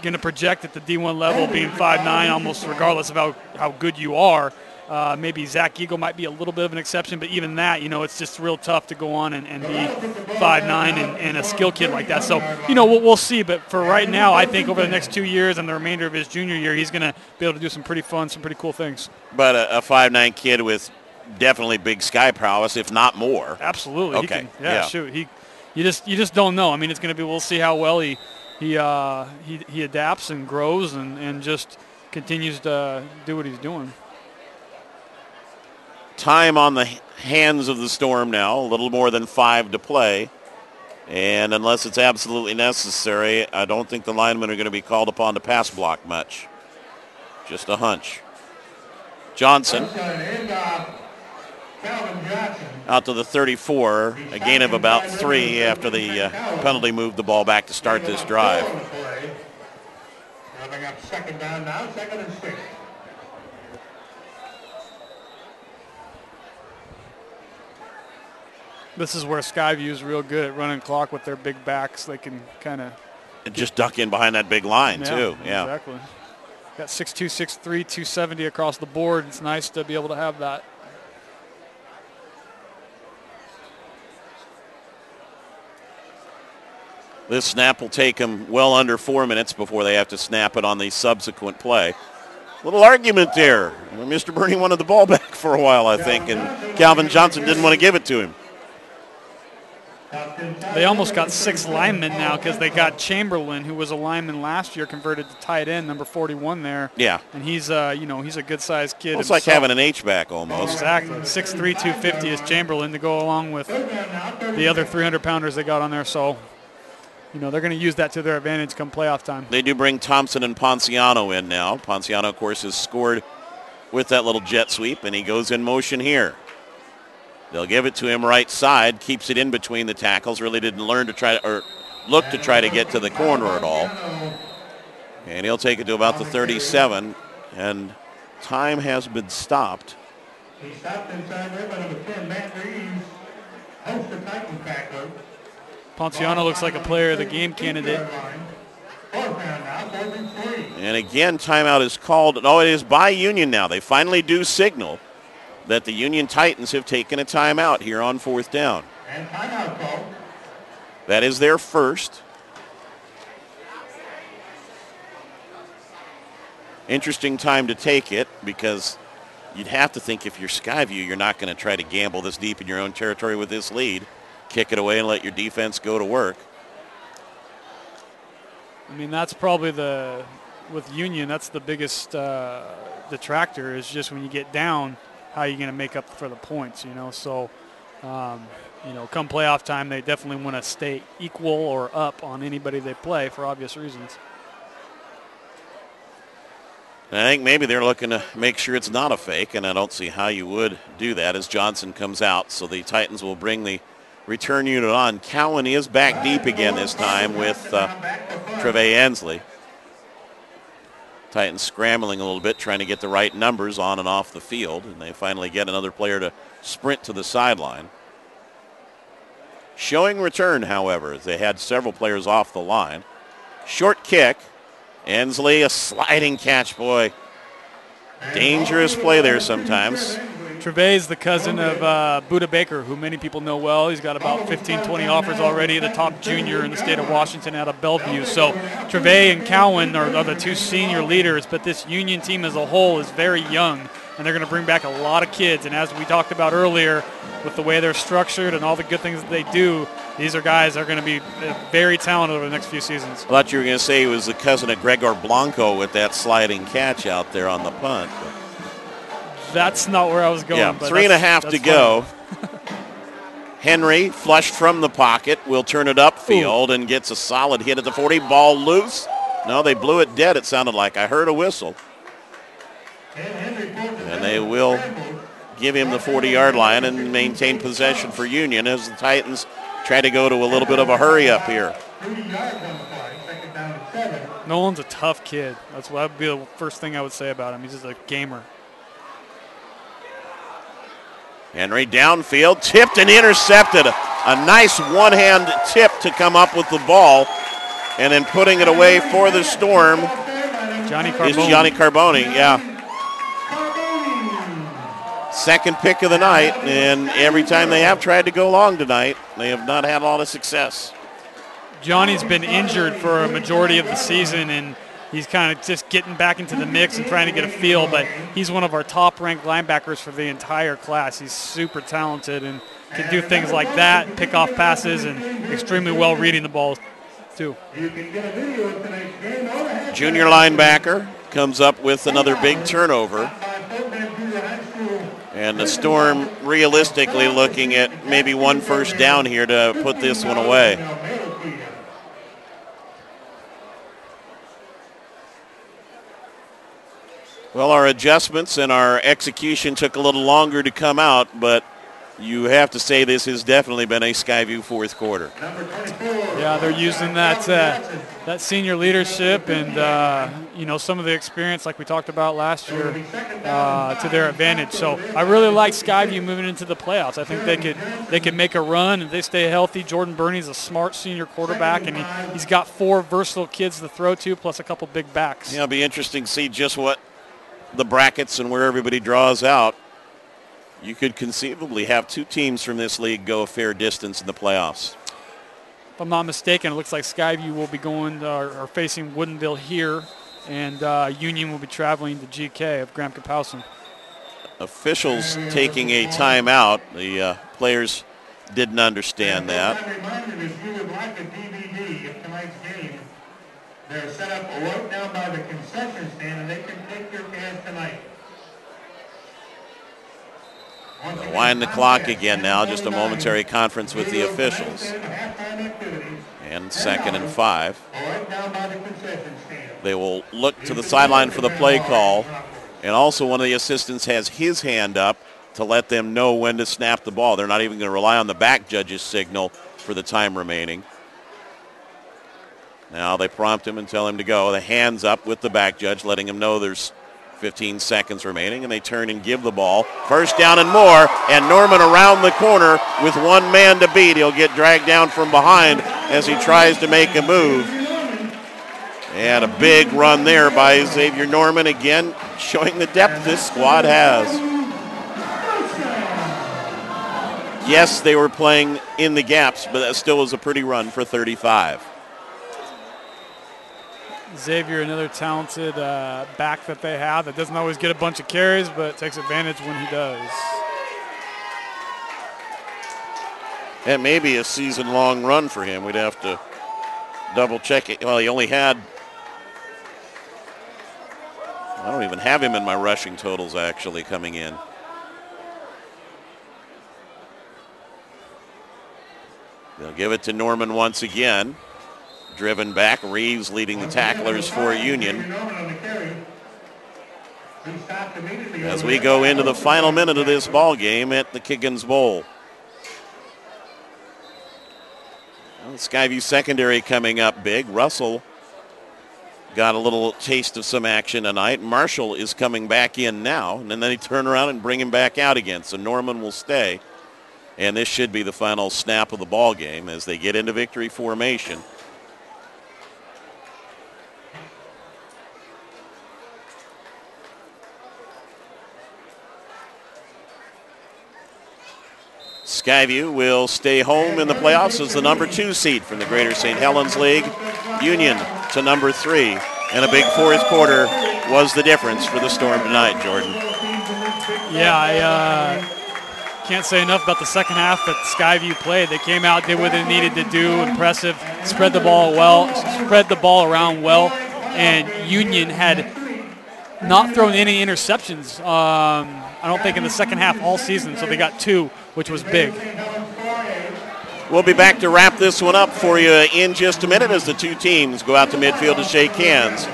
going to project at the D1 level being 5'9", almost regardless of how good you are. Maybe Zach Eagle might be a little bit of an exception, but even that, it's just real tough to go on and be 5'9" and a skill kid like that. So, we'll see. But for right now, I think over the next 2 years and the remainder of his junior year, he's going to be able to do some pretty fun, some pretty cool things. But a 5'9" kid with definitely big sky prowess, if not more. Absolutely. Okay. Shoot. You just don't know. I mean, it's going to be. We'll see how well he adapts and grows and just continues to do what he's doing. Time on the hands of the Storm now, a little more than 5 to play. And unless it's absolutely necessary, I don't think the linemen are going to be called upon to pass block much. Just a hunch. Johnson out to the 34, a gain of about 3 after the penalty moved the ball back to start this drive. Coming up second down now, 2nd and 6. This is where Skyview is real good at running clock with their big backs. They can kind of just duck in behind that big line, too. Yeah, exactly. Got 6'2", 6'3", 270 across the board. It's nice to be able to have that. This snap will take them well under 4 minutes before they have to snap it on the subsequent play. Little argument there. Mr. Birney wanted the ball back for a while, I think, and Calvin Johnson didn't want to give it to him. They almost got 6 linemen now because they got Chamberlain, who was a lineman last year, converted to tight end, number 41 there. Yeah. And he's a good-sized kid. It's like having an H-back almost. Exactly. 6'3", 250 is Chamberlain to go along with the other 300-pounders they got on there. So, they're going to use that to their advantage come playoff time. They do bring Thompson and Ponciano in now. Ponciano, of course, has scored with that little jet sweep, and he goes in motion here. They'll give it to him right side, keeps it in between the tackles, really didn't look to try to get to the corner at all. And he'll take it to about the 37, and time has been stopped. He stopped inside there by number 10, Matt Reeves, host the Titan tackler. Ponciano looks like a player of the game candidate. And again, timeout is called. Oh, it is by Union now. They finally do signal that the Union Titans have taken a timeout here on 4th down. And timeout call. That is their first. Interesting time to take it because you'd have to think if you're Skyview, you're not going to try to gamble this deep in your own territory with this lead. Kick it away and let your defense go to work. I mean, that's probably with Union, that's the biggest detractor is just when you get down, how are you going to make up for the points, So, come playoff time, they definitely want to stay equal or up on anybody they play for obvious reasons. I think maybe they're looking to make sure it's not a fake, and I don't see how you would do that as Johnson comes out. So the Titans will bring the return unit on. Cowan is back deep again this time with Trevay Ensley. Titans scrambling a little bit, trying to get the right numbers on and off the field, and they finally get another player to sprint to the sideline. Showing return, however, they had several players off the line. Short kick. Ensley, a sliding catch, boy. Dangerous play there sometimes. Trevay is the cousin of Buda Baker, who many people know well. He's got about 15, 20 offers already, the top junior in the state of Washington out of Bellevue. So Trevay and Cowan are the 2 senior leaders, but this Union team as a whole is very young. and they're going to bring back a lot of kids. And as we talked about earlier, with the way they're structured and all the good things that they do, these are guys that are going to be very talented over the next few seasons. I thought you were going to say he was the cousin of Gregor Blanco with that sliding catch out there on the punt. That's not where I was going. Yeah, but 3.5 to go. Henry, flushed from the pocket, will turn it upfield and gets a solid hit at the 40. Ball loose. No, they blew it dead, it sounded like. I heard a whistle. And they will give him the 40-yard line and maintain possession for Union as the Titans try to go to a little bit of a hurry up here. Nolan's a tough kid. That would be the first thing I would say about him. He's just a gamer. Henry downfield, tipped and intercepted. A nice one-hand tip to come up with the ball. And then putting it away for the Storm is Johnny Carboni. Yeah. Second pick of the night, and every time they have tried to go long tonight, they have not had a lot of success. Johnny's been injured for a majority of the season, and he's kind of just getting back into the mix and trying to get a feel, but he's one of our top-ranked linebackers for the entire class. He's super talented and can do things like that, pick off passes, and extremely well reading the ball, too. Junior linebacker comes up with another big turnover. And the Storm realistically looking at maybe one first down here to put this one away. Well, our adjustments and our execution took a little longer to come out, but you have to say this has definitely been a Skyview fourth quarter. Yeah, they're using that senior leadership and some of the experience like we talked about last year to their advantage. So I really like Skyview moving into the playoffs. I think they could make a run if they stay healthy. Jordan Birney's a smart senior quarterback, and he's got 4 versatile kids to throw to, plus a couple big backs. Yeah, it'll be interesting to see just what the brackets and where everybody draws out. You could conceivably have 2 teams from this league go a fair distance in the playoffs. If I'm not mistaken, it looks like Skyview will be going or facing Woodinville here, and Union will be traveling to GK of Graham Kapowson. Officials taking a timeout. The players didn't understand that. They're set up right down by the concession stand, and they can take your cans tonight. They'll wind the clock again now, just a momentary conference with the officials. And 2nd and 5. They will look to the sideline for the play call. And also one of the assistants has his hand up to let them know when to snap the ball. They're not even going to rely on the back judge's signal for the time remaining. Now they prompt him and tell him to go. The hands up with the back judge, letting him know there's 15 seconds remaining, and they turn and give the ball. First down and more, and Norman around the corner with one man to beat. He'll get dragged down from behind as he tries to make a move. And a big run there by Xavier Norman, again showing the depth this squad has. Yes, they were playing in the gaps, but that still was a pretty run for 35. Xavier, another talented back that they have that doesn't always get a bunch of carries, but takes advantage when he does. That may be a season-long run for him. We'd have to double-check it. Well, he only had, I don't even have him in my rushing totals actually coming in. They'll give it to Norman once again. Driven back, Reeves leading the tacklers for Union. As we go into the final minute of this ball game at the Kiggins Bowl. Well, Skyview secondary coming up big. Russell got a little taste of some action tonight. Marshall is coming back in now, and then they turn around and bring him back out again. So Norman will stay. And this should be the final snap of the ball game as they get into victory formation. Skyview will stay home in the playoffs as the number 2 seed from the Greater St. Helens League. Union to number 3. And a big fourth quarter was the difference for the Storm tonight, Jordan. Yeah, I can't say enough about the second half that Skyview played. They came out, did what they needed to do, impressive, spread the ball around well, and Union had not thrown any interceptions, I don't think, in the second half all season, so they got 2, which was big. We'll be back to wrap this one up for you in just a minute as the two teams go out to midfield to shake hands.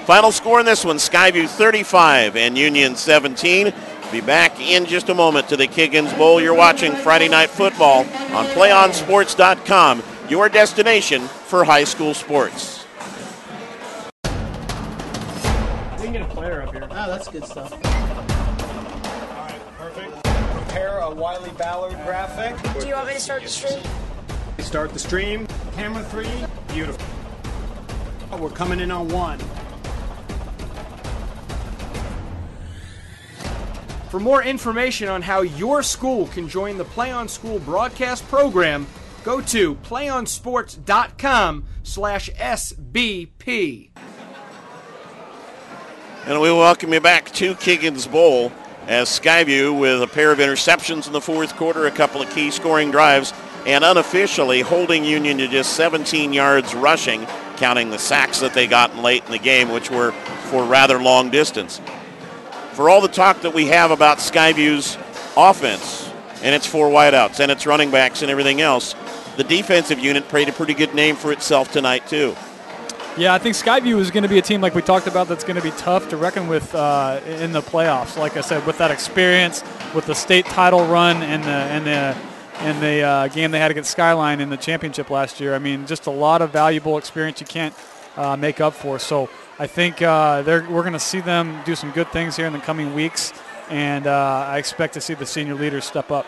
Final score in this one, Skyview 35 and Union 17. Be back in just a moment to the Kiggins Bowl. You're watching Friday Night Football on PlayOnSports.com, your destination for high school sports. We can get a player up here. Oh, that's good stuff. All right, perfect. Prepare a Wiley Ballard graphic. Do you want me to start the stream? Start the stream. Camera 3. Beautiful. We're coming in on 1. For more information on how your school can join the Play On School broadcast program, go to playonsports.com/SBP. And we welcome you back to Kiggins Bowl as Skyview, with a pair of interceptions in the fourth quarter, a couple of key scoring drives, and unofficially holding Union to just 17 yards rushing, counting the sacks that they got late in the game, which were for rather long distance. For all the talk that we have about Skyview's offense and its 4 wideouts and its running backs and everything else, the defensive unit played a pretty good name for itself tonight too. Yeah, I think Skyview is going to be a team, like we talked about, that's going to be tough to reckon with in the playoffs. Like I said, with that experience, with the state title run and the game they had against Skyline in the championship last year. I mean, just a lot of valuable experience you can't make up for. So I think we're going to see them do some good things here in the coming weeks, and I expect to see the senior leaders step up.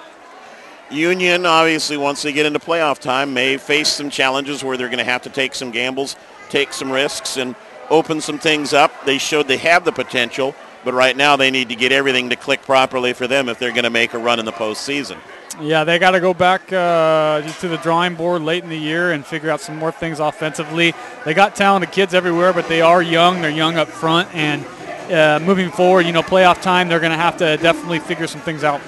Union, obviously, once they get into playoff time, may face some challenges where they're going to have to take some gambles, take some risks, and open some things up. They showed they have the potential, but right now they need to get everything to click properly for them if they're going to make a run in the postseason. Yeah, they got to go back to the drawing board late in the year and figure out some more things offensively. They got talented kids everywhere, but they are young. They're young up front, and moving forward, playoff time, they're going to have to definitely figure some things out.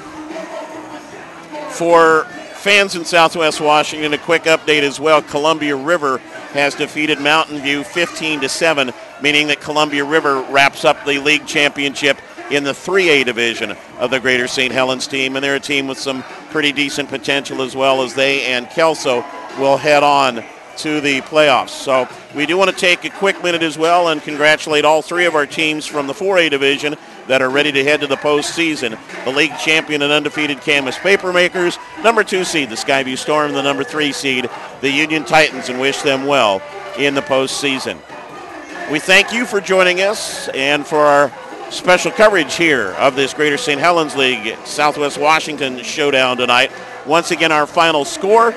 For fans in Southwest Washington, a quick update as well. Columbia River has defeated Mountain View 15-7, meaning that Columbia River wraps up the league championship in the 3A division of the Greater St. Helens team, and they're a team with some pretty decent potential as well, as they and Kelso will head on to the playoffs. So we do want to take a quick minute as well and congratulate all 3 of our teams from the 4A division that are ready to head to the postseason. The league champion and undefeated Camas Papermakers, number 2 seed, the Skyview Storm, the number 3 seed, the Union Titans, and wish them well in the postseason. We thank you for joining us and for our special coverage here of this Greater St. Helens League Southwest Washington showdown tonight. Once again, our final score,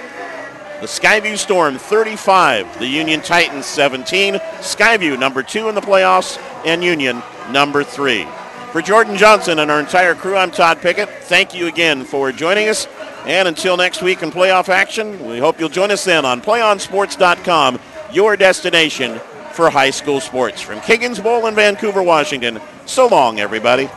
the Skyview Storm 35, the Union Titans 17, Skyview number 2 in the playoffs, and Union number 3. For Jordan Johnson and our entire crew, I'm Todd Pickett. Thank you again for joining us, and until next week in playoff action, we hope you'll join us then on PlayOnSports.com, your destination for high school sports. From Kiggins Bowl in Vancouver, Washington, so long, everybody.